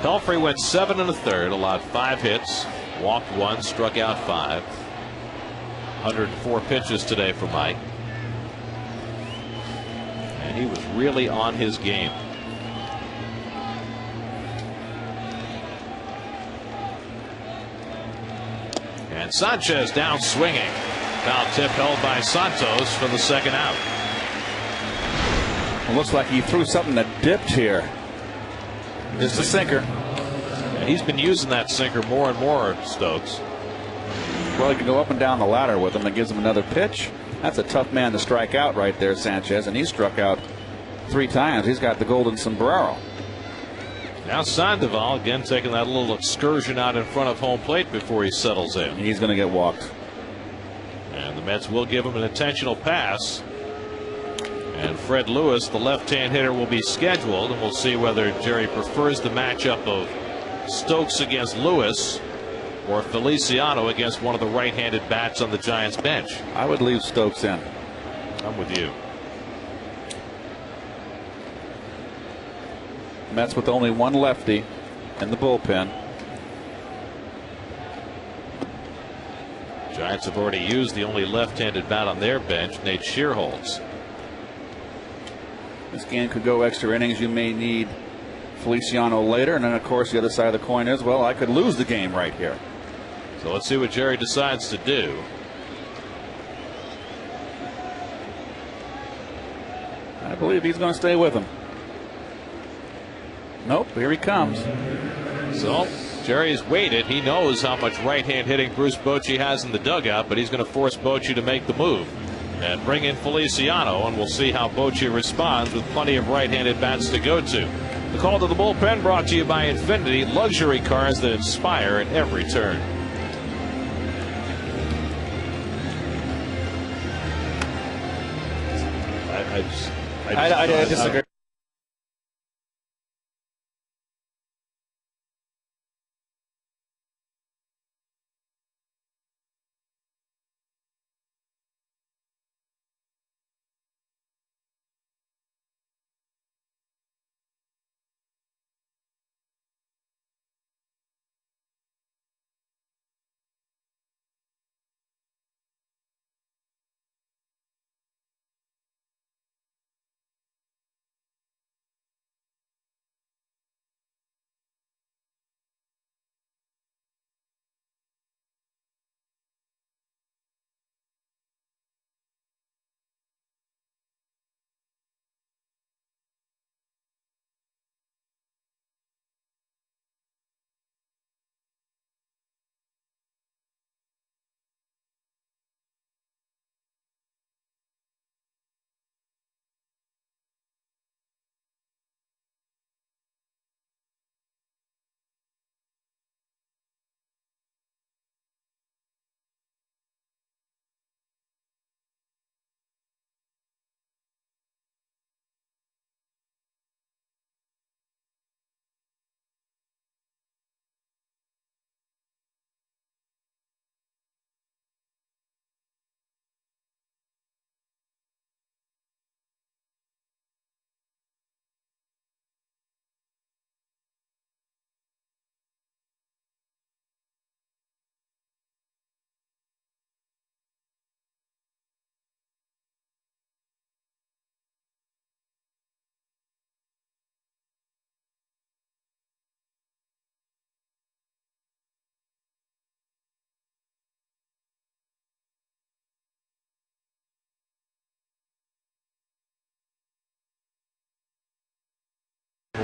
Pelfrey went 7 1/3, allowed 5 hits, walked 1, struck out 5. 104 pitches today for Mike, and he was really on his game. And Sanchez down swinging. Foul tip held by Santos for the second out.
It looks like he threw something that dipped here. Just a sinker.
And he's been using that sinker more and more, Stokes.
Well, he can go up and down the ladder with him. That gives him another pitch. That's a tough man to strike out right there, Sanchez. And he struck out 3 times. He's got the golden sombrero.
Now Sandoval again taking that little excursion out in front of home plate before he settles in.
He's going to get walked.
And the Mets will give him an intentional pass. And Fred Lewis, the left-hand hitter, will be scheduled, and we'll see whether Jerry prefers the matchup of Stokes against Lewis or Feliciano against one of the right-handed bats on the Giants bench.
I would leave Stokes in.
I'm with you.
Mets with only one lefty in the bullpen.
Giants have already used the only left-handed bat on their bench, Nate Shearholtz.
This game could go extra innings. You may need Feliciano later, and then of course the other side of the coin is, well, I could lose the game right here.
So let's see what Jerry decides to do.
I believe he's going to stay with him. Nope, here he comes.
So Jerry's waited. He knows how much right-hand hitting Bruce Bochy has in the dugout, but he's going to force Bochy to make the move and bring in Feliciano, and we'll see how Bochy responds with plenty of right-handed bats to go to. The call to the bullpen brought to you by Infinity, luxury cars that inspire at every turn.
I disagree.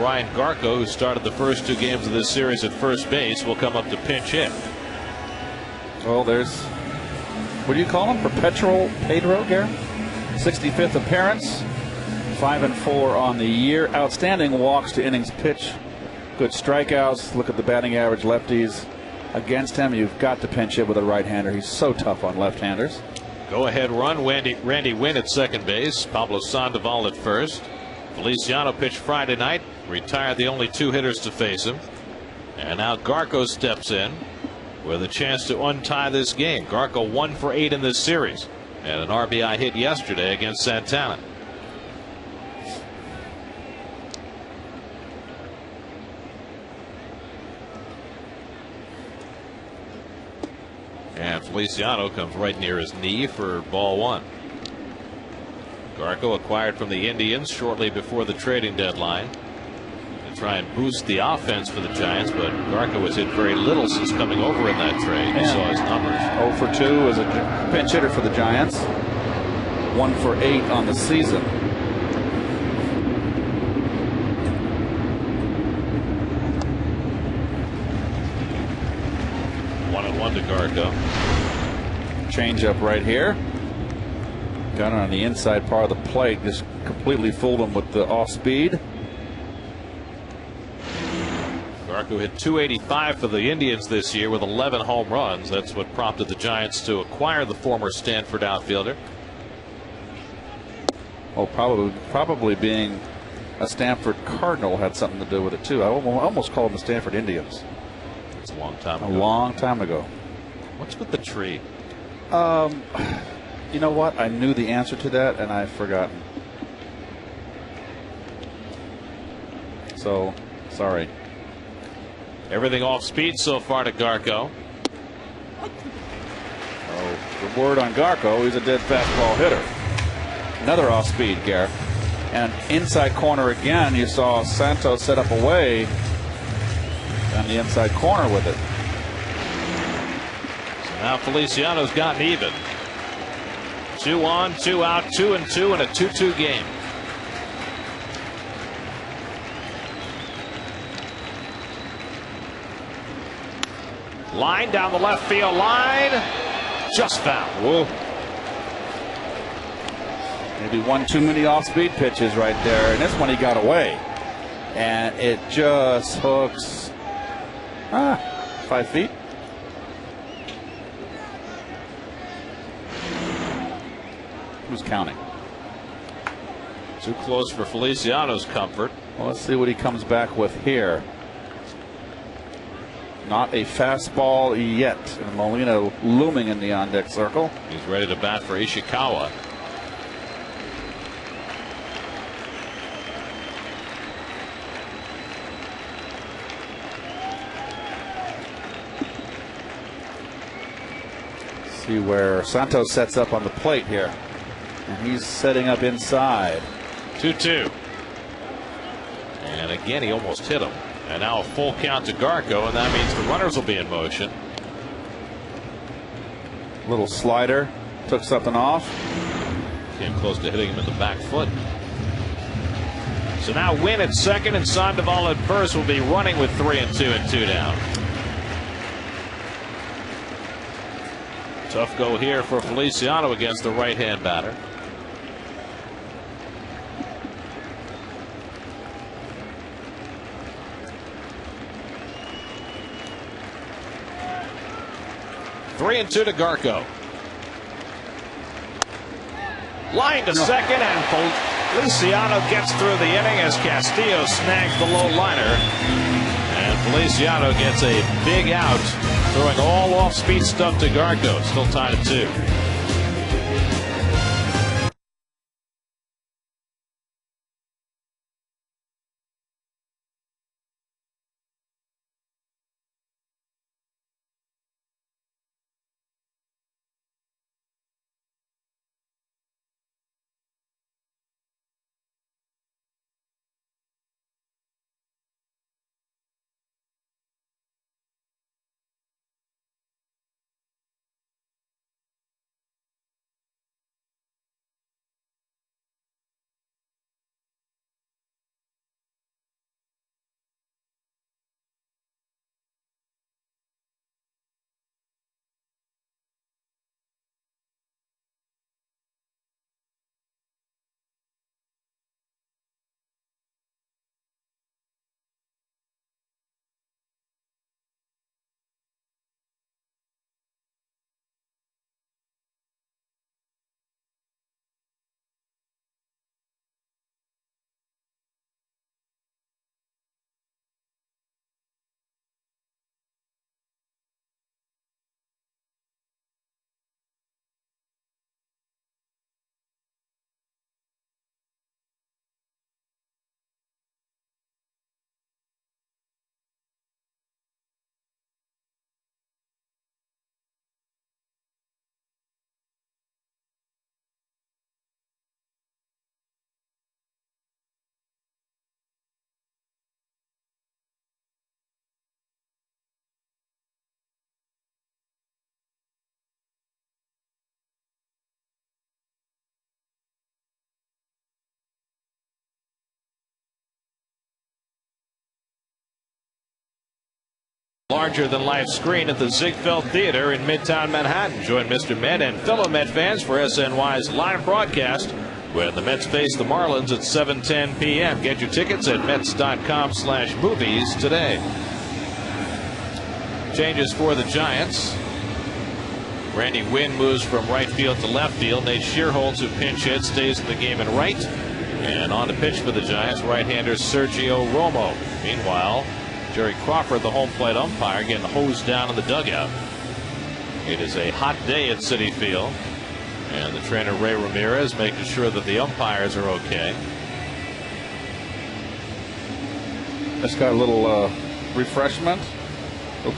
Ryan Garco, who started the first 2 games of this series at first base, will come up to pinch hit.
Well, there's, what do you call him? Perpetual Pedro, Gary? 65th appearance, 5-4 on the year. Outstanding walks to innings pitched. Good strikeouts. Look at the batting average. Lefties against him. You've got to pinch hit with a right-hander. He's so tough on left-handers.
Go ahead run. Randy Wynn at second base. Pablo Sandoval at first. Feliciano pitched Friday night. Retired the only 2 hitters to face him. And now Garco steps in with a chance to untie this game. Garco 1 for 8 in this series. And an RBI hit yesterday against Santana. And Feliciano comes right near his knee for ball 1. Garco acquired from the Indians shortly before the trading deadline to try and boost the offense for the Giants, but Garco has hit very little since coming over in that trade. You saw his numbers.
0 for 2 as a pinch hitter for the Giants. 1 for 8 on the season.
One to Garco.
Change up right here. Got it on the inside part of the plate. Just completely fooled him with the off speed.
Garco hit .285 for the Indians this year with 11 home runs. That's what prompted the Giants to acquire the former Stanford outfielder.
Oh, probably being a Stanford Cardinal had something to do with it too. I almost called them the Stanford Indians.
It's a long time ago.
A long time ago.
What's with the tree?
You know what? I knew the answer to that and I've forgotten. So, sorry.
Everything off speed so far to Garco.
Oh, the word on Garco, he's a dead fastball hitter. Another off speed, Garrett. And inside corner again, you saw Santos set up away on the inside corner with it.
So now Feliciano's gotten even. 2 on, 2 out, 2-2 in a 2-2 game. Line down the left field line. Just foul.
Whoa. Maybe 1 too many off-speed pitches right there. And this one he got away. And it just hooks 5 feet. Who's counting?
Too close for Feliciano's comfort.
Well, let's see what he comes back with here. Not a fastball yet. And Molina looming in the on-deck circle.
He's ready to bat for Ishikawa.
See where Santos sets up on the plate here. And he's setting up inside.
2-2. And again, he almost hit him. And now a full count to Garco, and that means the runners will be in motion.
Little slider. Took something off.
Came close to hitting him in the back foot. So now Wynn at second and Sandoval at first will be running with 3-2 and 2 down. Tough go here for Feliciano against the right-hand batter. Three and 2 to Garco. Line to second, and Feliciano gets through the inning as Castillo snags the low liner. And Feliciano gets a big out, throwing all off-speed stuff to Garco. Still tied at 2. larger-than-life screen at the Ziegfeld Theater in Midtown Manhattan. Join Mr. Met and fellow Met fans for SNY's live broadcast when the Mets face the Marlins at 7:10 p.m. Get your tickets at Mets.com/movies today. Changes for the Giants. Randy Wynn moves from right field to left field. Nate Shearholtz, who pinch hit, stays in the game in right. And on the pitch for the Giants, right-hander Sergio Romo. Meanwhile, Jerry Crawford, the home plate umpire, getting hosed down in the dugout. It is a hot day at Citi Field, and the trainer Ray Ramirez making sure that the umpires are okay.
Just got a little refreshment.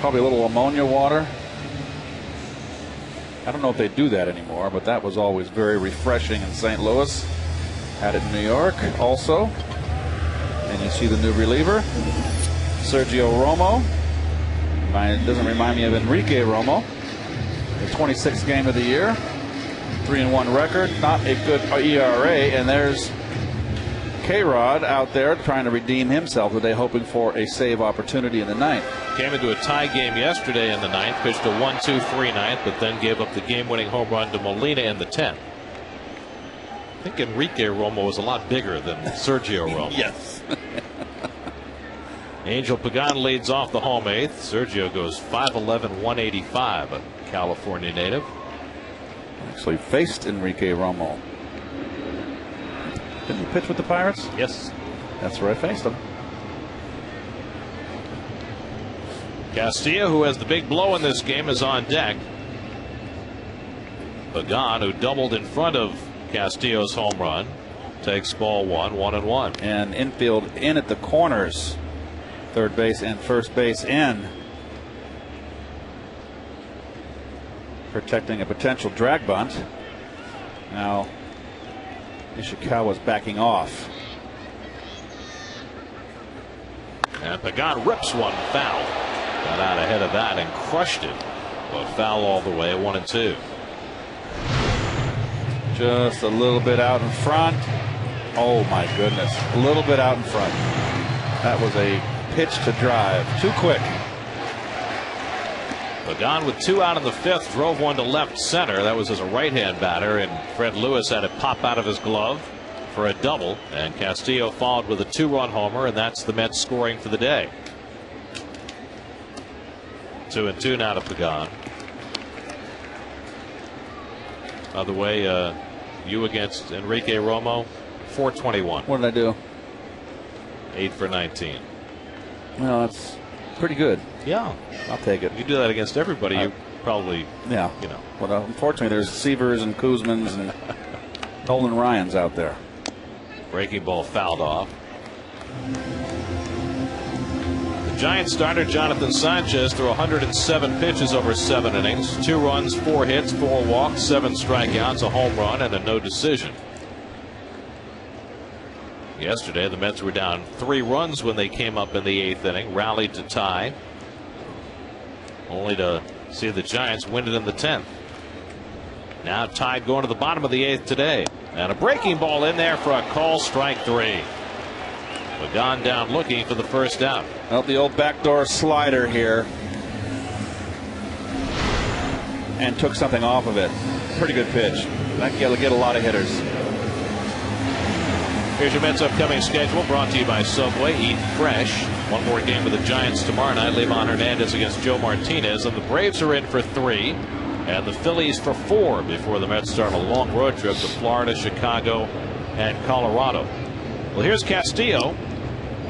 Probably a little ammonia water. I don't know if they do that anymore, but that was always very refreshing in St. Louis. Had it in New York also. And you see the new reliever, Sergio Romo. It doesn't remind me of Enrique Romo. The 26th game of the year. 3-1 record. Not a good ERA. And there's K-Rod out there trying to redeem himself today, hoping for a save opportunity in the ninth.
Came into a tie game yesterday in the ninth, pitched a 1-2-3 ninth, but then gave up the game-winning home run to Molina in the 10th. I think Enrique Romo was a lot bigger than Sergio Romo.
Yes.
Angel Pagan leads off the home eighth. Sergio goes 5'11", 185, a California native.
Actually faced Enrique Romo. Didn't he pitch with the Pirates?
Yes.
That's where I faced him.
Castillo, who has the big blow in this game, is on deck. Pagan, who doubled in front of Castillo's home run, takes ball 1-1-1.
And infield in at the corners. Third base and first base in. Protecting a potential drag bunt. Now Ishikawa's backing off.
And Pagan rips one foul. Got out ahead of that and crushed it. But foul all the way, 1-2.
Just a little bit out in front. Oh my goodness. A little bit out in front. That was a pitch to drive. Too quick.
Pagan with 2 out in the 5th drove one to left center. That was as a right-hand batter, and Fred Lewis had it pop out of his glove for a double, and Castillo followed with a 2-run homer, and that's the Mets scoring for the day. 2-2 now to Pagan. By the way, you against Enrique Romo, 421.
What did I do?
8 for 19.
Well, that's pretty good.
Yeah,
I'll take it.
You do that against everybody, you probably,
yeah.
You know.
Well, unfortunately, there's Seavers and Kuzmans and Nolan Ryans out there.
Breaking ball fouled off. The Giants starter Jonathan Sanchez threw 107 pitches over 7 innings, 2 runs, 4 hits, 4 walks, 7 strikeouts, a home run, and a no decision. Yesterday, the Mets were down 3 runs when they came up in the 8th inning, rallied to tie, only to see the Giants win it in the 10th. Now tied going to the bottom of the 8th today, and a breaking ball in there for a call, strike 3. Pagan down looking for the first out.
Well, the old backdoor slider here, and took something off of it. Pretty good pitch. That will get a lot of hitters.
Here's your Mets upcoming schedule, brought to you by Subway. Eat fresh. One more game with the Giants tomorrow night. Levon Hernandez against Joe Martinez, and the Braves are in for 3, and the Phillies for 4 before the Mets start a long road trip to Florida, Chicago, and Colorado. Well, here's Castillo,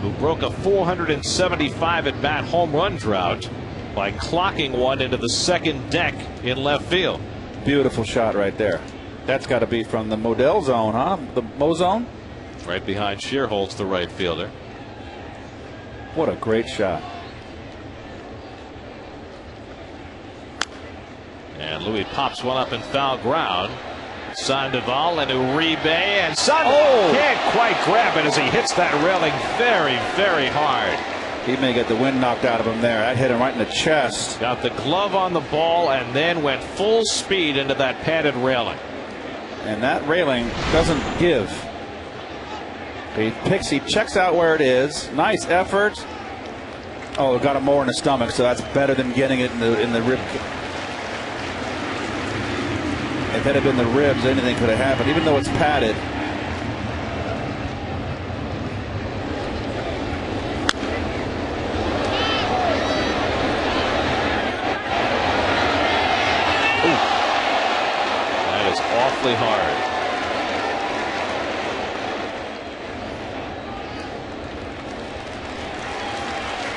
who broke a 475 at bat home run drought by clocking one into the second deck in left field.
Beautiful shot right there. That's got to be from the Modell zone, huh? The Mo zone?
Right behind Shearholtz, the right fielder.
What a great shot.
And Louis pops one up in foul ground. Sandoval and Uribe, and Sandoval can't quite grab it as he hits that railing very, very hard.
He may get the wind knocked out of him there. That hit him right in the chest.
Got the glove on the ball and then went full speed into that padded railing.
And that railing doesn't give. He checks out where it is. Nice effort. Oh, got him more in the stomach, so that's better than getting it in the rib. If it had been the ribs, anything could have happened, even though it's padded.
Ooh. That is awfully hard.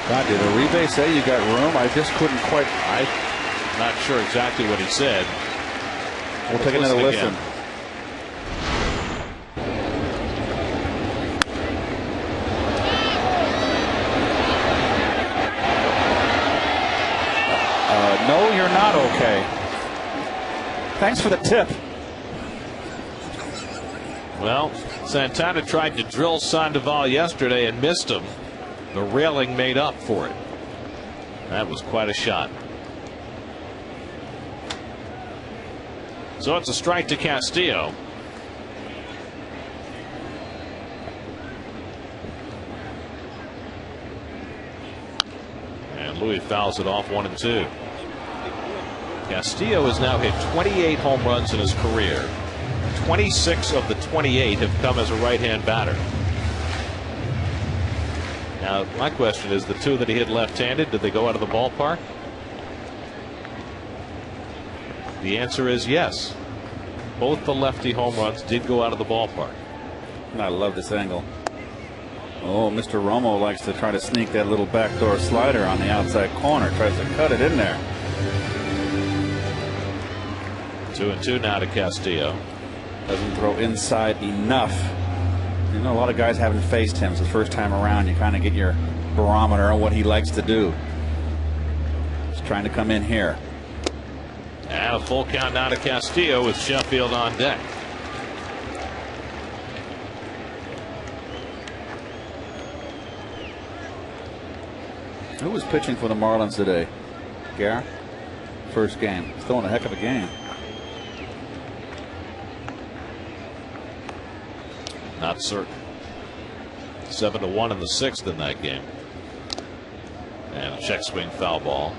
God, did Uribe say you got room? I just couldn't quite.
I'm not sure exactly what he said.
We'll take another listen. No, you're not okay. Thanks for the tip.
Well, Santana tried to drill Sandoval yesterday and missed him. The railing made up for it. That was quite a shot. So it's a strike to Castillo. And Louis fouls it off 1-2. Castillo has now hit 28 home runs in his career. 26 of the 28 have come as a right-hand batter. Now, my question is, the two that he hit left-handed, did they go out of the ballpark? The answer is yes. Both the lefty home runs did go out of the ballpark.
I love this angle. Oh, Mr. Romo likes to try to sneak that little backdoor slider on the outside corner. Tries to cut it in there.
2-2 now to Castillo.
Doesn't throw inside enough. You know, a lot of guys haven't faced him. It's the first time around. You kind of get your barometer on what he likes to do. Just trying to come in here.
And a full count now to Castillo with Sheffield on deck.
Who was pitching for the Marlins today? Gar? First game. He's throwing a heck of a game.
Not certain. 7-1 in the 6th in that game. And a check swing foul ball.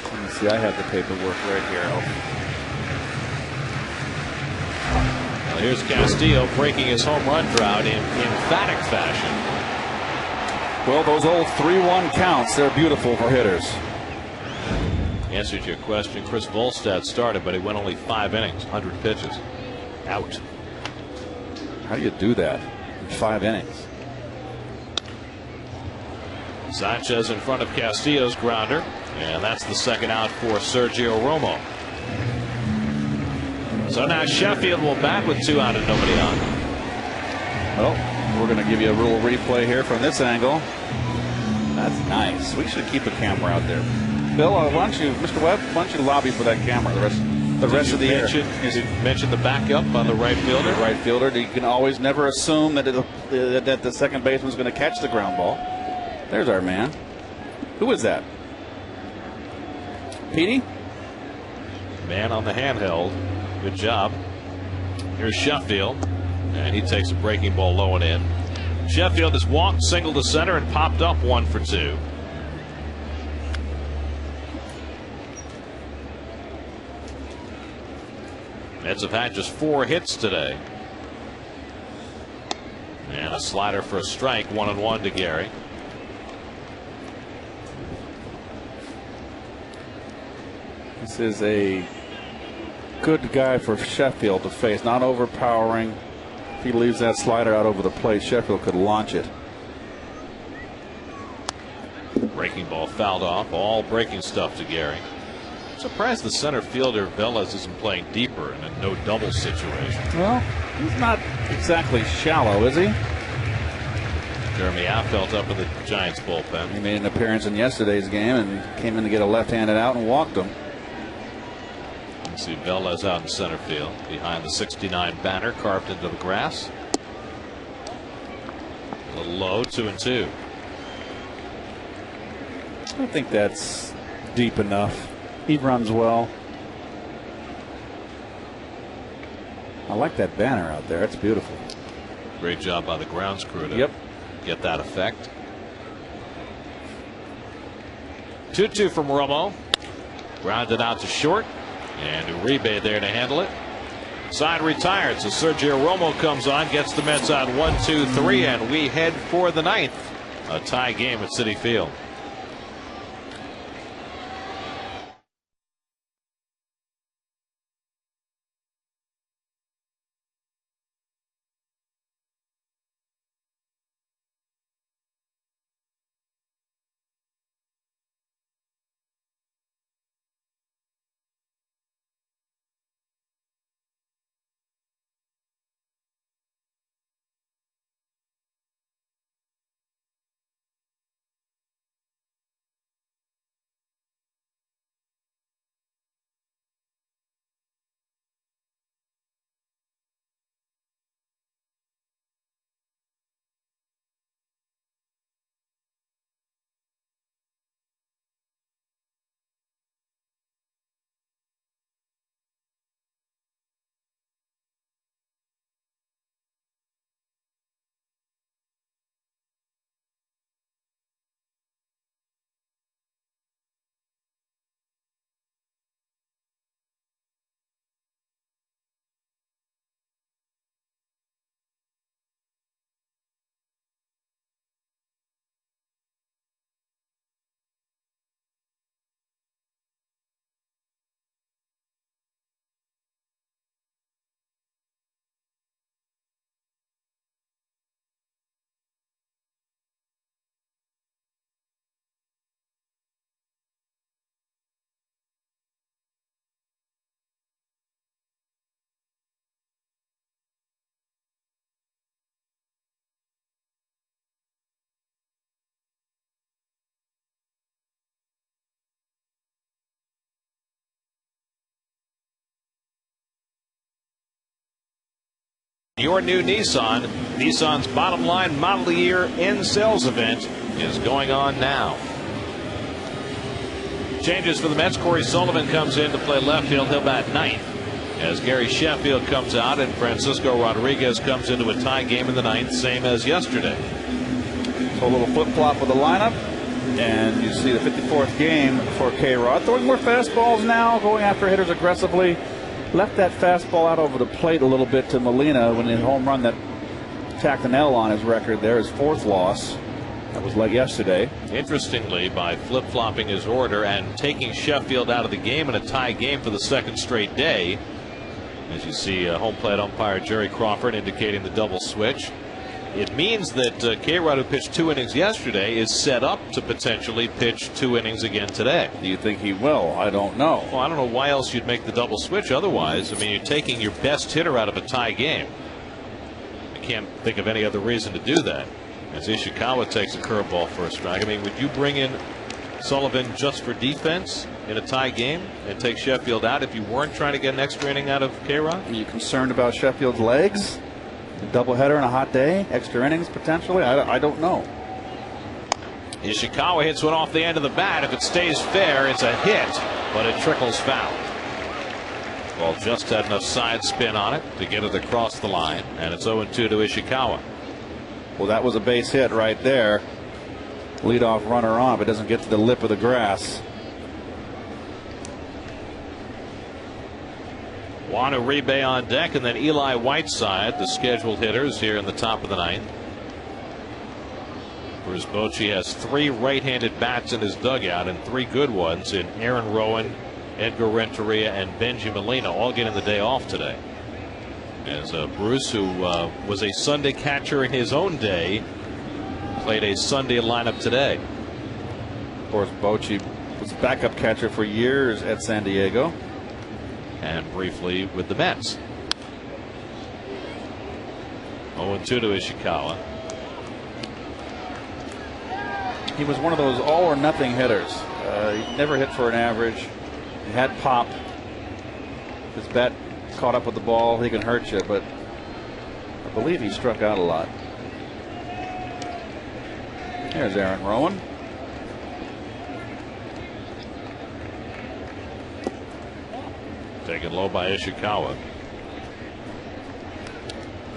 Let me see. I have the paperwork right here.
Well, here's Castillo breaking his home run drought in emphatic fashion.
Well, those old 3-1 counts, they're beautiful for hitters.
Answer to your question, Chris Volstad started, but he went only 5 innings, 100 pitches. Out.
How do you do that in 5 innings?
Sanchez in front of Castillo's grounder, and that's the second out for Sergio Romo. So now Sheffield will bat with 2 out and nobody on.
Well, we're going to give you a little replay here from this angle. That's nice. We should keep a camera out there. Bill, why don't you, Mr. Webb, why don't you lobby for that camera the rest of the year?
Did you mention the backup on the right fielder?
The right fielder. You can always never assume that the second baseman's going to catch the ground ball. There's our man. Who is that? Petey?
Man on the handheld. Good job. Here's Sheffield, and he takes a breaking ball low and in. Sheffield has walked, singled to center, and popped up 1 for 2. Mets have had just 4 hits today. And a slider for a strike, 1-1 to Gary.
This is a good guy for Sheffield to face, not overpowering. If he leaves that slider out over the plate, Sheffield could launch it.
Breaking ball fouled off. All breaking stuff to Gary. I'm surprised the center fielder Velez isn't playing deeper in a no double situation.
Well, he's not exactly shallow, is he?
Jeremy Affeldt up in the Giants bullpen.
He made an appearance in yesterday's game and came in to get a left-handed out and walked him.
You see Velez out in center field behind the 69 banner carved into the grass. A little low, 2-2.
I think that's deep enough. He runs well. I like that banner out there. It's beautiful.
Great job by the grounds crew to get that effect. 2-2 from Romo. Grounded out to short. And Uribe there to handle it. Side retired, so Sergio Romo comes on, gets the Mets out 1-2-3, and we head for the ninth. A tie game at Citi Field. Your new Nissan's bottom line model of the year in sales event is going on now. Changes for the Mets. Corey Sullivan comes in to play left field. He'll bat ninth as Gary Sheffield comes out and Francisco Rodriguez comes into a tie game in the ninth, same as yesterday.
So a little flip-flop with the lineup, and you see the 54th game for K-Rod. Throwing more fastballs now, going after hitters aggressively. Left that fastball out over the plate a little bit to Molina when the home run that tacked an L on his record there, his fourth loss. That was like yesterday.
Interestingly, by flip-flopping his order and taking Sheffield out of the game in a tie game for the second straight day, as you see home plate umpire Jerry Crawford indicating the double switch, it means that K-Rod, who pitched 2 innings yesterday, is set up to potentially pitch 2 innings again today.
Do you think he will? I don't know.
Well, I don't know why else you'd make the double switch otherwise. I mean, you're taking your best hitter out of a tie game. I can't think of any other reason to do that. As Ishikawa takes a curveball for a strike. I mean, would you bring in Sullivan just for defense in a tie game and take Sheffield out if you weren't trying to get an extra inning out of K-Rod?
Are you concerned about Sheffield's legs? A doubleheader on a hot day, extra innings potentially? I don't know.
Ishikawa hits one off the end of the bat. If it stays fair, it's a hit, but it trickles foul. Ball just had enough side spin on it to get it across the line, and it's 0-2 to Ishikawa.
Well, that was a base hit right there. Leadoff runner on, but doesn't get to the lip of the grass.
Juan Uribe on deck, and then Eli Whiteside, the scheduled hitters here in the top of the ninth. Bruce Bochy has 3 right-handed bats in his dugout and 3 good ones in Aaron Rowan, Edgar Renteria, and Benji Molina, all getting the day off today. As Bruce, who was a Sunday catcher in his own day, played a Sunday lineup today.
Of course, Bochy was a backup catcher for years at San Diego.
And briefly with the Mets. 0-2 to Ishikawa.
He was one of those all or nothing hitters. He never hit for an average. He had pop. His bat caught up with the ball. He can hurt you, but I believe he struck out a lot. There's Aaron Rowan.
Taken low by Ishikawa.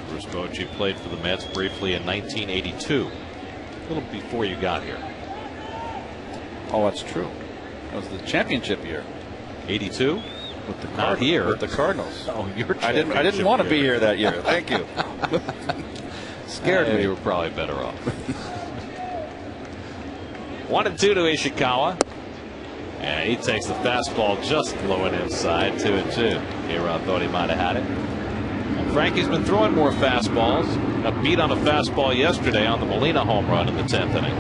Bruce Bochy played for the Mets briefly in 1982. A little before you got here.
Oh, that's true. It was the championship year.
82.
With the
Not here.
With the Cardinals.
Oh, your
I didn't want to be here that year. Thank you. Scared me.
You were probably better off. 1-2 to Ishikawa. And he takes the fastball just low and inside. 2-2. K-Rod thought he might have had it. And Frankie's been throwing more fastballs. A beat on a fastball yesterday on the Molina home run in the 10th inning.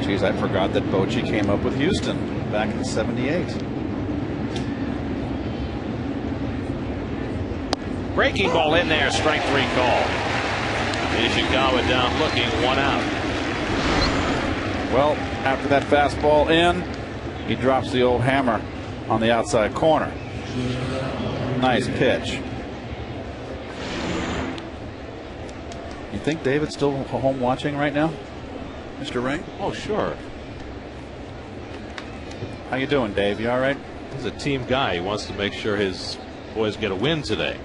Geez, I forgot that Bochy came up with Houston back in '78.
Breaking ball in there, strike 3 call. Ishikawa down looking, 1 out.
Well, after that fastball in, he drops the old hammer on the outside corner. Nice pitch. You think David's still home watching right now, Mr. Ray?
Oh, sure.
How you doing, Dave? You all right?
He's a team guy. He wants to make sure his boys get a win today.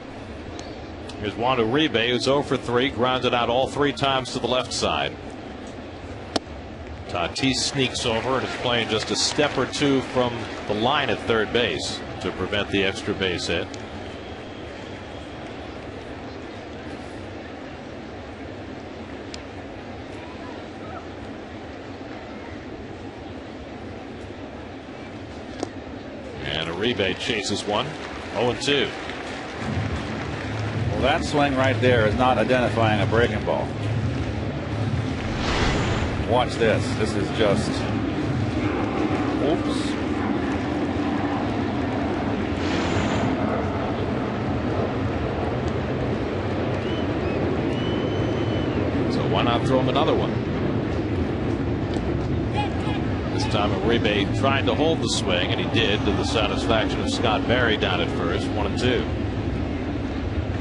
Here's Juan Uribe, who's 0 for 3, grounded out all 3 times to the left side. Tatis sneaks over and is playing just a step or 2 from the line at third base to prevent the extra base hit. And Uribe chases one. 0-2.
Well, that swing right there is not identifying a breaking ball. Watch this. This is just. Oops.
So why not throw him another one? This time Uribe tried to hold the swing, and he did, to the satisfaction of Scott Barry down at first. 1-2.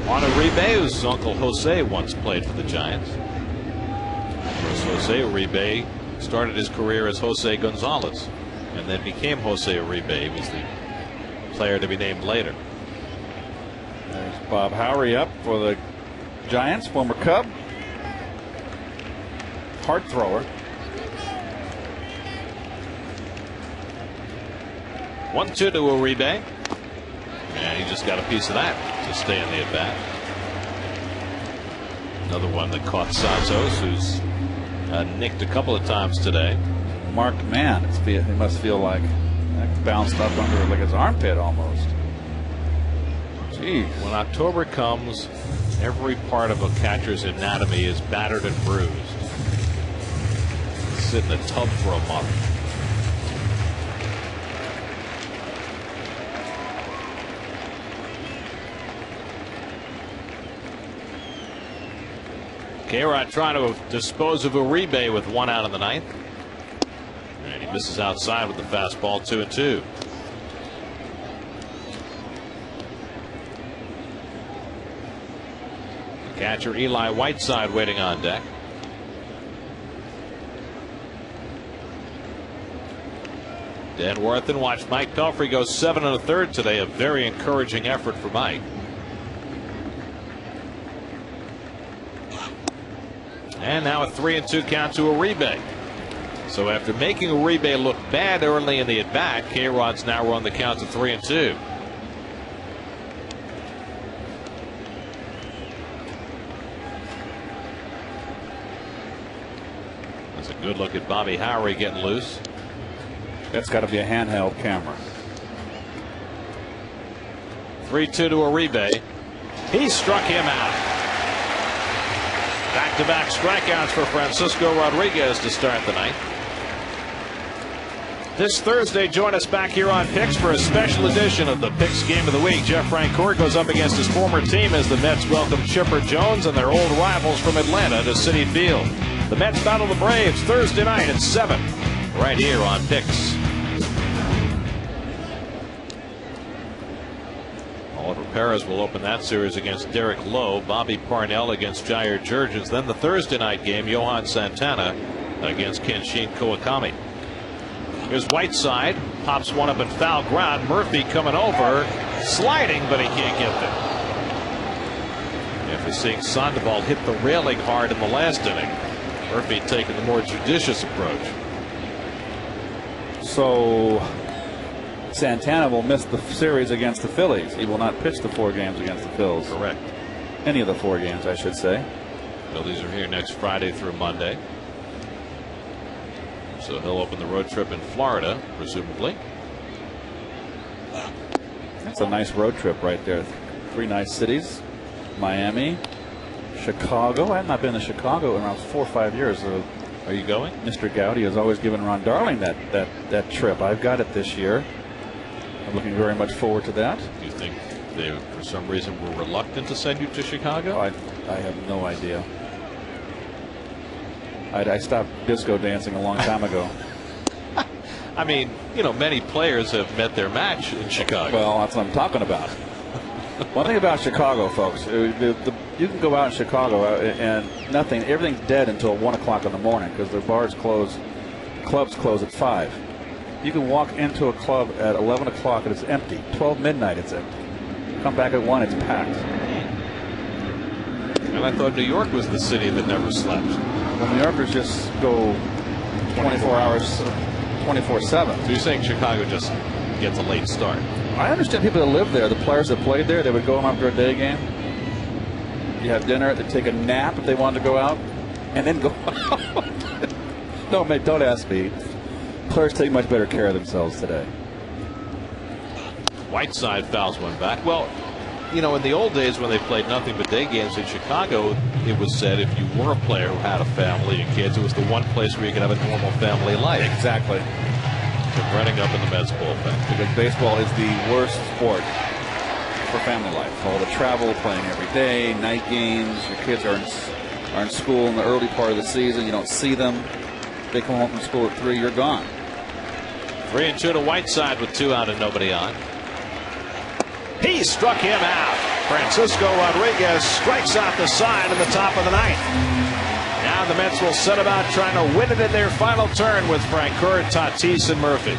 Juan Uribe, whose uncle Jose once played for the Giants. Jose Uribe started his career as Jose Gonzalez and then became Jose Uribe. He was the player to be named later.
There's Bob Howery up for the Giants, former Cub. Hard thrower.
1-2 to Uribe. And he just got a piece of that to stay in the at bat. Another one that caught Santos, who's nicked a couple of times today.
Marked man. He must feel like that bounced up under like his armpit almost. Jeez.
When October comes, every part of a catcher's anatomy is battered and bruised. Sit in a tub for a month. K-Rod trying to dispose of Uribe with 1 out in the 9th. And he misses outside with the fastball. 2-2. Catcher Eli Whiteside waiting on deck. Dan Worthen watched Mike Pelfrey go 7 1/3 today. A very encouraging effort for Mike. And now a 3-2 count to Uribe. So after making Uribe look bad early in the at bat, K-Rod's now run the count to 3-2. That's a good look at Bobby Howery getting loose.
That's got to be a handheld camera.
3-2 to Uribe. He struck him out. Back-to-back strikeouts for Francisco Rodriguez to start the night. This Thursday, join us back here on Picks for a special edition of the Picks Game of the Week. Jeff Francoeur goes up against his former team as the Mets welcome Chipper Jones and their old rivals from Atlanta to Citi Field. The Mets battle the Braves Thursday night at 7, right here on Picks. Oliver Perez will open that series against Derek Lowe. Bobby Parnell against Jair Jurgens. Then the Thursday night game, Johan Santana against Kenshin Kawakami. Here's Whiteside. Pops one up in foul ground. Murphy coming over. Sliding, but he can't get there. After seeing Sandoval hit the railing hard in the last inning, Murphy taking the more judicious approach.
So Santana will miss the series against the Phillies. He will not pitch the 4 games against the Phils.
Correct.
Any of the 4 games, I should say.
Phillies are here next Friday through Monday. So he'll open the road trip in Florida, presumably.
That's a nice road trip right there. 3 nice cities. Miami, Chicago. I have not been to Chicago in around 4 or 5 years.
Are you going?
Mr. Gowdy has always given Ron Darling that trip. I've got it this year. I'm looking very much forward to that.
Do you think they, for some reason, were reluctant to send you to Chicago?
I have no idea. I stopped disco dancing a long time ago.
I mean, you know, many players have met their match in Chicago.
Well, that's what I'm talking about. One thing about Chicago, folks, you can go out in Chicago and everything's dead until 1 o'clock in the morning because the bars close, clubs close at 5. You can walk into a club at 11 o'clock and it's empty. 12 midnight, it's empty. Come back at 1, it's packed.
And I thought New York was the city that never slept.
Well, New Yorkers just go 24 hours, 24/7.
So you're saying Chicago just gets a late start?
I understand people that live there, the players that played there, they would go home after a day game. You have dinner, they'd take a nap if they wanted to go out, and then go out. No, mate, don't ask me. Players take much better care of themselves today.
Whiteside fouls one back. Well, you know, in the old days when they played nothing but day games in Chicago, it was said if you were a player who had a family and kids, it was the one place where you could have a normal family life.
Exactly.
Running up in the Mets bullpen.
Because baseball is the worst sport for family life. All the travel, playing every day, night games. Your kids are in school in the early part of the season. You don't see them. They come home from school at 3, you're gone.
3-2 to Whiteside with 2 out and nobody on. He struck him out. Francisco Rodriguez strikes out the side in the top of the 9th. Now the Mets will set about trying to win it in their final turn with Francoeur, Tatis, and Murphy.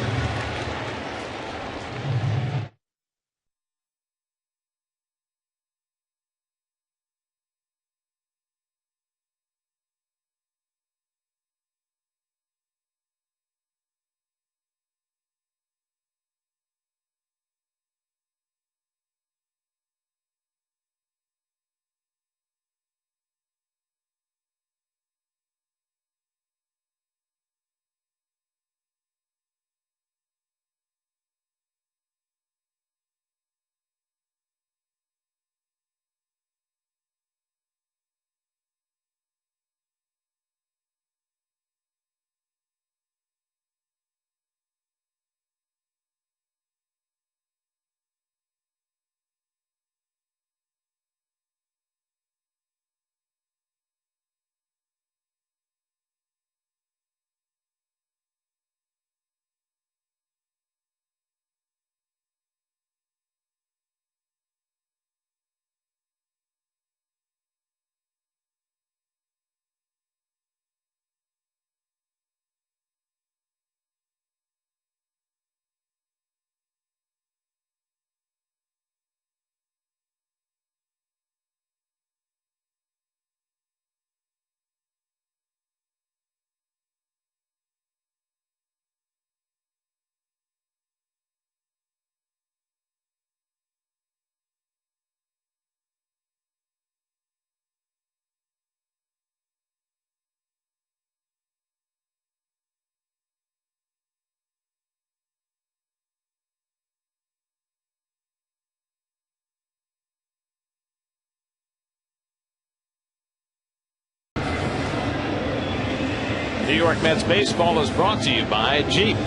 New York Mets baseball is brought to you by Jeep.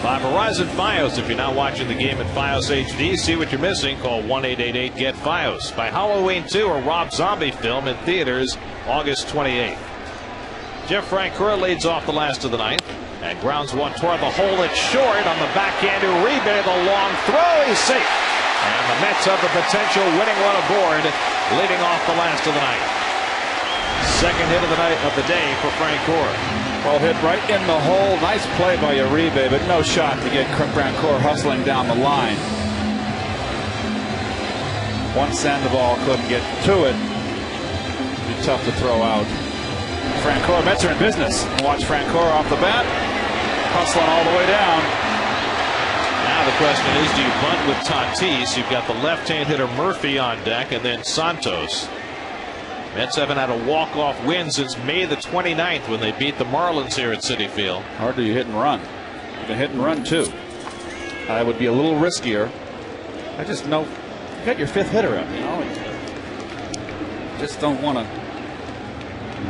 By Verizon Fios. If you're not watching the game at Fios HD, see what you're missing. Call 1-888-GET-FIOS. By Halloween 2, a Rob Zombie film in theaters August 28th. Jeff Francoeur leads off the last of the 9th and grounds one toward the hole. It's short on the backhand to Uribe. The long throw. He's safe. And the Mets have the potential winning one aboard, leading off the last of the 9th. Second hit of the day for Francoeur.
Well, hit right in the hole. Nice play by Uribe, but no shot to get Francoeur hustling down the line. Once Sandoval couldn't get to it, it'd be tough to throw out. Francoeur, Mets are in business. Watch Francoeur off the bat. hustling all the way down.
Now the question is, do you bunt with Tatis? You've got the left-hand hitter Murphy on deck, and then Santos. Mets haven't had a walk-off win since May the 29th when they beat the Marlins here at Citi Field.
Hard do you hit and run. You can hit and run too. I would be a little riskier. I just know you got your fifth hitter up. You know, just don't want to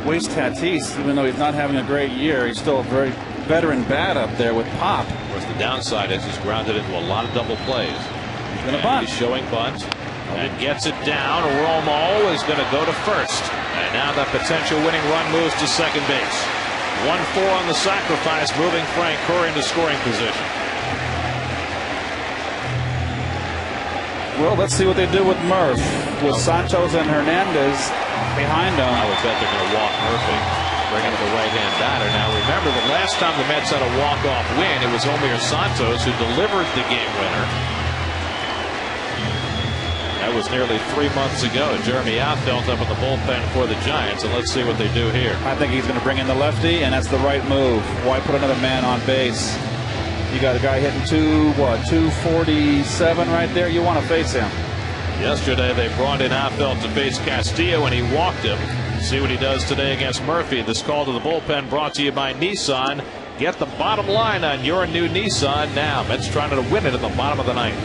waste Tatis, even though he's not having a great year. He's still a very veteran bat up there with Pop.
Of course, the downside is he's grounded into a lot of double plays.
He's going to bunt.
He's showing bunt. And gets it down. Romo is going to go to first. And now the potential winning run moves to second base. 1-4 on the sacrifice, moving Frank Curry into scoring position.
Well, let's see what they do with Murph. With Santos and Hernandez behind him.
I would bet they're going to walk Murphy, bring him the right-hand batter. Now remember, the last time the Mets had a walk-off win, it was Omir Santos who delivered the game winner. That was nearly 3 months ago. Jeremy Affeldt up in the bullpen for the Giants, and let's see what they do here.
I think he's going to bring in the lefty, and that's the right move. Why put another man on base? You got a guy hitting 247 right there. You want to face him.
Yesterday they brought in Affeldt to face Castillo, and he walked him. See what he does today against Murphy. This call to the bullpen brought to you by Nissan. Get the bottom line on your new Nissan now. Mets trying to win it at the bottom of the ninth.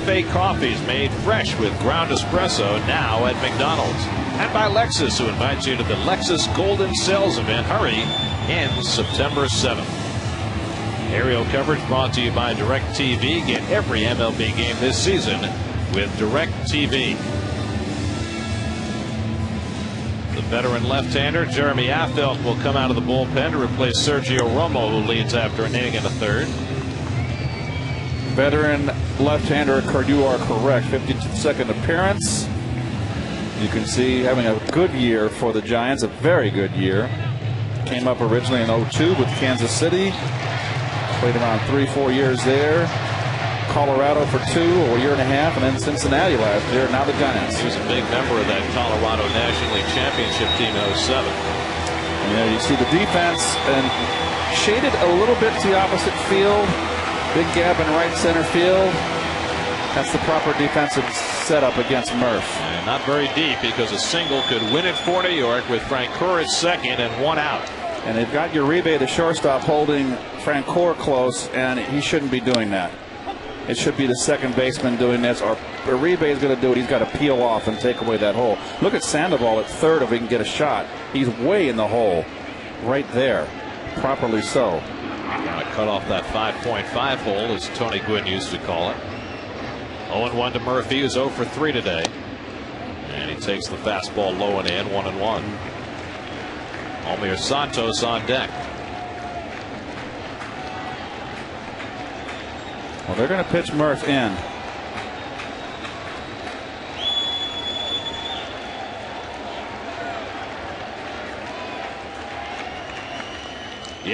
Fake coffees made fresh with ground espresso now at McDonald's. And by Lexus, who invites you to the Lexus Golden Sales event. Hurry, ends September 7th. Aerial coverage brought to you by DirecTV. Get every MLB game this season with DirecTV. The veteran left-hander Jeremy Affeldt will come out of the bullpen to replace Sergio Romo, who leads after an inning and a third.
Veteran left-hander, you are correct. 52nd appearance. You can see having a good year for the Giants, a very good year. Came up originally in 02 with Kansas City. Played around 3-4 years there. Colorado for 2 or a year and a half, and then Cincinnati last year. Now the Giants.
He was a big member of that Colorado National League Championship team in 07.
Yeah, you see the defense and shaded a little bit to the opposite field. Big gap in right center field. That's the proper defensive setup against Murph.
And not very deep, because a single could win it for New York with Francoeur at second and 1 out.
And they've got Uribe, the shortstop, holding Francoeur close, and he shouldn't be doing that. It should be the second baseman doing this, or Uribe is going to do it. He's got to peel off and take away that hole. Look at Sandoval at third if he can get a shot. He's way in the hole right there. Properly so.
Cut off that 5.5 hole, as Tony Gwynn used to call it. 0-1 to Murphy, who's 0 for 3 today. And he takes the fastball low and in, 1-1. Omir Santos on deck.
Well, they're going to pitch Murph in.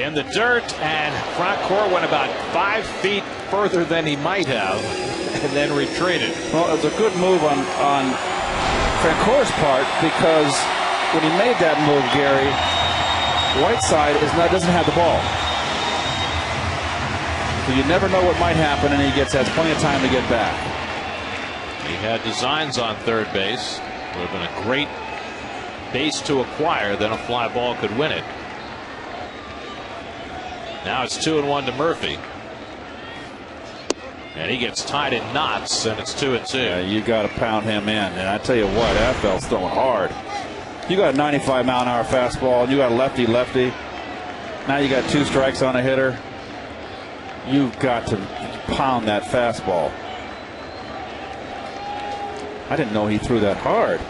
in the dirt, and Francoeur went about 5 feet further than he might have, and then retreated.
Well, it was a good move on Francoeur's part, because when he made that move, Gary, Whiteside doesn't have the ball. So you never know what might happen, and he has plenty of time to get back.
He had designs on third base. Would have been a great base to acquire, then a fly ball could win it. Now it's 2-1 to Murphy. And he gets tied in knots, and it's 2-2.
Yeah, you got to pound him in. And I tell you what, Affel's throwing hard. You got a 95-mile-an-hour fastball, and you got a lefty-lefty. Now you got 2 strikes on a hitter. You've got to pound that fastball. I didn't know he threw that hard.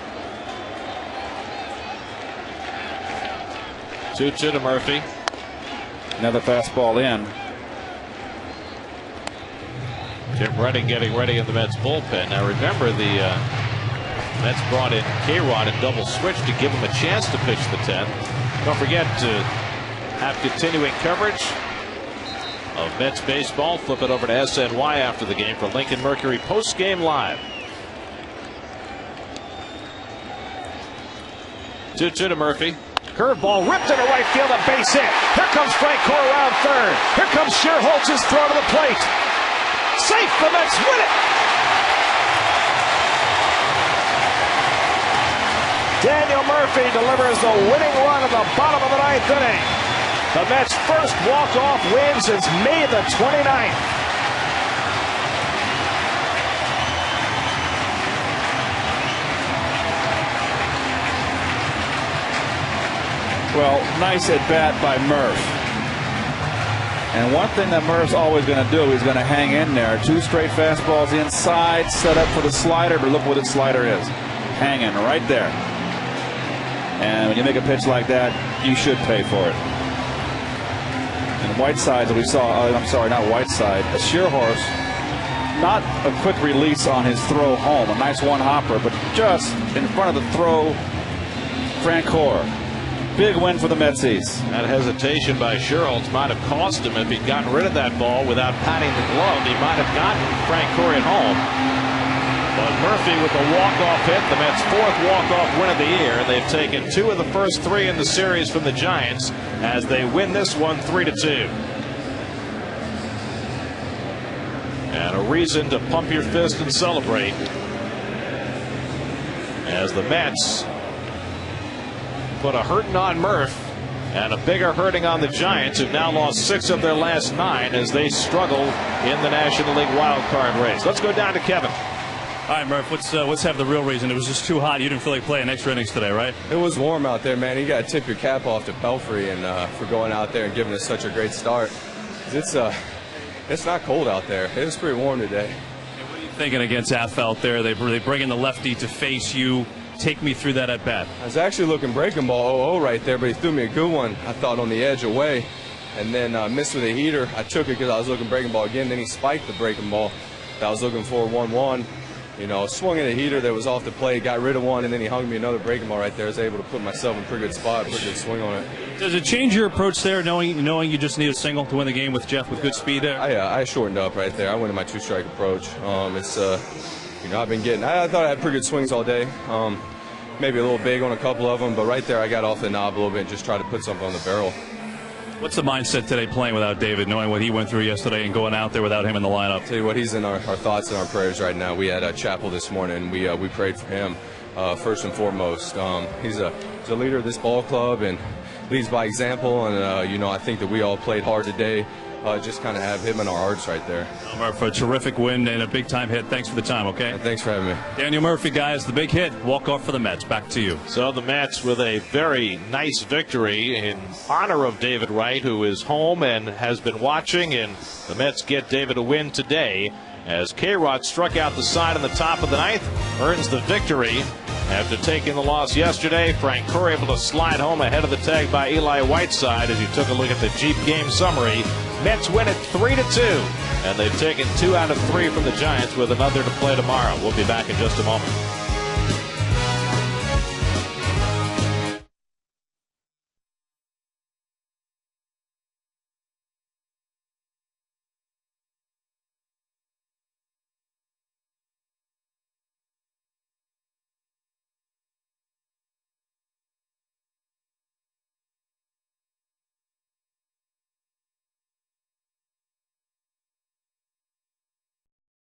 2-2 to Murphy.
Another fastball in.
Tim Redding getting ready in the Mets bullpen. Now remember, the Mets brought in K-Rod and double switch to give him a chance to pitch the 10th. Don't forget to have continuing coverage of Mets baseball. Flip it over to SNY after the game for Lincoln Mercury post-game live. 2-2 to Murphy. Curveball ripped into right field, a base hit. Here comes Francoeur around third. Here comes Shearholtz's throw to the plate. Safe, the Mets win it. Daniel Murphy delivers the winning run at the bottom of the 9th inning. The Mets' first walk-off win since May the 29th.
Well, nice at bat by Murph. And one thing that Murph's always going to do, he's going to hang in there. 2 straight fastballs inside, set up for the slider, but look what the slider is. Hanging right there. And when you make a pitch like that, you should pay for it. And Whiteside that we saw, I'm sorry, not Whiteside, a Shearhorse, not a quick release on his throw home. A nice one-hopper, but just in front of the throw, Francoeur. Big win for the Metsies.
That hesitation by Shearholtz might have cost him. If he'd gotten rid of that ball without patting the glove, he might have gotten Francoeur at home. But Murphy with the walk-off hit, the Mets' 4th walk-off win of the year. They've taken 2 of the first 3 in the series from the Giants as they win this one 3-2. And a reason to pump your fist and celebrate as the Mets put a hurting on Murph and a bigger hurting on the Giants, who've now lost 6 of their last 9 as they struggle in the National League wild card race. Let's go down to Kevin.
All right, Murph, let's have the real reason. It was just too hot. You didn't feel like playing extra innings today, right?
It was warm out there, man. You got to tip your cap off to Pelfrey and for going out there and giving us such a great start. It's not cold out there. It was pretty warm today.
What are you thinking against Affel out there? They bring in the lefty to face you. Take me through that at bat.
I was actually looking breaking ball 0-0 right there, but he threw me a good one, I thought, on the edge away, and then missed with a heater. I took it because I was looking breaking ball again. Then he spiked the breaking ball that I was looking for, 1-1. You know, swung at a heater that was off the plate, got rid of one, and then he hung me another breaking ball right there. I was able to put myself in a pretty good spot, pretty good swing on it.
Does it change your approach there, knowing you just need a single to win the game with Jeff with good speed there?
I shortened up right there. I went to my 2-strike approach. You know, I've been getting. I thought I had pretty good swings all day. Maybe a little big on a couple of them, but right there I got off the knob a little bit and just tried to put something on the barrel.
What's the mindset today playing without David, knowing what he went through yesterday and going out there without him in the lineup?
Tell you what, he's in our thoughts and our prayers right now. We had chapel this morning, and we prayed for him first and foremost. He's a leader of this ball club and leads by example, and you know, I think that we all played hard today. Just kind of have him in our hearts right there.
Murphy, for a terrific win and a big-time hit. Thanks for the time, okay?
And thanks for having me.
Daniel Murphy, guys, the big hit. Walk-off for the Mets. Back to you.
So the Mets with a very nice victory in honor of David Wright, who is home and has been watching, and the Mets get David a win today as K-Rod struck out the side in the top of the 9th, earns the victory. After taking the loss yesterday, Francoeur able to slide home ahead of the tag by Eli Whiteside as he took a look at the Jeep game summary. Mets win it 3-2, and they've taken 2 out of 3 from the Giants with another to play tomorrow. We'll be back in just a moment.